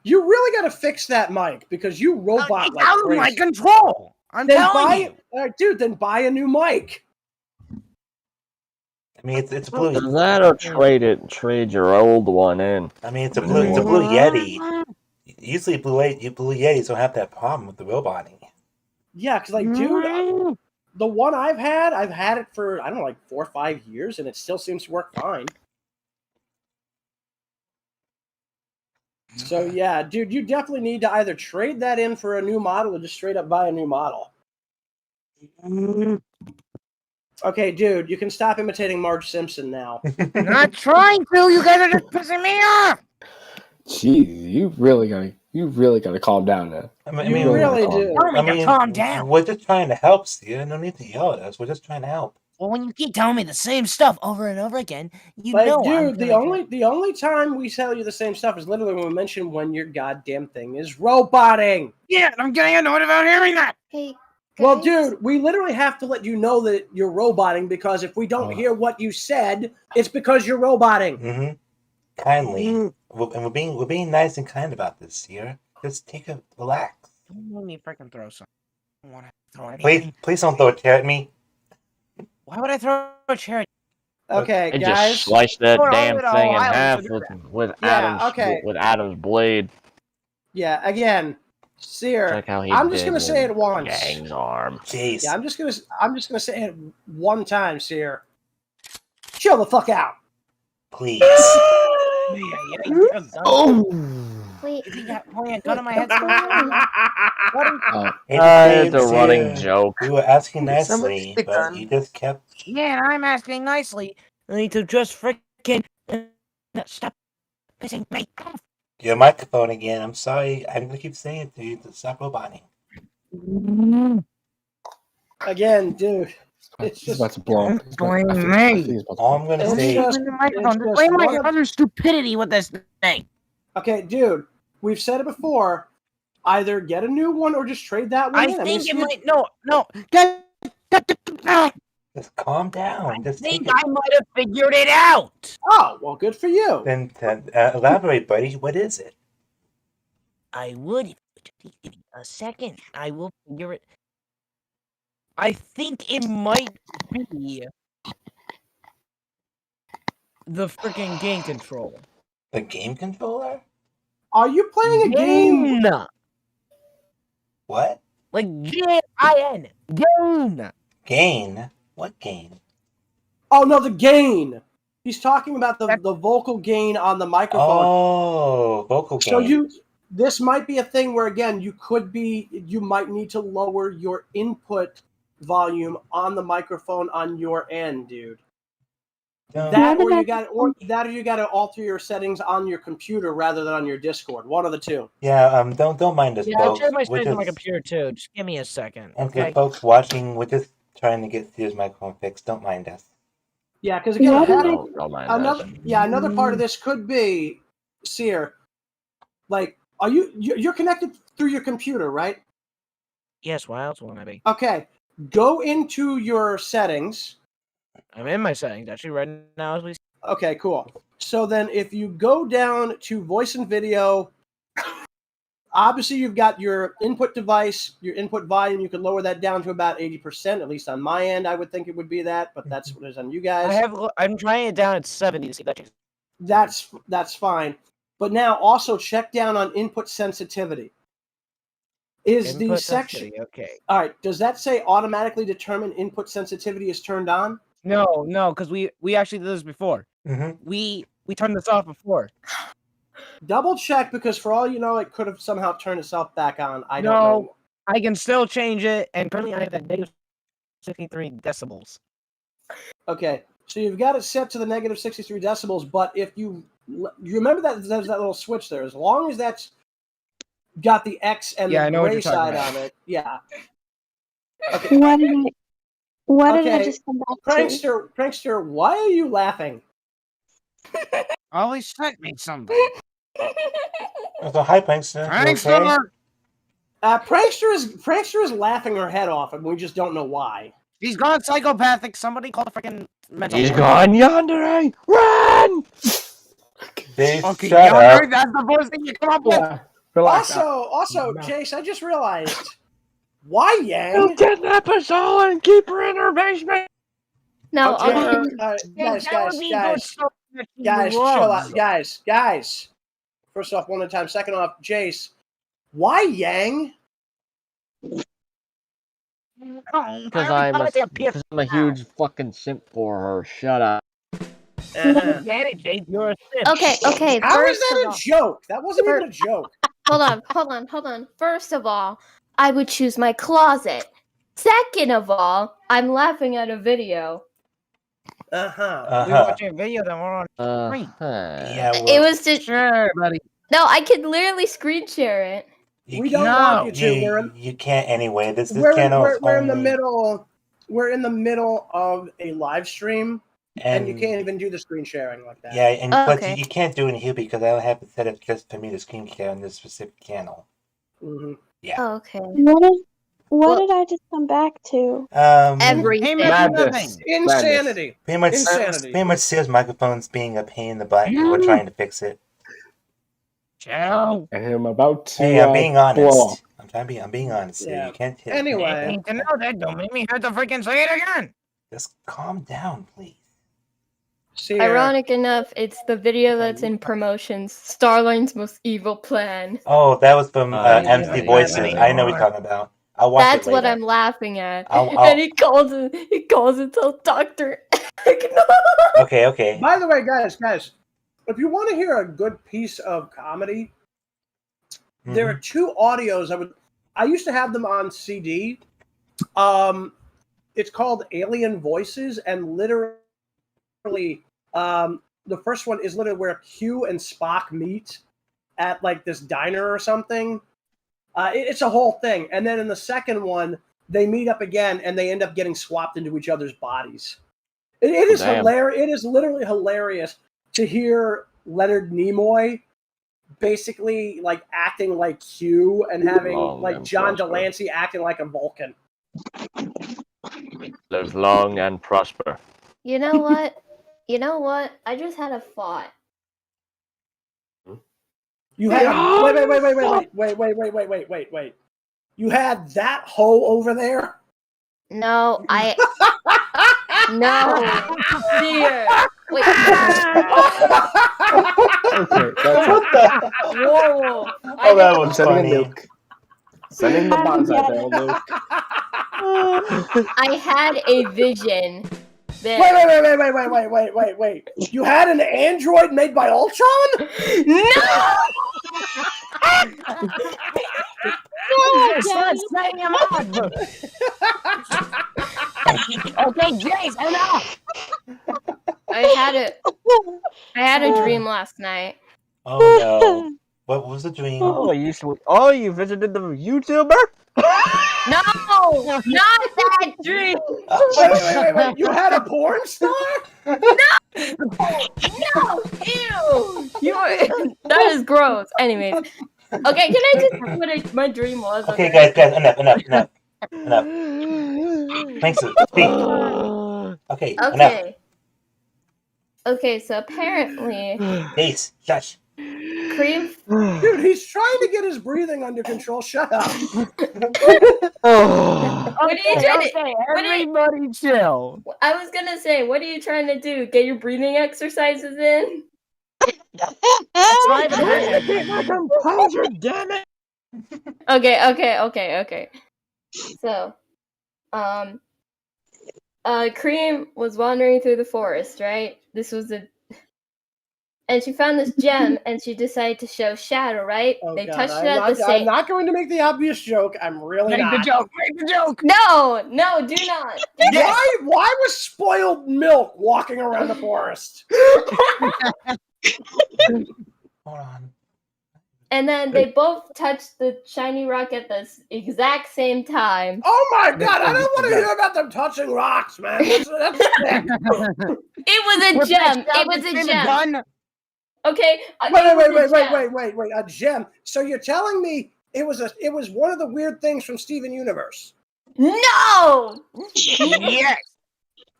you really got to fix that mic because you robot it's like out crazy. of my control. I'm telling you. All right, dude, then buy a new mic. I mean, it's blue. Either that or trade your old one in. I mean, it's a blue Yeti. Usually, blue Yetis don't have that problem with the roboting. Yeah, because like, dude, the one I've had it for I don't know, like 4 or 5 years, and it still seems to work fine. So yeah, dude, you definitely need to either trade that in for a new model or just straight up buy a new model. Okay, dude, you can stop imitating Marge Simpson now. I'm not trying to. You guys are just pissing me off. Jeez, you really gotta calm down now. I mean, you really do. Tell me to calm down. We're just trying to help, Sear. No need to yell at us. We're just trying to help. Well, when you keep telling me the same stuff over and over again, dude, the only time we tell you the same stuff is literally when we mention when your goddamn thing is roboting. Yeah, I'm getting annoyed about hearing that. Hey. Well, dude, we literally have to let you know that you're roboting because if we don't hear what you said, it's because you're roboting. Mm-hmm. Kindly, and we're being nice and kind about this, Sear. Just relax. Don't let me freaking throw something. I don't want to throw anything. Please don't throw a chair at me. Why would I throw a chair at you? Okay, I guys. just sliced that damn thing in half with Adam's blade. Yeah, again, Sear. Like how he I'm just did gonna say it once. Gang's arm. Jeez. Yeah, I'm just gonna say it one time, Sear. Chill the fuck out. Please. Oh. Wait. You got pointing a gun on my head. It's a running joke. We were asking nicely, but you just kept. Yeah, I'm asking nicely. I need to just freaking stop pissing me off. Your microphone again. I'm sorry. I'm gonna keep saying it to you to stop roboting. Again, dude. It's just about to blow up. Blame me. All I'm gonna say is blame my other stupidity with this thing. Okay, dude. We've said it before. Either get a new one or just trade that one in. I think it might. No. just calm down. I think I might have figured it out. Oh, well, good for you. Then elaborate, buddy. What is it? I would. Give me a second. I will figure it. I think it might be the freaking game control. The game controller? Are you playing a game? What? Like G-A-I-N. Gain. Gain? What gain? Oh no, the gain. He's talking about the vocal gain on the microphone. Oh, vocal gain. So this might be a thing where again you might need to lower your input volume on the microphone on your end, dude. That or you got to alter your settings on your computer rather than on your Discord. One of the two. Yeah, don't mind us, Yeah, I folks. changed my settings on my computer too. Just give me a second. And Okay. for folks watching, we're just trying to get Sear's microphone fixed. Don't mind us. Yeah, because again, Oh, another part of this could be, Sear, like, you're connected through your computer, right? Yes, why else won't I be? Okay, go into your settings. I'm in my settings actually right now as we. Okay, cool. So then if you go down to voice and video, obviously you've got your input device, your input volume. You can lower that down to about 80%, at least on my end. I would think it would be that, but that's what it is on you guys. I'm trying it down at 70 to see if that changes. That's fine. But now also check down on input sensitivity. Is the section okay? All right. Does that say automatically determine input sensitivity is turned on? No, because we actually did this before. Mm-hmm. We turned this off before. Double check, because for all you know, it could have somehow turned itself back on. I don't know. I can still change it, and currently I have that negative 63 decibels. Okay, so you've got it set to the negative 63 decibels, but if you remember that there's that little switch there, as long as that's got the X and the gray side on it, yeah. Okay. What did I just come back to? Prankster, why are you laughing? Always sent me something. So hi, Prankster. Prankster! Prankster is laughing her head off, and we just don't know why. He's gone psychopathic. Somebody call the freaking mental. He's gone yonder, run! Dave, Okay, shut yonder, up. that's the first thing you come up with. Also, Jayse, I just realized, why Yang? You kidnap us all and keep her in her basement. No, Guys, chill out. Guys. First off, one at a time. Second off, Jayse, why Yang? Because I'm a huge fucking simp for her. Shut up. Get it, Jayse, you're a simp. Okay. How is that a joke? That wasn't even a joke. Hold on. First of all, I would choose my closet. Second of all, I'm laughing at a video. We're watching a video, then we're on screen. Yeah, well, It was just Sure, buddy. no. I could literally screen share it. We don't want you to. You can't anyway. This We're channel in the middle. We're in the middle of a live stream, and you can't even do the screen sharing like that. Yeah, and Oh, plus you can't do it here because I don't have it set up just for me to screen share on this specific channel. Mm-hmm. Yeah. Oh, okay. What did I just come back to? Everything. Insanity. Pretty much Sear's microphone's being a pain in the butt, and we're trying to fix it. Ciao. And I'm about to. Hey, I'm being honest. blow. I'm being honest. Yeah. You can't hit. Anyway. I need to know that. Don't make me have to freaking say it again. Just calm down, please. Sear. Ironic enough, it's the video that's in promotions. Starline's most evil plan. Oh, that was from MC yeah, Voices. yeah. I know what you're talking about. I'll watch That's it what later. I'm laughing at. I'll- And he calls himself Dr. Eggman. Okay. By the way, guys, if you want to hear a good piece of comedy, there are two audios. I used to have them on CD. It's called Alien Voices, and literally, the first one is literally where Q and Spock meet at like this diner or something. It's a whole thing, and then in the second one, they meet up again, and they end up getting swapped into each other's bodies. It is hilarious. It is literally hilarious to hear Leonard Nimoy basically like acting like Q and having like John Delancey acting like a Vulcan. Live long and prosper. You know what? I just had a thought. You had wait. You had that hoe over there? No, No. Sear. Wait. Okay, that's What the? Warwolf. Oh, that was sending a funny. nuke. Sending the bonsai barrel nuke. I had a vision. That... Wait. You had an android made by Ultron? No! Start setting him up. Okay, Jayse, enough. I had a dream last night. Oh no! What was the dream? You visited the YouTuber? No, not that dream. Wait. You had a porn star? No, ew. That is gross. Anyways, okay, can I just say what my dream was? Okay, guys, enough. Thanks. Speak. Okay, enough. Okay. Okay, so apparently, Jayse, shush. Cream. Dude, he's trying to get his breathing under control. Shut up. What are you trying to? Everybody chill. I was gonna say, what are you trying to do? Get your breathing exercises in? Composure, damn it. Okay. So, Cream was wandering through the forest, right? And she found this gem, and she decided to show Shadow, right? Oh, they God, touched it at the I'm same. not going to make the obvious joke. I'm really not. Make the joke. No, do not. Why was spoiled milk walking around the forest? Hold on. And then they both touched the shiny rock at the exact same time. Oh my God! I don't want to hear about them touching rocks, man. That's sick. It was a gem. It was a gem. Okay. Wait. A gem. So you're telling me it was one of the weird things from Steven Universe? No. Yes.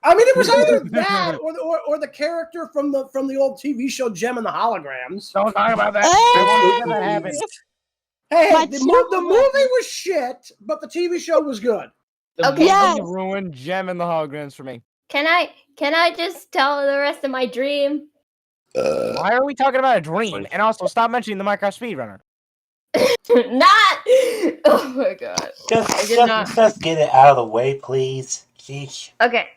I mean, it was either that or the character from the old TV show Gem and the Holograms. Don't talk about that. I won't let that happen. Hey, the movie was shit, but the TV show was good. Okay. Yes. Ruined Gem and the holograms for me. Can I just tell the rest of my dream? Why are we talking about a dream? And also, stop mentioning the Minecraft speedrunner. Not. Oh my God. Just get it out of the way, please. Sheesh. Okay.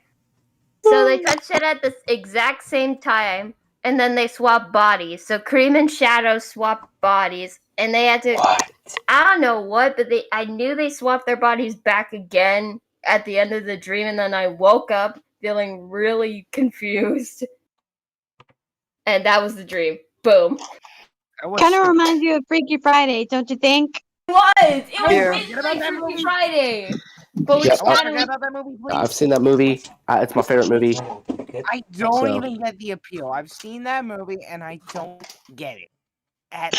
So they touched it at the exact same time, and then they swapped bodies. So Cream and Shadow swapped bodies, and they had to. What? I don't know what, but I knew they swapped their bodies back again at the end of the dream, and then I woke up feeling really confused, and that was the dream. Boom. Kind of reminds you of Freaky Friday, don't you think? It was Yeah. basically Freaky Friday. But Yeah, I've seen that movie. It's my favorite movie. I don't even get the appeal. I've seen that movie and I don't get it.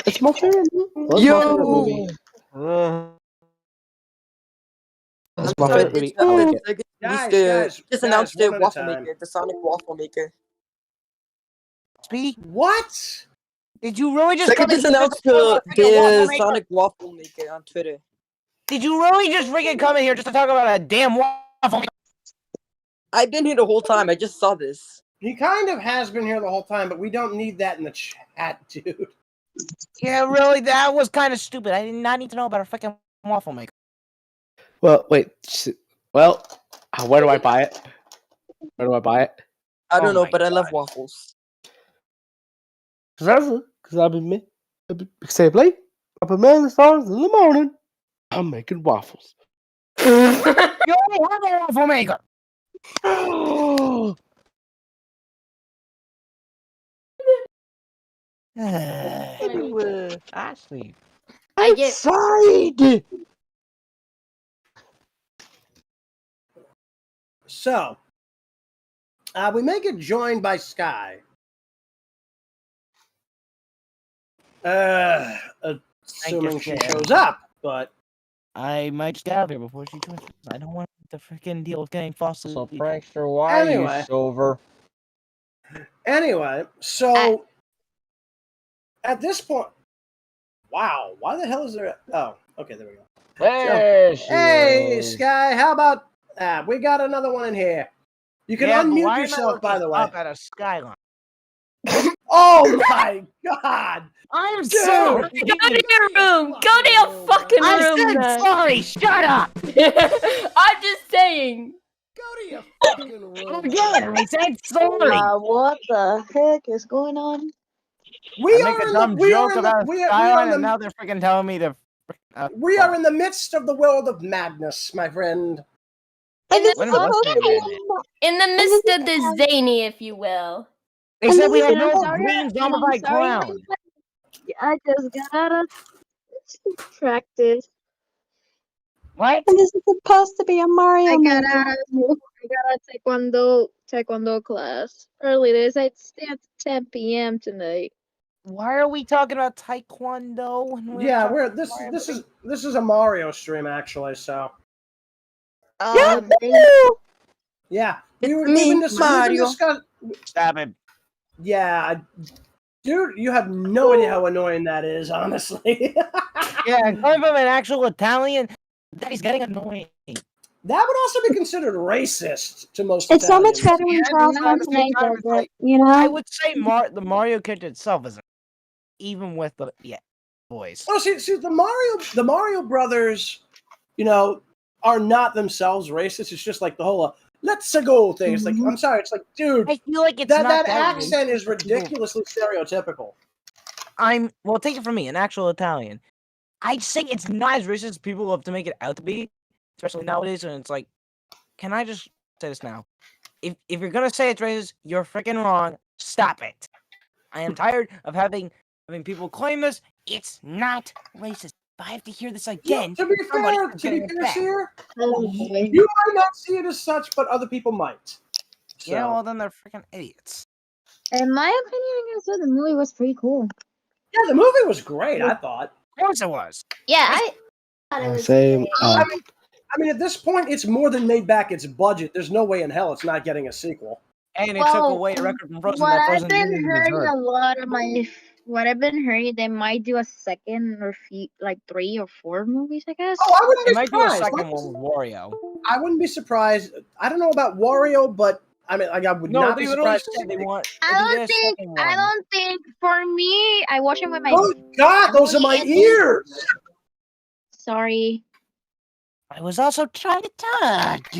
It's my favorite movie. Yo! It's my favorite movie. Guys, just announced one the at a waffle time. maker, the Sonic waffle maker. Speedy, What? did you really just Second come just in here announced to talk the about freaking waffle maker? Sonic waffle maker on Twitter. Did you really just freaking come in here just to talk about a damn waffle maker? I've been here the whole time. I just saw this. He kind of has been here the whole time, but we don't need that in the chat, dude. Yeah, really, that was kind of stupid. I did not need to know about a freaking waffle maker. Well, wait. Well, where do I buy it? Where do I buy it? I don't know, my but I love God. waffles. Because I've been simply up a million stars in the morning. I'm making waffles. You already have a waffle maker. Ashley. I get Side. So, we may get joined by Sky. Assuming she shows up, but I might just get out there before she joins. I don't want the freaking deal with getting falsely. So, prankster, why are Anyway. you sober? anyway, so at this point, wow, why the hell is there? Oh, okay, there we go. There she Hey, is. Sky, how about we got another one in here? You can Yeah, but unmute why am I yourself, by looking the way. up at a skyline? Oh my god! I'm Dude! sorry. Go to your room. Go to your fucking I room. said then. sorry. Shut up. I'm just saying. Go to your fucking room. Again, I said sorry. What the heck is going on? We I make are a in dumb the we are joke in the about we are skyline, in and the now they're freaking telling me to. we are in the midst of the world of madness, my friend. In the, When was there madness? in the midst of the zany, if you will. They And said this we is had gonna no start green it, and I'm zombified sorry, clown. I just gotta practice. What? And this is supposed to be a Mario I movie. got a taekwondo class early. They said stay at 10 p.m. tonight. Why are we talking about taekwondo? When we're Yeah, talking we're about Mario? this is a Mario stream actually, so yeah. We've been discussing. Stop it. Yeah, dude, you have no idea how annoying that is, honestly. Yeah, coming from an actual Italian, that is getting annoying. That would also be considered racist to most It's so much Italians. better when Yeah, Charles no, at the same Martinet time, does it's it, like- you I know? would say the Mario character itself isn't, even with the voice. Well, see, the Mario brothers, are not themselves racist. It's just like the whole "let's go" thing. It's like, I'm sorry, it's like, dude, I feel like it's that not accent racist is for people. ridiculously stereotypical. Well, take it from me, an actual Italian. I'd say it's not as racist as people love to make it out to be, especially nowadays. And it's like, can I just say this now? If you're gonna say it's racist, you're freaking wrong. Stop it. I am tired of having people claim this. It's not racist. If I have to hear this again, To be somebody fair, is getting it back. Sear, you might not see it as such, but other people might. So. Yeah, well then they're freaking idiots. In my opinion, I guess the movie was pretty cool. Yeah, the movie was great. I thought. Of course it was. Yeah, I thought it was Same. great. I mean, at this point, it's more than made back its budget. There's no way in hell it's not getting a sequel. And it took away a record from Frozen. That Frozen didn't even deserve. What I've been hearing, they might do a second or 3 or 4 movies, I guess. Oh, I wouldn't They be might do a surprised. second one with Wario. I wouldn't be surprised. I don't know about Wario, but I mean, like, I would not they be literally surprised. said they want. I don't think. For me, I watched it with my. Oh God, those are my ears. Sorry. I was also trying to talk.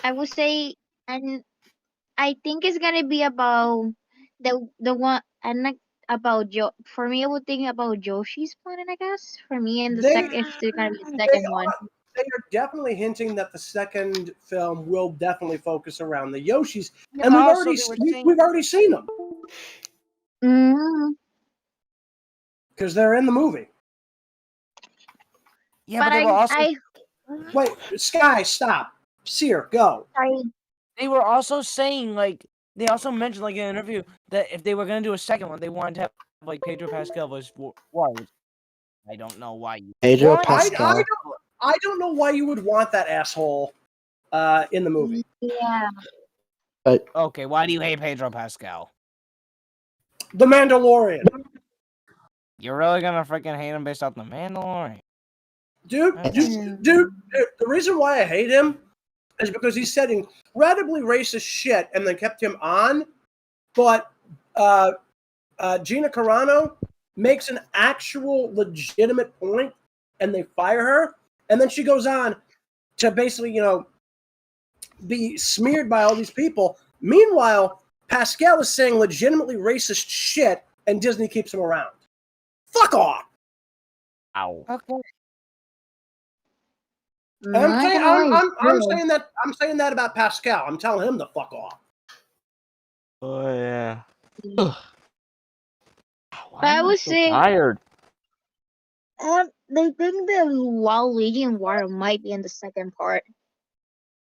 I would say, and I think it's gonna be about the one, and like about For me, I would think about Yoshi's Planet. I guess for me, and if there's gonna be a second one. They are definitely hinting that the second film will definitely focus around the Yoshis, and we've already seen them because they're in the movie. Yeah, but they were also. Wait, Sky, stop. Sear, go. Sorry. They were also saying, like, they also mentioned, like, in an interview that if they were going to do a second one, they wanted to have, like, Pedro Pascal voice Wario. I don't know why you. Pedro Pascal. I don't know why you would want that asshole in the movie. Yeah. Okay, why do you hate Pedro Pascal? The Mandalorian. You're really gonna freaking hate him based off the Mandalorian? Dude, the reason why I hate him is because he said incredibly racist shit and then kept him on, but Gina Carano makes an actual legitimate point and they fire her, and then she goes on to basically, be smeared by all these people. Meanwhile, Pascal is saying legitimately racist shit and Disney keeps him around. Fuck off! Ow. Okay. I'm saying that about Pascal. I'm telling him to fuck off. Oh yeah. I would say Tired. they think that Waluigi and Wario might be in the second part.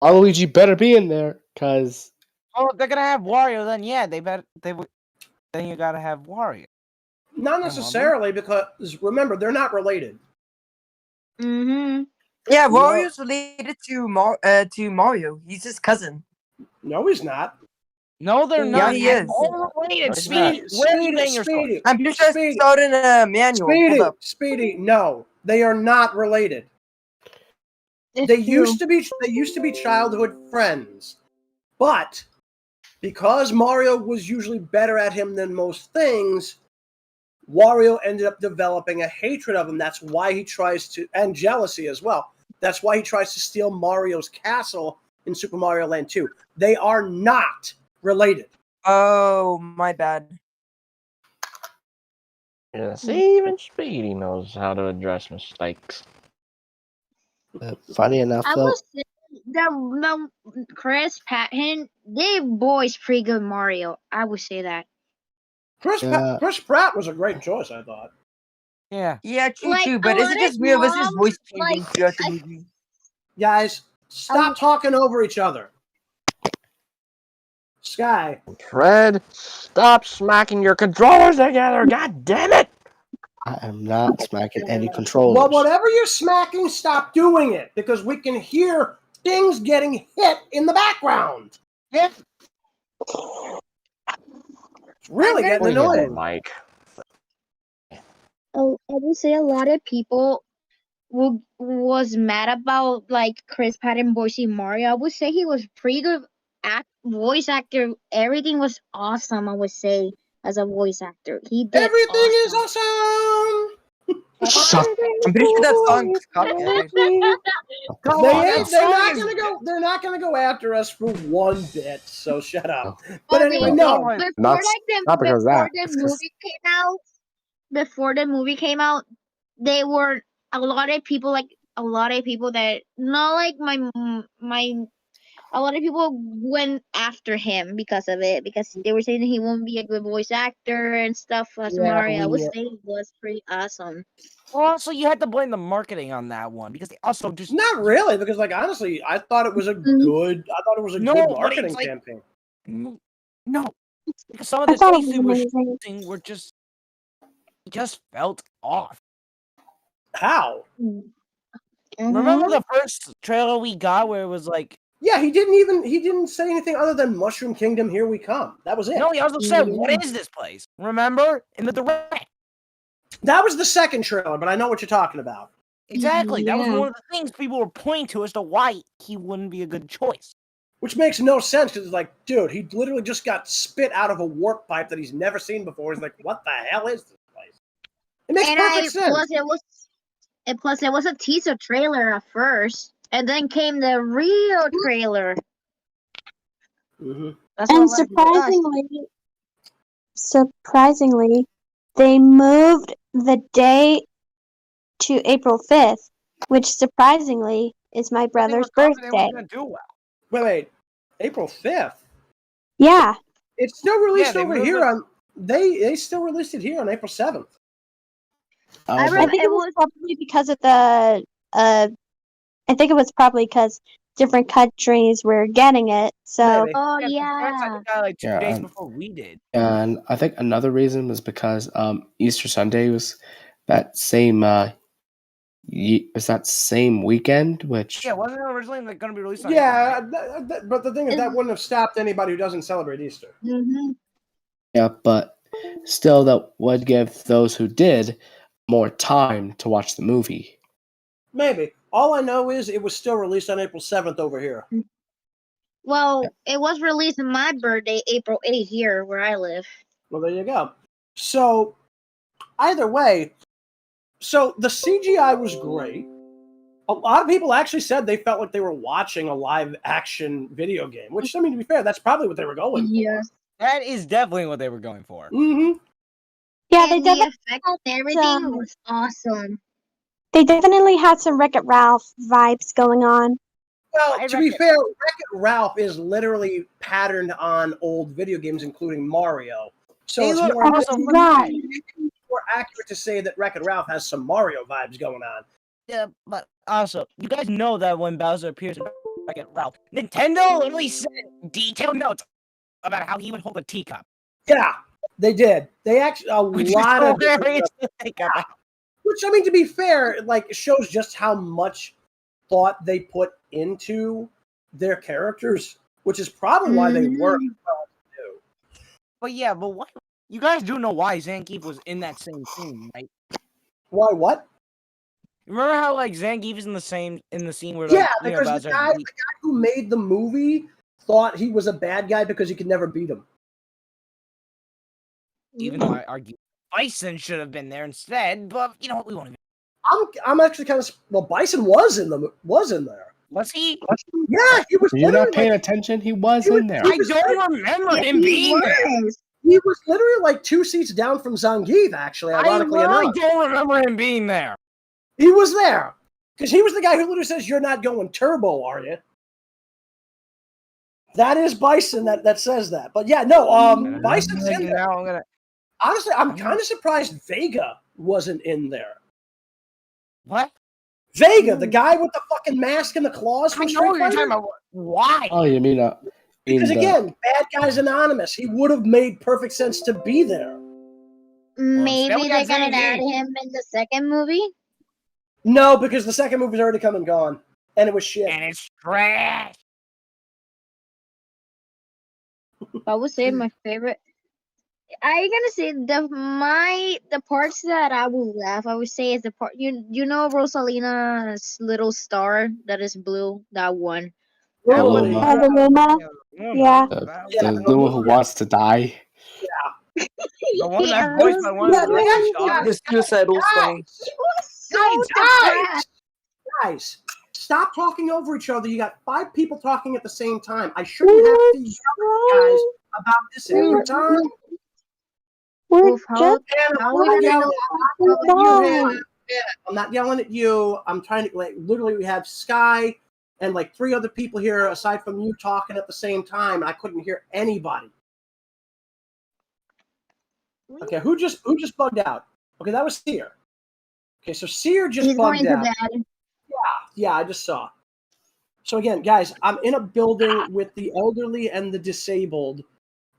Waluigi better be in there, cause. Oh, if they're gonna have Wario, then yeah, then you gotta have Wario. Not necessarily, because remember, they're not related. Mm-hmm. Yeah, Wario's related to Mario. He's his cousin. No, he's not. No, they're not. Yeah, he is. All related. No, Speedy, where are you getting your story? I'm pretty sure it's out in a manual. Hold up. Speedy, no, they are not related. They used to be childhood friends, but because Mario was usually better at him than most things, Wario ended up developing a hatred of him. That's why he tries to, and jealousy as well. That's why he tries to steal Mario's castle in Super Mario Land 2. They are not related. Oh, my bad. Yeah, see, even Speedy knows how to address mistakes. Funny enough, I though, was the Chris Patton, they boys pretty good Mario. I would say that. Chris Pratt was a great choice, I thought. Yeah. Yeah, true, Like, true. But a is lot it just of me or was his moms, voice changing like, throughout the movie? Guys, stop talking over each other. Sky. Fred, stop smacking your controllers together, god damn it! I am not smacking any controllers. Well, whatever you're smacking, stop doing it, because we can hear things getting hit in the background. Yeah. It's really getting annoying. Mike. I would say a lot of people was mad about like Chris Patton voicing Mario. I would say he was pretty good voice actor. Everything was awesome. I would say as a voice actor, he did. Everything is awesome. Shut I'm pretty sure that song's copyrighted. They're not gonna go after us for one bit. So shut up. But Okay, anyway, no. Before the movie came out, there were a lot of people that not like a lot of people went after him because of it, because they were saying that he won't be a good voice actor and stuff as Mario. I would say it was pretty awesome. Well, also you had to blame the marketing on that one because they also just Not really, because like honestly, I thought it was a good marketing campaign. No, because some of the things they were shooting were just felt off. How? Remember the first trailer we got where it was like, yeah, he didn't say anything other than Mushroom Kingdom, here we come. That was it. No, he also said, "What is this place?" Remember in the direct. That was the second trailer, but I know what you're talking about. Exactly. That was one of the things people were pointing to as to why he wouldn't be a good choice. Which makes no sense because it's like, dude, he literally just got spit out of a warp pipe that he's never seen before. He's like, what the hell is this place? It makes perfect sense. Plus, it was a teaser trailer at first, and then came the real trailer. Mm-hmm. And surprisingly, they moved the date to April 5th, which surprisingly is my brother's birthday. Wait, April 5th? Yeah. It's still released over here on. They still released it here on April 7th. I think it was probably because of the. I think it was probably because different countries were getting it. So. Oh yeah. Like 2 days before we did. And I think another reason was because Easter Sunday was that same weekend, which wasn't it originally like going to be released on but the thing is that wouldn't have stopped anybody who doesn't celebrate Easter. Mm-hmm. Yeah, but still that would give those who did more time to watch the movie. Maybe. All I know is it was still released on April 7th over here. Well, it was released on my birthday, April 8th here where I live. Well, there you go. So, either way, so the CGI was great. A lot of people actually said they felt like they were watching a live action video game, which, I mean, to be fair, that's probably what they were going for. Yes. That is definitely what they were going for. Mm-hmm. Yeah, and the effects and everything was awesome. They definitely had some Wreck-It Ralph vibes going on. Well, to be fair, Wreck-It Ralph is literally patterned on old video games, including Mario. So it's more accurate to say that Wreck-It Ralph has some Mario vibes going on. Yeah, but also, you guys know that when Bowser appears in Wreck-It Ralph, Nintendo literally sent detailed notes about how he would hold a teacup. Yeah, they did. They actually which, I mean, to be fair, like shows just how much thought they put into their characters, which is probably why they work well to do. But yeah, but what? You guys do know why Zangief was in that same scene, right? Why what? Remember how like Zangief is in the scene where Yeah, like, because Bowser the guy who made the movie thought he was a bad guy because he could never beat him. even though I argue Bison should have been there instead, but you know what, we won't even. I'm actually kind of Bison was in there. Was he? Yeah, he was. You're not paying attention. He was in there. I don't remember him being there. He was literally like 2 seats down from Zangief. Actually, ironically I enough, don't remember him being there. he was there because he was the guy who literally says, "You're not going turbo, are you?" That is Bison that says that. But yeah, no, Bison's in there. Now Honestly, I'm kind of surprised Vega wasn't in there. What? Vega, the guy with the fucking mask and the claws from I know Street what you're Fighter? talking about. Why? Oh, you mean Because again, Bad Guys Anonymous. He would have made perfect sense to be there. Maybe still they're got gonna Zangief. add him in the second movie. No, because the second movie's already come and gone, and it was shit. And it's trash. I would say my favorite. I gonna say the parts that I will laugh. I would say is the part you know Rosalina's little star that is blue. That one. Really? The Luma. Yeah. the Luma who wants to die. The one Yeah, that's voiced by one of the Yeah, Rouge This suicidal song. so depressed. Guys, stop talking over each other. You got 5 people talking at the same time. I shouldn't have to yell at you guys about this every time. We're Oof, how- just how I'm we not gonna yelling know- at you, Hannah. I'm not yelling at you. I'm trying to, like, literally, we have Sky and like 3 other people here aside from you talking at the same time, and I couldn't hear anybody. Okay, who just bugged out? Okay, that was Sear. Okay, so Sear just He's going bugged to out. bed. Yeah, I just saw. So again, guys, I'm in a building with the elderly and the disabled.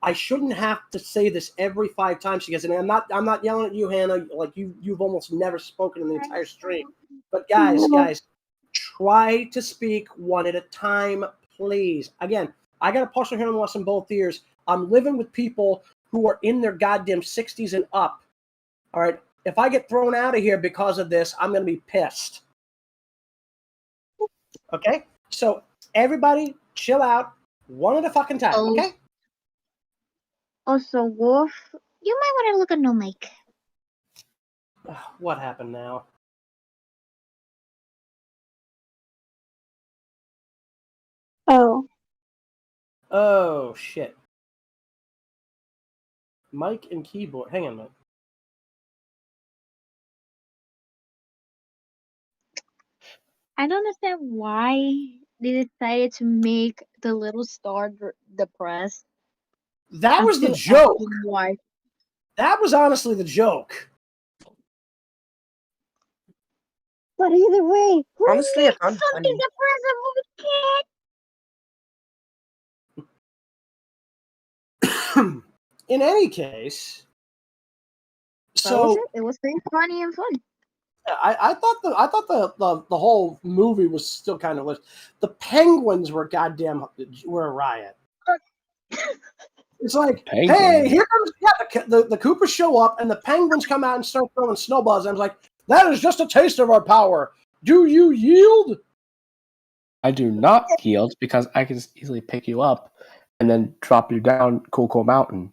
I shouldn't have to say this every 5 times, because I'm not yelling at you, Hannah. Like you've almost never spoken in the entire stream. But guys, try to speak one at a time, please. Again, I got a partial hearing loss in both ears. I'm living with people who are in their goddamn 60s and up. All right, if I get thrown out of here because of this, I'm gonna be pissed. Okay, so everybody, chill out, one at a fucking time. Oh. Okay. Also, Wolf, you might want to look at no mic. What happened now? Oh shit. Mic and keyboard. Hang on a minute. I don't understand why they decided to make the little star depressed. That was the I'm still joke. asking why. That was honestly the joke. But either way, who Honestly, makes I'm something funny. depressing with a kid? In any case, That was so it. It was pretty funny and fun. I thought the whole movie was still kind of lit. The penguins were a riot. It's like, Penguins? hey, here comes the Koopas show up, and the penguins come out and start throwing snowballs. I was like, that is just a taste of our power. Do you yield? I do not yield because I can easily pick you up and then drop you down Cocoa Mountain.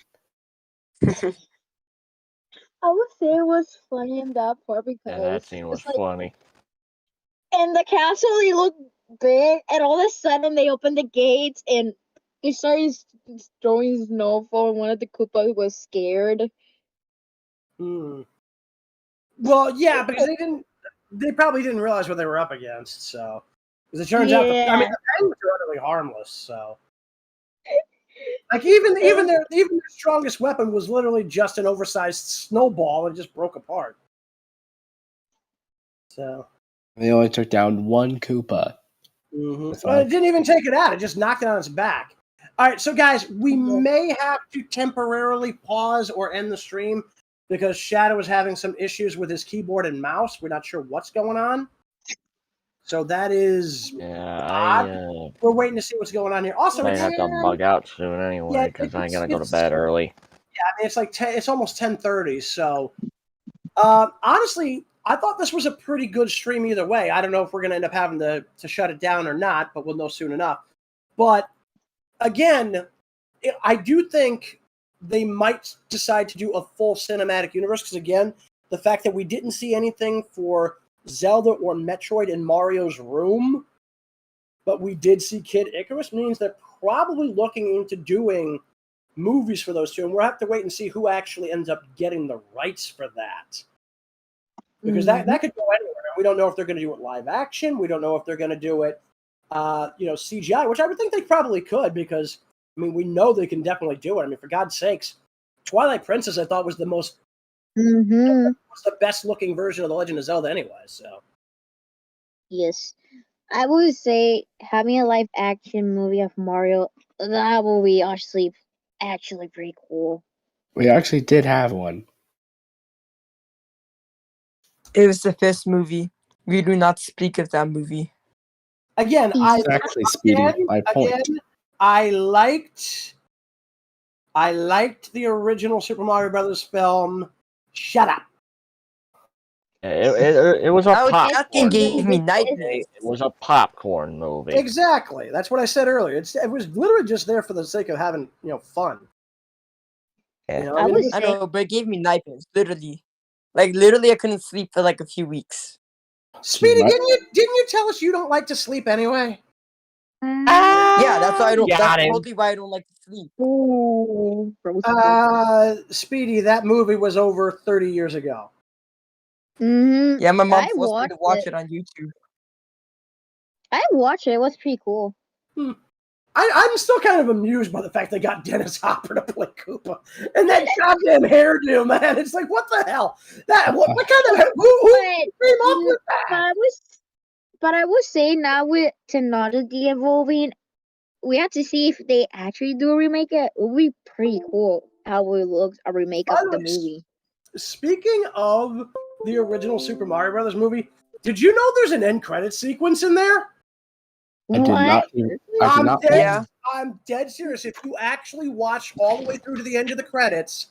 I would say it was funny in that part because Yeah, that scene was it's like, funny. in the castle they look big, and all of a sudden they open the gates and they started throwing snowfall, and one of the Koopas was scared. Well, yeah, because they probably didn't realize what they were up against. So, because it turns out, the penguins are utterly harmless. So, like even their strongest weapon was literally just an oversized snowball and just broke apart. So They only took down one Koopa. Well, it didn't even take it out; it just knocked it on its back. All right, so guys, we may have to temporarily pause or end the stream because Shadow is having some issues with his keyboard and mouse. We're not sure what's going on. So that is odd. We're waiting to see what's going on here. Also, I it's, have to bug out soon anyway because I gotta go to bed early. Yeah, I mean it's like it's almost 10:30. So honestly, I thought this was a pretty good stream either way. I don't know if we're going to end up having to shut it down or not, but we'll know soon enough. But again, I do think they might decide to do a full cinematic universe because, again, the fact that we didn't see anything for Zelda or Metroid in Mario's room, but we did see Kid Icarus, means they're probably looking into doing movies for those two, and we'll have to wait and see who actually ends up getting the rights for that. Because that could go anywhere. We don't know if they're going to do it live action. We don't know if they're going to do it, CGI, which I would think they probably could because, I mean, we know they can definitely do it. I mean, for God's sakes, Twilight Princess I thought was the most, was the best looking version of The Legend of Zelda anyway, so. Yes. I would say having a live action movie of Mario, that will be actually pretty cool. We actually did have one. It was the first movie. We do not speak of that movie. Again, Exactly, Speedy, my point. Again, I liked the original Super Mario Brothers film. Shut up. It was a That thing popcorn gave movie. me nightmares. It was a popcorn movie. Exactly. That's what I said earlier. It was literally just there for the sake of having, fun. Yeah. You know, I mean, would it was- I know, but it gave me nightmares. Literally, I couldn't sleep for like a few weeks. Speedy, didn't you tell us you don't like to sleep anyway? Yeah, that's why I don't. Got That's him. totally why I don't like to sleep. Ooh, Speedy, that movie was over 30 years ago. Yeah, my mom I forced me to watched watch it. it on YouTube. I watched it. It was pretty cool. I'm still kind of amused by the fact they got Dennis Hopper to play Koopa. And that goddamn hairdo, man. It's like, what the hell? What kind of who came up with that? But I would say now with technology evolving, we have to see if they actually do a remake. It would be pretty cool how it looks a remake By of the the way, movie. Speaking of the original Super Mario Brothers movie, did you know there's an end credit sequence in there? I did not. I did not. Yeah. I'm dead serious. If you actually watch all the way through to the end of the credits,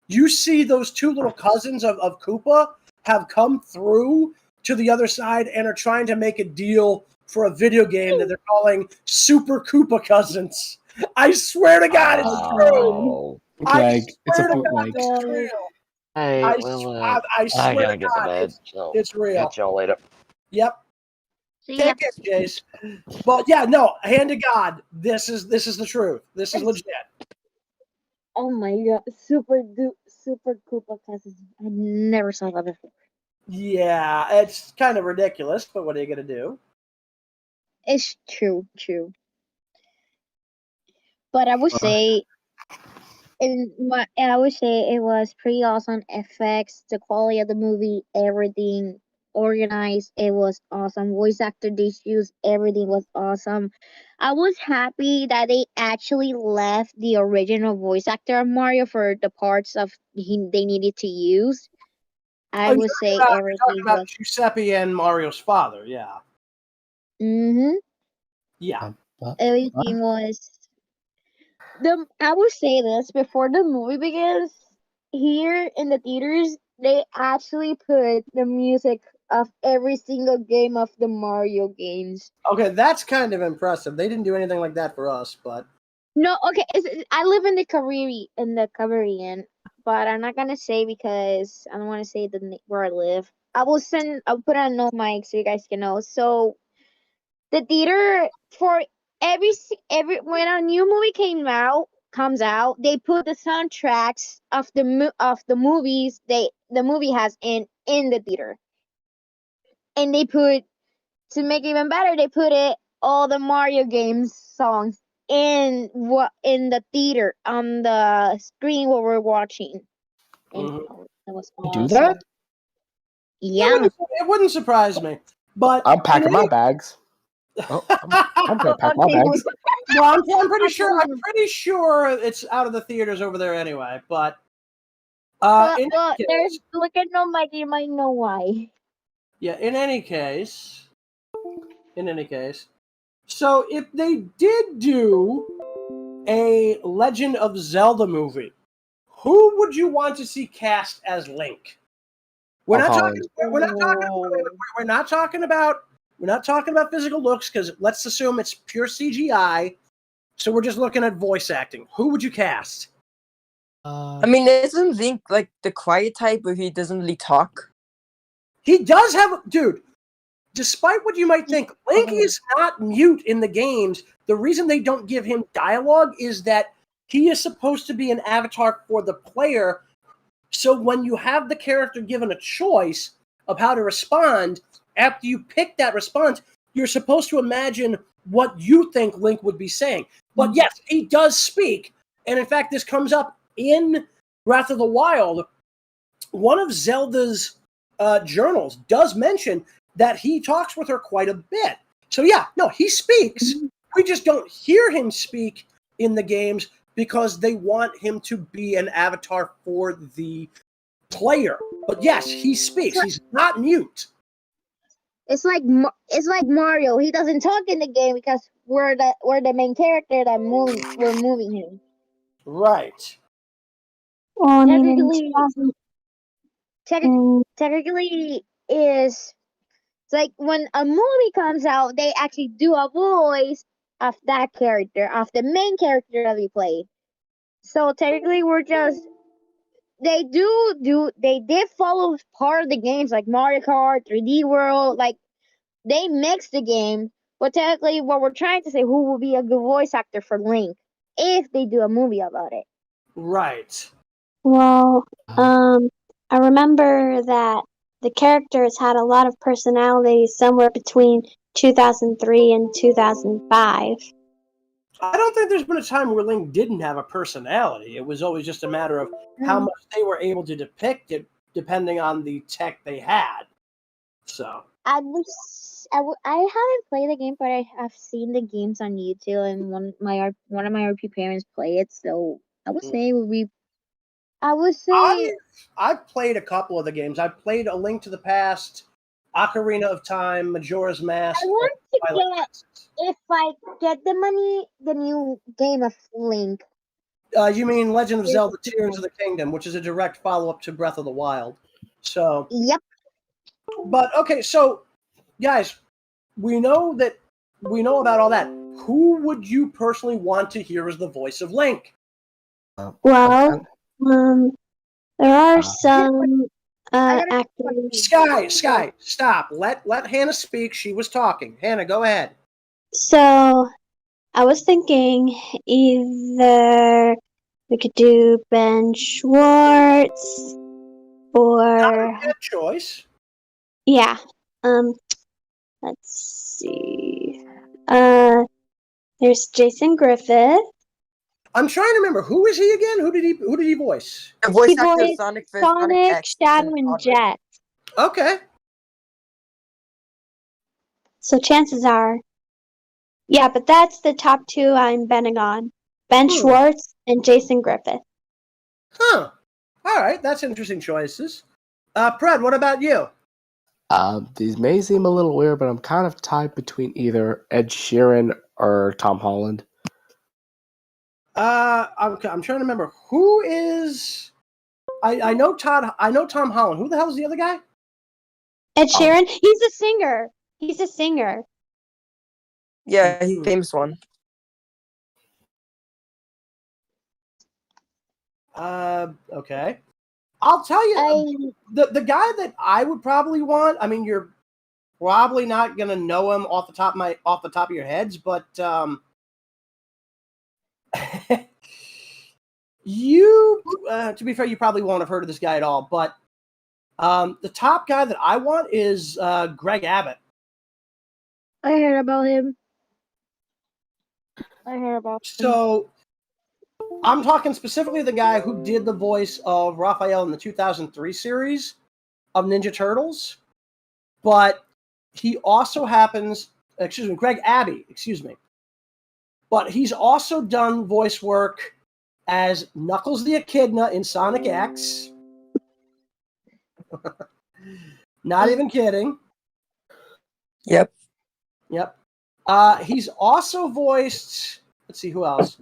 you see those two little cousins of Koopa have come through to the other side and are trying to make a deal for a video game that they're calling Super Koopa Cousins. I swear to God, it's true. Bootleg. It's a swear to God, bootleg. it's real. Hey, I I swear gotta to get God, to bed. So it's real. catch y'all later. Yep. So yeah, Take it, Jayse. But yeah, no, hand to God, this is the truth. This is legit. oh my god, Super Koopa Cousins. I never saw that before. Yeah, it's kind of ridiculous, but what are you gonna do? It's true. But I would say, I would say it was pretty awesome. Effects, the quality of the movie, everything organized. It was awesome. Voice actor issues, everything was awesome. I was happy that they actually left the original voice actor of Mario for the parts of they needed to use. I would say You're everything talking about was. Giuseppe and Mario's father, yeah. Yeah. Everything was. I would say this before the movie begins. Here in the theaters, they actually put the music of every single game of the Mario games. Okay, that's kind of impressive. They didn't do anything like that for us, but No, okay. I live in the Caribbean, but I'm not gonna say because I don't want to say where I live. I'll put on no mic so you guys can know. So the theater for every when a new movie comes out, they put the soundtracks of the movies the movie has in the theater, and they put to make it even better. They put all the Mario games songs in the theater on the screen where we're watching, and that was You awesome. do that? Yeah. it wouldn't surprise me. But I'm packing my bags. Oh, I'm gonna pack my bags. Well, I'm pretty sure. I'm pretty sure it's out of the theaters over there anyway. But in any case, There's look at no mic. You might know why. yeah. In any case, so if they did do a Legend of Zelda movie, who would you want to see cast as Link? We're Tom not talking. Holland. We're not talking. We're not talking about. We're not talking about physical looks because let's assume it's pure CGI. So we're just looking at voice acting. Who would you cast? I mean, isn't Link like the quiet type where he doesn't really talk? He does have, dude. Despite what you might think, Link is not mute in the games. The reason they don't give him dialogue is that he is supposed to be an avatar for the player. So when you have the character given a choice of how to respond, after you pick that response, you're supposed to imagine what you think Link would be saying. But yes, he does speak. And in fact, this comes up in Breath of the Wild. One of Zelda's journals does mention that he talks with her quite a bit. So yeah, no, he speaks. We just don't hear him speak in the games because they want him to be an avatar for the player. But yes, he speaks. He's not mute. It's like Mario. He doesn't talk in the game because we're the main character that we're moving him. Right. Well, I mean, in Technically is it's like when a movie comes out, they actually do a voice of that character, of the main character that we played. So technically, we're just they did follow part of the games like Mario Kart, 3D World, like they mix the game. But technically, what we're trying to say, who will be a good voice actor for Link if they do a movie about it? Right. Well, I remember that the characters had a lot of personality somewhere between 2003 and 2005. I don't think there's been a time where Link didn't have a personality. It was always just a matter of how much they were able to depict it, depending on the tech they had. So I haven't played the game, but I have seen the games on YouTube, and one of my RP parents play it. So I would say it would be. I would say I've played a couple of the games. I've played A Link to the Past, Ocarina of Time, Majora's Mask. I want to get, if I get the money, the new game of Link. You mean Legend of Zelda: Tears of the Kingdom, which is a direct follow-up to Breath of the Wild. So yep. But okay, so guys, we know about all that. Who would you personally want to hear as the voice of Link? Well, there are some actors. Sky, stop. Let Hannah speak. She was talking. Hannah, go ahead. So, I was thinking either we could do Ben Schwartz or good choice. Yeah. Let's see. There's Jason Griffith. I'm trying to remember, who is he again? Who did he voice? The voice He actor voiced Sonic for Sonic, X Shadow, and Jet. Okay. So chances are, yeah, but that's the top two I'm betting on: Ben Schwartz and Jason Griffith. Huh. All right, that's interesting choices. Pred, what about you? These may seem a little weird, but I'm kind of tied between either Ed Sheeran or Tom Holland. I'm trying to remember who is. I know Tom Holland. Who the hell is the other guy? Ed Sheeran. He's a singer. He's a singer. Yeah, he's a famous one. Okay. I'll tell you, the guy that I would probably want. I mean, you're probably not gonna know him off the top of your heads, but you, to be fair, you probably won't have heard of this guy at all. But the top guy that I want is Greg Abbott. I heard about him. So I'm talking specifically the guy who did the voice of Raphael in the 2003 series of Ninja Turtles. But he also Greg Abbey, But he's also done voice work as Knuckles the Echidna in Sonic X. Not even kidding. Yep. He's also voiced. Let's see who else.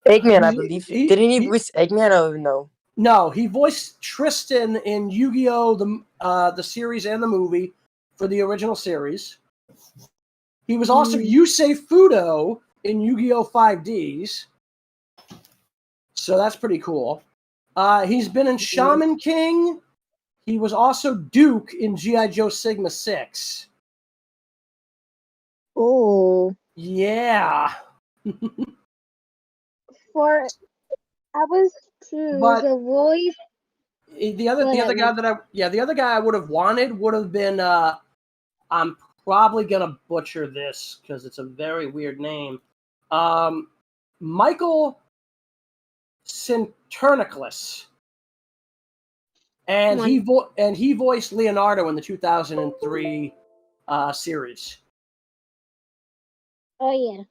Eggman, I believe. Didn't he voice Eggman? I don't know. No, he voiced Tristan in Yu-Gi-Oh! The series and the movie for the original series. He was also Yusei Fudo in Yu-Gi-Oh! 5Ds. So that's pretty cool. He's been in Shaman King. He was also Duke in G.I. Joe Sigma 6. Oh. Yeah. For I was to But the voice. the other guy I would have wanted would have been I'm probably gonna butcher this because it's a very weird name. Michael Sinterniclus. And he voiced Leonardo in the 2003 series. Oh yeah,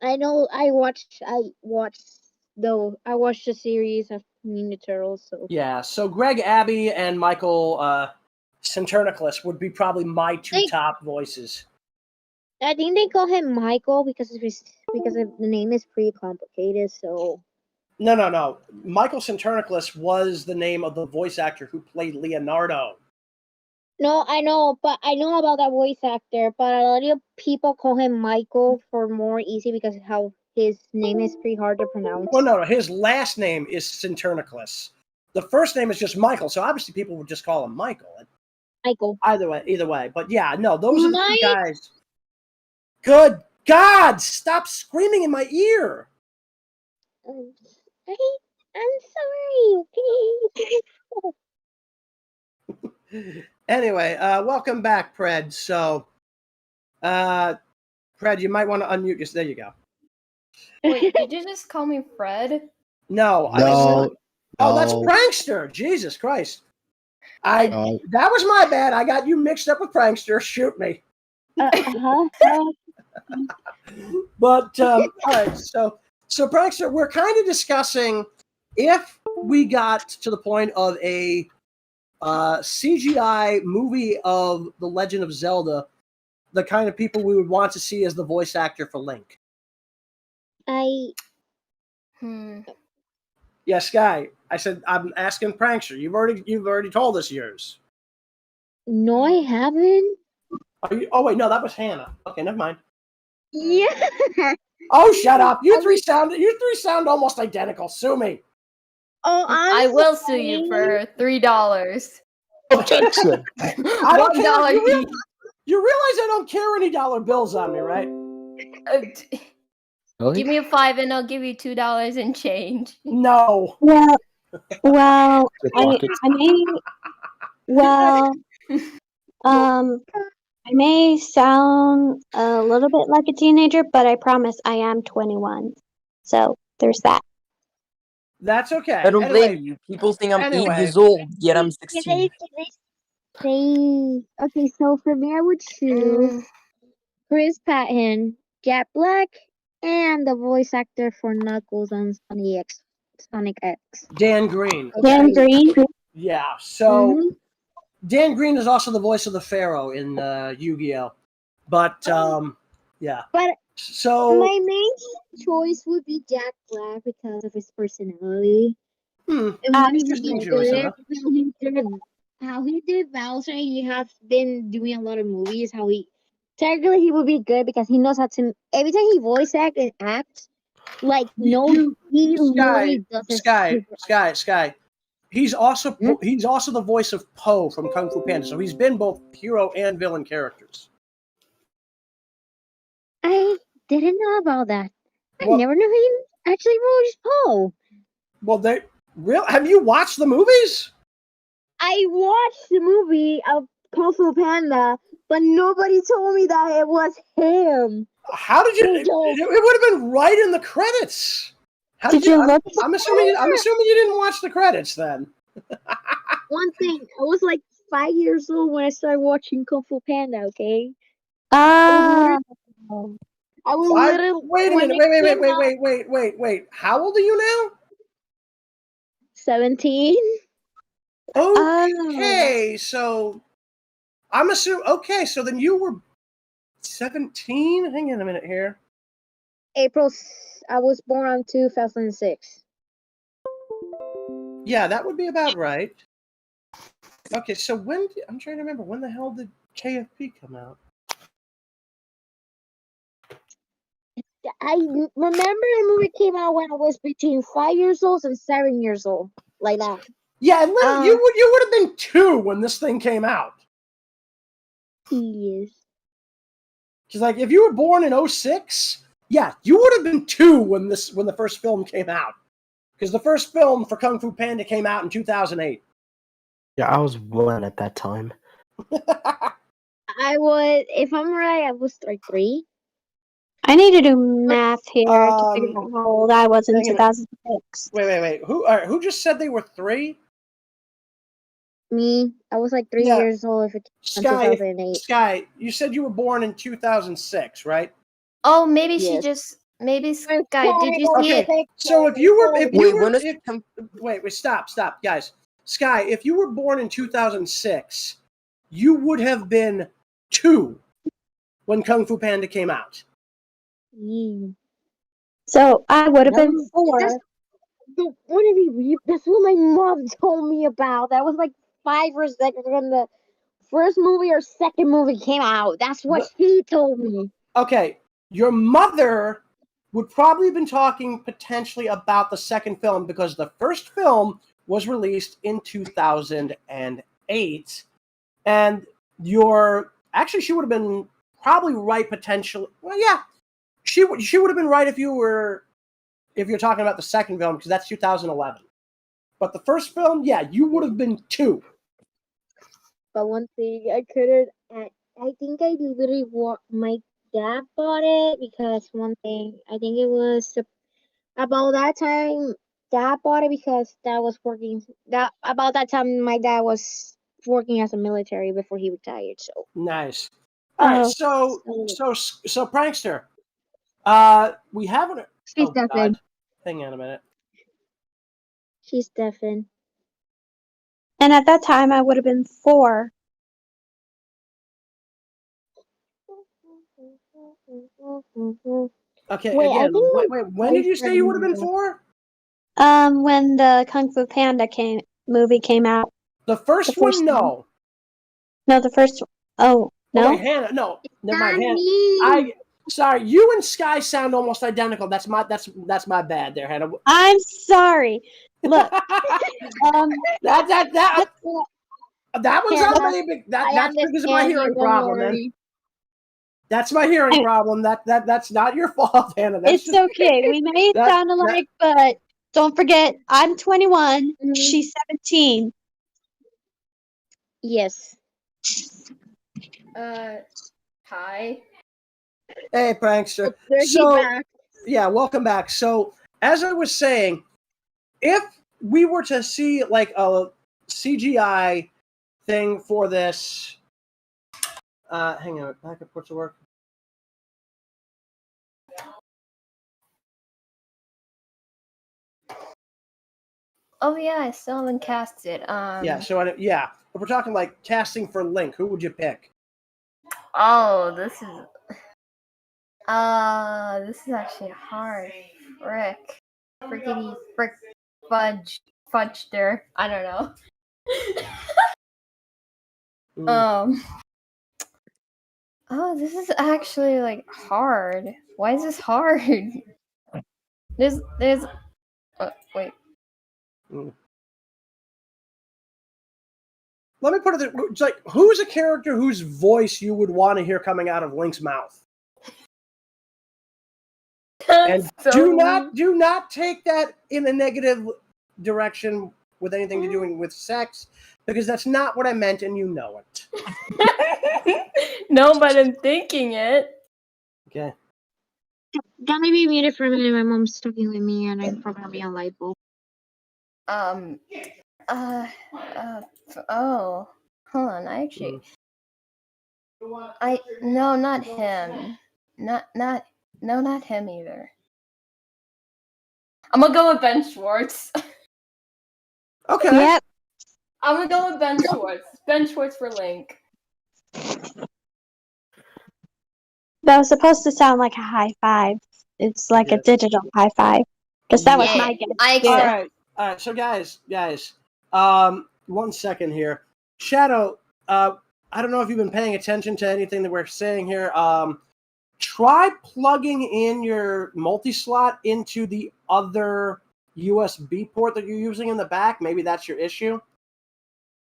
I know. I watched the series of Ninja Turtles. So Yeah, so Greg Abbey and Michael Sinterniclus would be probably my two top voices. I think they call him Michael because the name is pretty complicated. So No. Michael Sinterniclus was the name of the voice actor who played Leonardo. no, I know, but I know about that voice actor. But a lot of people call him Michael for more easy because how his name is pretty hard to pronounce. Well, no, his last name is Sinterniclus. The first name is just Michael, so obviously people would just call him Michael. Michael. Either way. But yeah, no, those are the two guys. Good God! Stop screaming in my ear! I'm sorry, okay? Anyway, welcome back, Pred. So, Pred, you might want to unmute. There you go. Wait, did you just call me Fred? No. Oh, that's Prankster. Jesus Christ. That was my bad. I got you mixed up with Prankster. Shoot me. But all right, so Prankster, we're kind of discussing if we got to the point of a CGI movie of The Legend of Zelda, the kind of people we would want to see as the voice actor for Link. Yeah, Sky. I said I'm asking Prankster. You've already told us yours. No, I haven't. Oh wait, no, that was Hannah. Okay, never mind. Yeah. Oh, shut up! You three sound almost identical. Sue me. Oh, I will sue you for $3. $1 $1 each. You realize I don't carry any dollar bills on me, right? Give me a 5 and I'll give you $2 and change. No. Well, I may sound a little bit like a teenager, but I promise I am 21. So there's that. That's okay. I don't blame you. People think I'm 8 years old, yet I'm 16. Okay, so for me, I would choose Chris Patton, Jack Black, and the voice actor for Knuckles on Sonic X. Dan Green. Dan Green? Yeah, so Dan Green is also the voice of the Pharaoh in Yu-Gi-Oh! But, yeah. But so my main choice would be Jack Black because of his personality. Interesting choice, huh? How he did Bowser, he has been doing a lot of movies. Technically he would be good because he knows how to. Every time he voice act and acts, like he literally does his Sky. He's also the voice of Po from Kung Fu Panda, so he's been both hero and villain characters. I didn't know about that. I never knew he actually voiced Po. Well, have you watched the movies? I watched the movie of Kung Fu Panda, but nobody told me that it was him. How did you? It would have been right in the credits. I'm assuming you didn't watch the credits then. One thing, I was like 5 years old when I started watching Kung Fu Panda. Okay. Ah. I was literally. Wait a minute. Wait. How old are you now? 17. Okay, so I'm assuming. Okay, so then you were 17. Hang on a minute here. I was born on 2006. Yeah, that would be about right. Okay, so I'm trying to remember, when the hell did KFP come out? I remember the movie came out when I was between 5 years old and 7 years old, like that. Yeah, you would have been 2 when this thing came out. Yes. Because like, if you were born in 06, yeah, you would have been 2 when the first film came out. Because the first film for Kung Fu Panda came out in 2008. Yeah, I was 1 at that time. I was, if I'm right, I was like 3. I need to do math here to figure out how old I was in 2006. Wait. Who just said they were 3? Me, I was like 3 years old if it came out in 2008. Sky, you said you were born in 2006, right? Oh, maybe she just. Maybe Sky. Did you see it? So wait, stop, guys. Sky, if you were born in 2006, you would have been 2 when Kung Fu Panda came out. So I would have been 4. That's what my mom told me about. That was like 5 or 6 when the first movie or second movie came out. That's what she told me. Okay, your mother would probably have been talking potentially about the second film, because the first film was released in 2008, and she would have been probably right potentially. Well, yeah, she would have been right if you're talking about the second film, because that's 2011. But the first film, yeah, you would have been 2. But one thing I couldn't. I think I literally my dad bought it because one thing I think it was about that time. Dad bought it because Dad was working. About that time, my dad was working as a military before he retired. So nice. All right, so Prankster, we haven't. She's deafened. Hang on a minute. She's deafened. And at that time, I would have been 4. Okay, when did you say you would have been 4? When the Kung Fu Panda movie came out. The first one, no. No, the first one. Oh, no? Wait, Hannah, no. Never mind, Hannah. Sorry, you and Sky sound almost identical. That's my bad there, Hannah. I'm sorry. Look. That one's not really big. That's because of my hearing problem, man. That's my hearing problem. That's not your fault, Hannah. It's okay. We may sound alike, but don't forget, I'm 21. She's 17. Yes. Hi. Hey, Prankster. Yeah, welcome back. So, as I was saying, if we were to see like a CGI thing for this, hang on, backup ports to work. Oh yeah, I still haven't cast it. Yeah. So if we're talking like casting for Link, who would you pick? Oh, this is actually hard. Frickety fudgeder. I don't know. Oh, this is actually like hard. Why is this hard? There's wait. Let me put it. It's like, who's a character whose voice you would want to hear coming out of Link's mouth? And do not take that in a negative direction with anything to do with sex, because that's not what I meant, and you know it. No, but I'm thinking it. Okay. That may be muted for a minute. My mom's talking with me, and I'm probably gonna be on light bulb. Oh, hold on. I actually, no, not him. Not him either. I'm gonna go with Ben Schwartz. Okay. Yep. I'm gonna go with Ben Schwartz. Ben Schwartz for Link. That was supposed to sound like a high five. It's like a digital high five. Because that was my guess. I accept. All right, so guys, 1 second here. Shadow, I don't know if you've been paying attention to anything that we're saying here. Try plugging in your multi-slot into the other USB port that you're using in the back. Maybe that's your issue.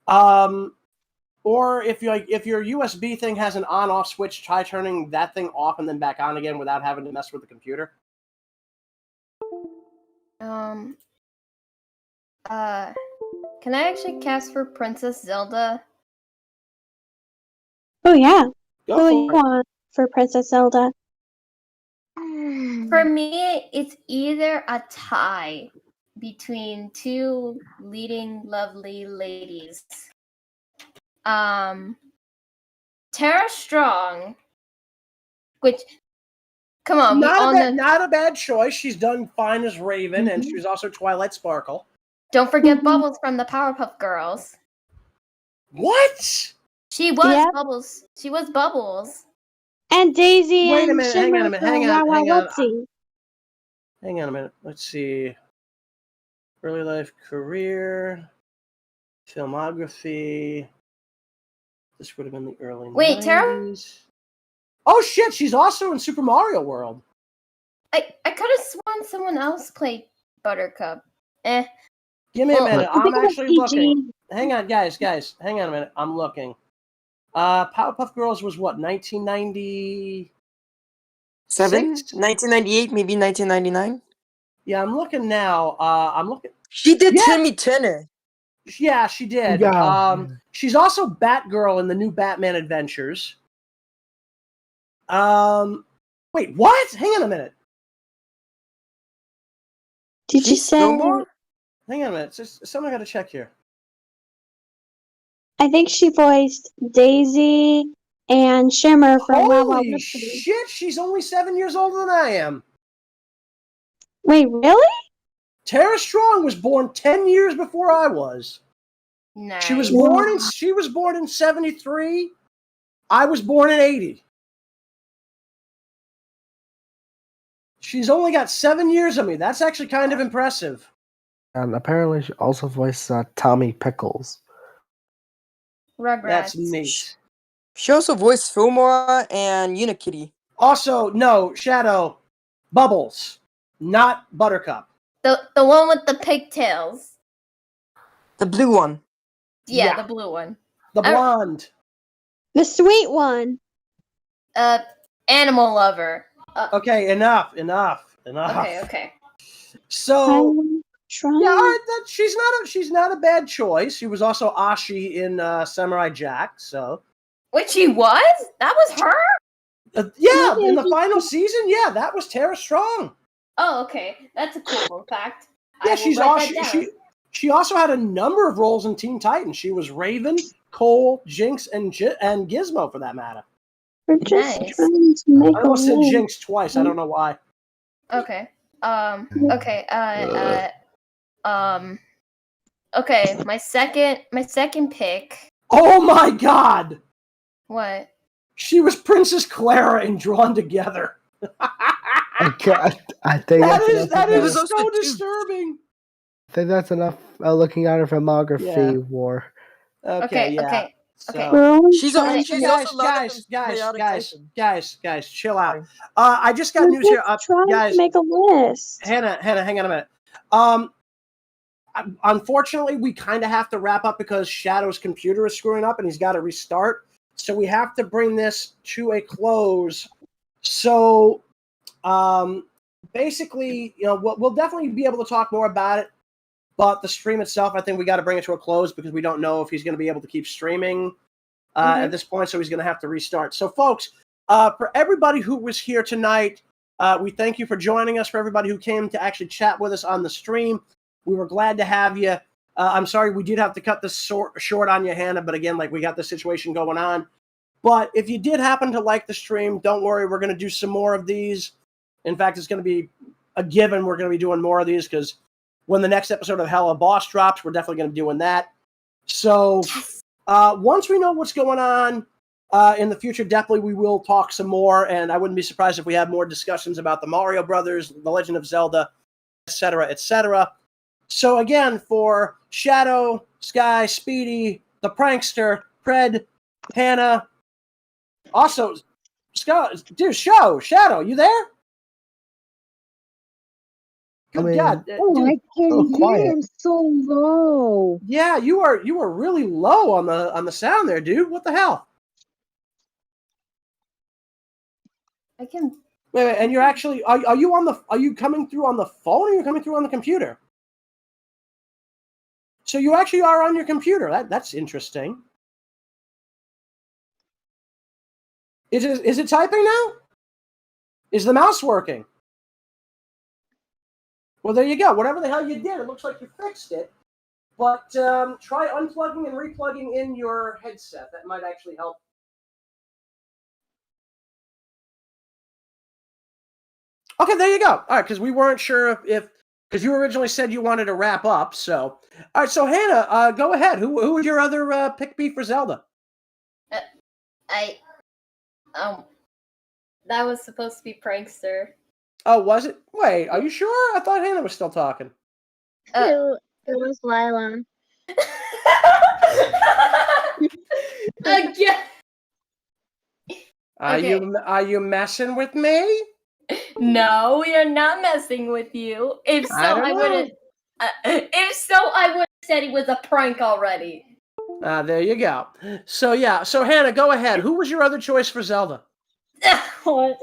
Or if your USB thing has an on-off switch, try turning that thing off and then back on again without having to mess with the computer. Can I actually cast for Princess Zelda? Oh yeah. Go Who for you it. want for Princess Zelda? For me, it's either a tie between two leading lovely ladies. Tara Strong, which, come on, Not a bad choice. She's done fine as Raven, and she's also Twilight Sparkle. Don't forget Bubbles from the Powerpuff Girls. What? She was Yeah. Bubbles. She was Bubbles. And Daisy Wait a and minute, Shimmer hang on a minute, from hang on. Wowzee. Hang on a minute. Let's see. Early life career, filmography. This would have been the early 90s. Tara? Oh shit, she's also in Super Mario World. I could have sworn someone else played Buttercup. Give me a minute. I I'm think it was actually PG. looking. Hang on, guys. Hang on a minute. I'm looking. Powerpuff Girls was what, 1990? 1998, maybe 1999. Yeah, I'm looking now. I'm looking. She did Yeah. Timmy Turner. Yeah, she did. Yeah. She's also Batgirl in the new Batman Adventures. Wait, what? Hang on a minute. Did you say? Hang on a minute. Someone got to check here. I think she voiced Daisy and Shimmer from Holy Wowzee. shit! She's only 7 years older than I am. Wait, really? Tara Strong was born 10 years before I was. Nice. She was born in 73. I was born in 80. She's only got 7 years of me. That's actually kind of impressive. And apparently she also voiced Tommy Pickles. Rugrats. That's neat. She also voiced Fillmore and Unikitty. Also, no, Shadow, Bubbles, not Buttercup. The one with the pigtails. The blue one. Yeah, the blue one. The blonde. The sweet one. Animal lover. Okay, enough. Okay. So, trying. yeah, all right, she's not a bad choice. She was also Ashi in Samurai Jack, so. Wait, she was? That was her? Yeah, in the final season, yeah, that was Tara Strong. Oh, okay. That's a cool fact. Yeah, she also had a number of roles in Teen Titans. She was Raven, Cole, Jinx, and Gizmo, for that matter. We're just Nice. trying to make I almost a said list. Jinx twice. I don't know why. Okay. Okay, my second pick. Oh my god! What? She was Princess Clara in Drawn Together. I think that is enough. so disturbing. I think that's enough looking at her filmography, Yeah. War. Okay, yeah. Okay. So, She's also guys, chill out. I just got news here. Trying Guys, to make a list. Hannah, hang on a minute. Unfortunately, we kind of have to wrap up because Shadow's computer is screwing up and he's got to restart. So we have to bring this to a close. So, basically, we'll definitely be able to talk more about it. But the stream itself, I think we got to bring it to a close because we don't know if he's going to be able to keep streaming at this point. So he's going to have to restart. So, folks, for everybody who was here tonight, we thank you for joining us. For everybody who came to actually chat with us on the stream, we were glad to have you. I'm sorry we did have to cut this short on you, Hannah. But again, we got the situation going on. But if you did happen to like the stream, don't worry. We're going to do some more of these. In fact, it's going to be a given. We're going to be doing more of these because when the next episode of Hella Boss drops, we're definitely going to be doing that. So once we know what's going on in the future, definitely we will talk some more. And I wouldn't be surprised if we have more discussions about the Mario Brothers, The Legend of Zelda, etc., etc. So again, for Shadow, Sky, Speedy, the Prankster, Pred, Hannah, also Scott, dude, Shadow, you there? Good God, Oh, dude. I can hear him so low. Yeah, you are really low on the sound there, dude. What the hell? I can. Wait, and you're actually are you coming through on the phone or are you coming through on the computer? So you actually are on your computer. That's interesting. Is it typing now? Is the mouse working? Well, there you go. Whatever the hell you did, it looks like you fixed it. But try unplugging and replugging in your headset. That might actually help. Okay, there you go. All right, because we weren't sure if because you originally said you wanted to wrap up. So, all right. So Hannah, go ahead. Who was your other pick B for Zelda? That was supposed to be Prankster. Oh, was it? Wait, are you sure? I thought Hannah was still talking. It was Lila. Again. Are you messing with me? No, we are not messing with you. If so, I would have. If so, I would have said it was a prank already. There you go. So yeah, so Hannah, go ahead. Who was your other choice for Zelda? Okay,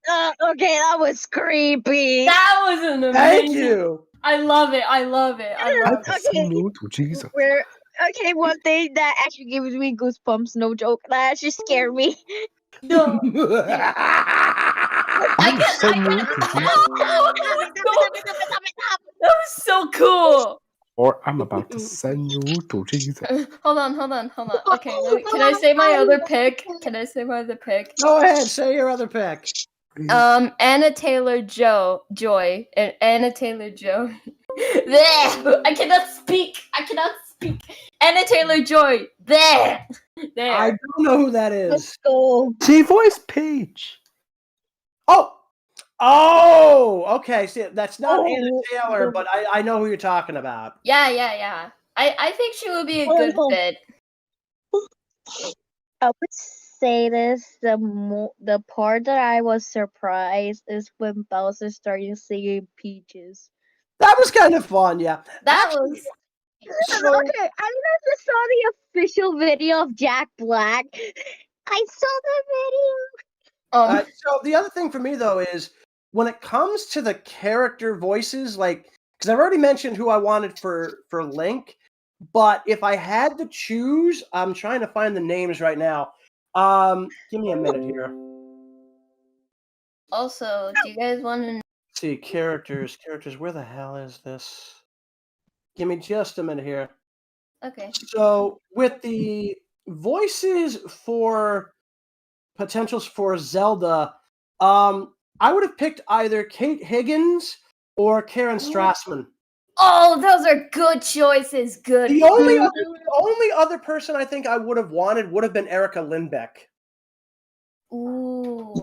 that was creepy. That was an amazing. Thank you. I love it. I love it. Okay, one thing that actually gives me goosebumps, no joke. That actually scared me. No. That was so cool. Or I'm about to send you to Jesus. Hold on. Okay, can I say my other pick? Go ahead, say your other pick. Anna Taylor-Joy, and Anna Taylor-Joy. I cannot speak. Anna Taylor-Joy. There. I don't know who that is. Let's go. She voiced Peach. Oh, okay. See, that's not Anna Taylor, but I know who you're talking about. Yeah. I think she would be a good fit. I would say this: the part that I was surprised is when Bowser started singing Peaches. That was kind of fun, yeah. That was. Okay, I don't know if you saw the official video of Jack Black. I saw the video. So the other thing for me though is when it comes to the character voices, like because I've already mentioned who I wanted for Link, but if I had to choose, I'm trying to find the names right now. Give me a minute here. Also, do you guys want to see characters? Where the hell is this? Give me just a minute here. Okay. So with the voices for potentials for Zelda, I would have picked either Kate Higgins or Karen Strassman. Oh, those are good choices. Good. The only other person I think I would have wanted would have been Erica Lindbeck. Ooh.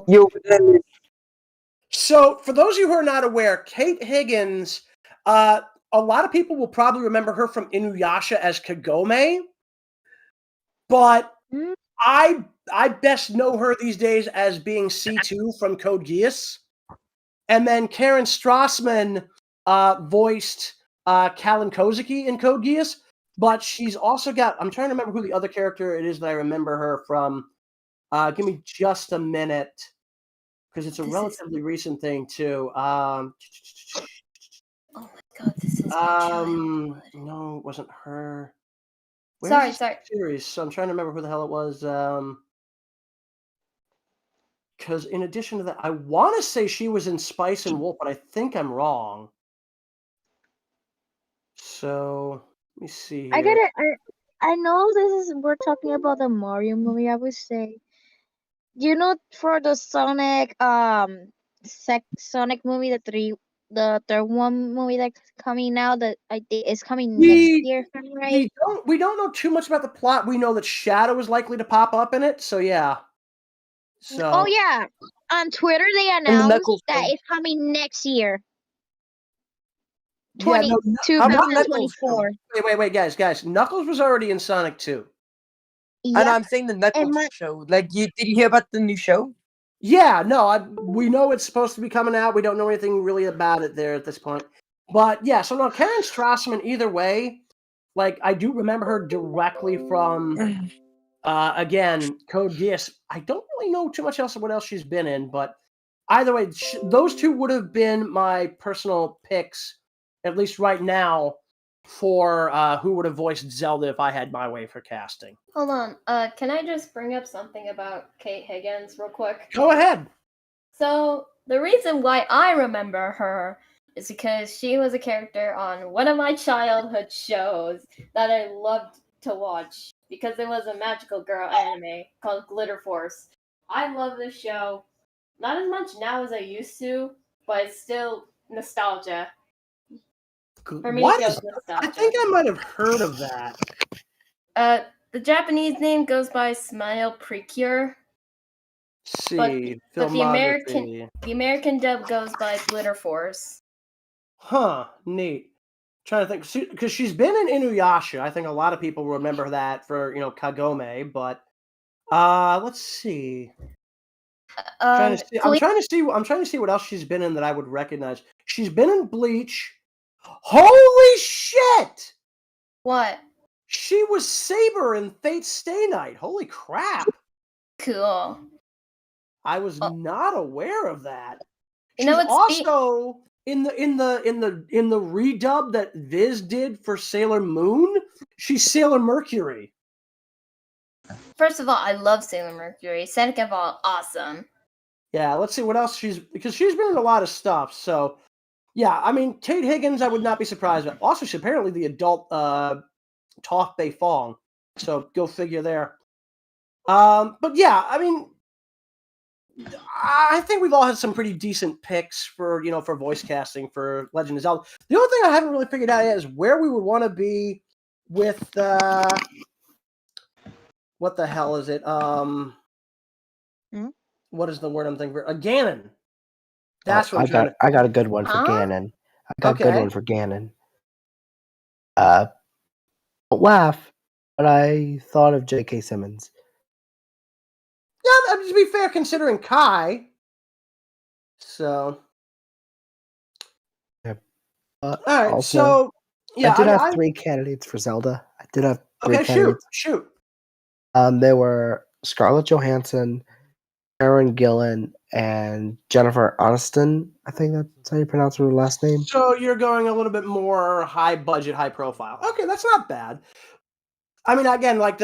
So, for those of you who are not aware, Kate Higgins, a lot of people will probably remember her from Inuyasha as Kagome, but I best know her these days as being C2 from Code Geass. And then Karen Strassman voiced Callan Kozuki in Code Geass, but she's also got, I'm trying to remember who the other character it is that I remember her from. Give me just a minute, because it's a relatively recent thing, too. Oh my god, this is no, it wasn't her. Sorry. Series, so I'm trying to remember who the hell it was. Because in addition to that, I want to say she was in Spice and Wolf, but I think I'm wrong. So let me see here. I know we're talking about the Mario movie. I would say, for the Sonic Sonic movie, the third one movie that's coming now, that I think is coming next year, right? We don't know too much about the plot. We know that Shadow is likely to pop up in it, so yeah. So Oh yeah, on Twitter they the announced Knuckles that show. it's coming next year, yeah, no, not Knuckles. 2024. Wait, guys. Knuckles was already in Sonic 2. And Yep. I'm saying the Knuckles show. Like, did you hear about the new show? Yeah, no, we know it's supposed to be coming out. We don't know anything really about it there at this point. But yeah, so no, Karen Strassman, either way, like I do remember her directly from again, Code Geass. I don't really know too much else of what else she's been in, but either way, those two would have been my personal picks, at least right now, for who would have voiced Zelda if I had my way for casting. Hold on. Can I just bring up something about Kate Higgins real quick? Go ahead. So the reason why I remember her is because she was a character on one of my childhood shows that I loved to watch because it was a magical girl anime called Glitter Force. I love this show. Not as much now as I used to, but it's still nostalgia. For me, What it is? feels nostalgia. I think I might have heard of that. The Japanese name goes by Smile Precure. But the Filmography. American dub goes by Glitter Force. Huh, neat. Trying to think, because she's been in Inuyasha. I think a lot of people remember that for Kagome. But let's see. I'm trying to see what else she's been in that I would recognize. She's been in Bleach. Holy shit! What? She was Saber in Fate Stay Night. Holy crap! Cool. I was not aware of that. You She's know what's also in the redub that Viz did for Sailor Moon. She's Sailor Mercury. First of all, I love Sailor Mercury. Second of all, awesome. Yeah, let's see what else because she's been in a lot of stuff. So, yeah, I mean, Kate Higgins, I would not be surprised. But also, she's apparently the adult Toph Bei Fong. So, go figure there. But yeah, I mean, I think we've all had some pretty decent picks for for voice casting for Legend of Zelda. The only thing I haven't really figured out yet is where we would want to be with what the hell is it? What is the word I'm thinking for? A Ganon. That's what I got a good one for Ganon. I got a good one for Ganon. Don't laugh, but I thought of J.K. Simmons. Yeah, to be fair, considering Kai. So. Yep. All right, also, so yeah, I did have three candidates for Zelda. I did have three candidates. Shoot. They were Scarlett Johansson, Karen Gillan, and Jennifer Aniston. I think that's how you pronounce her last name. So you're going a little bit more high budget, high profile. Okay, that's not bad. I mean, again, like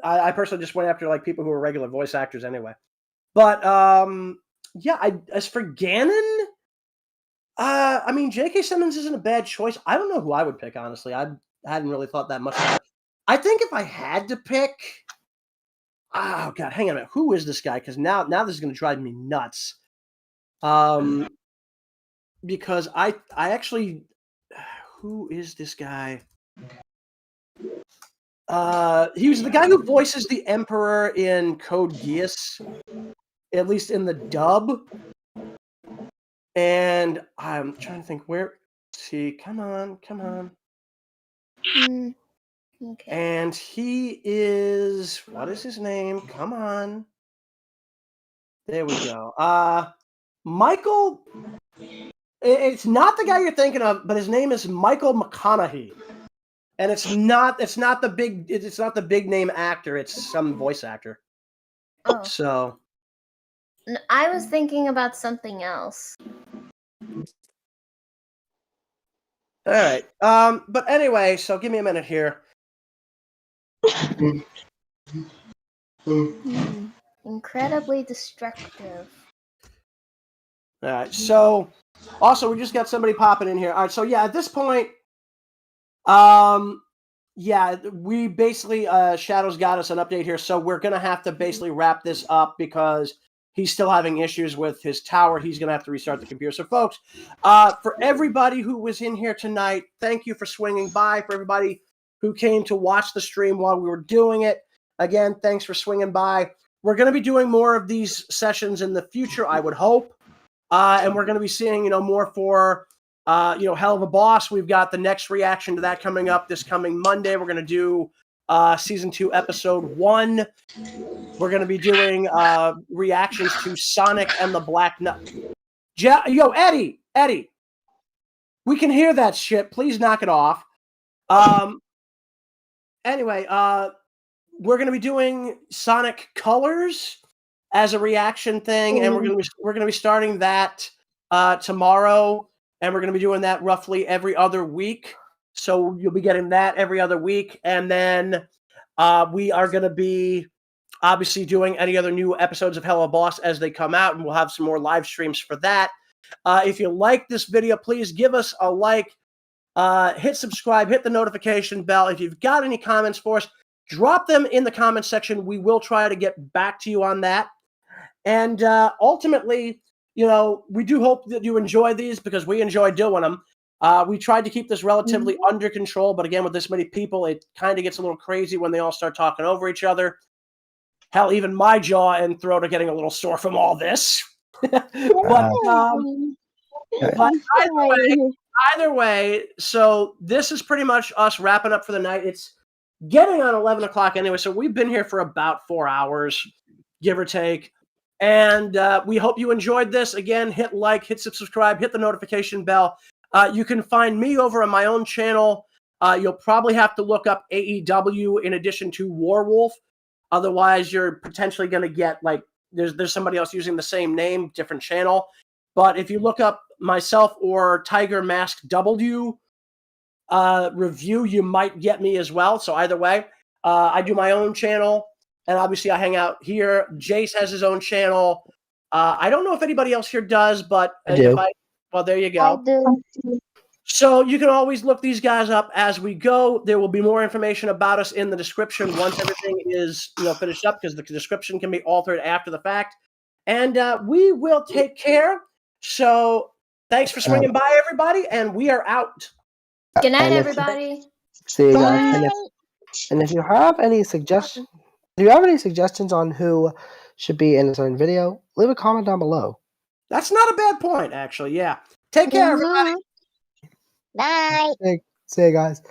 I personally just went after like people who are regular voice actors anyway. But yeah, as for Ganon, I mean, J.K. Simmons isn't a bad choice. I don't know who I would pick, honestly. I hadn't really thought that much about it. I think if I had to pick, oh god, hang on a minute. Who is this guy? Because now this is going to drive me nuts. Because I actually, who is this guy? He was the guy who voices the Emperor in Code Geass, at least in the dub. And I'm trying to think where. See, come on. Okay. And he is, what is his name? Come on. There we go. Michael. It's not the guy you're thinking of, but his name is Michael McConaughey. And it's not the big name actor. It's some voice actor. Oh. So I was thinking about something else. all right. But anyway, so give me a minute here. Incredibly destructive. All right. So also we just got somebody popping in here. All right. So yeah, at this point, yeah, we basically Shadow's got us an update here, so we're gonna have to basically wrap this up because he's still having issues with his tower. He's gonna have to restart the computer. So, folks, for everybody who was in here tonight, thank you for swinging by. For everybody who came to watch the stream while we were doing it, again, thanks for swinging by. we're going to be doing more of these sessions in the future, I would hope. And we're going to be seeing, more for, Hell of a Boss. We've got the next reaction to that coming up this coming Monday. We're going to do Season 2, Episode 1. We're going to be doing reactions to Sonic and the Black Knuckles. Yo, Eddie, we can hear that shit. Please knock it off. Anyway, we're going to be doing Sonic Colors as a reaction thing, and we're going to be starting that tomorrow, and we're going to be doing that roughly every other week. So you'll be getting that every other week, and then we are going to be obviously doing any other new episodes of Hell of a Boss as they come out, and we'll have some more live streams for that. If you like this video, please give us a like, hit subscribe, hit the notification bell. If you've got any comments for us, drop them in the comment section. We will try to get back to you on that. And ultimately, we do hope that you enjoy these because we enjoy doing them. We tried to keep this relatively under control, but again, with this many people, it kind of gets a little crazy when they all start talking over each other. Hell, even my jaw and throat are getting a little sore from all this. but either way, so this is pretty much us wrapping up for the night. It's getting on 11 o'clock anyway, so we've been here for about 4 hours, give or take. And we hope you enjoyed this. Again, hit like, hit subscribe, hit the notification bell. You can find me over on my own channel. You'll probably have to look up AEW in addition to Warwolf. Otherwise, you're potentially going to get, there's somebody else using the same name, different channel. But if you look up myself or Tiger Mask W review, you might get me as well. So either way, I do my own channel. And obviously, I hang out here. Jayse has his own channel. I don't know if anybody else here does, but I do. Well, there you go. I do. So you can always look these guys up as we go. There will be more information about us in the description once everything is finished up, because the description can be altered after the fact. And we will take care. So thanks for swinging by, everybody, and we are out. Good night, everybody. See you guys. And if you have any suggestions, on who should be in a certain video, leave a comment down below. That's not a bad point, actually. Yeah. Take care, everybody. Bye. See you guys.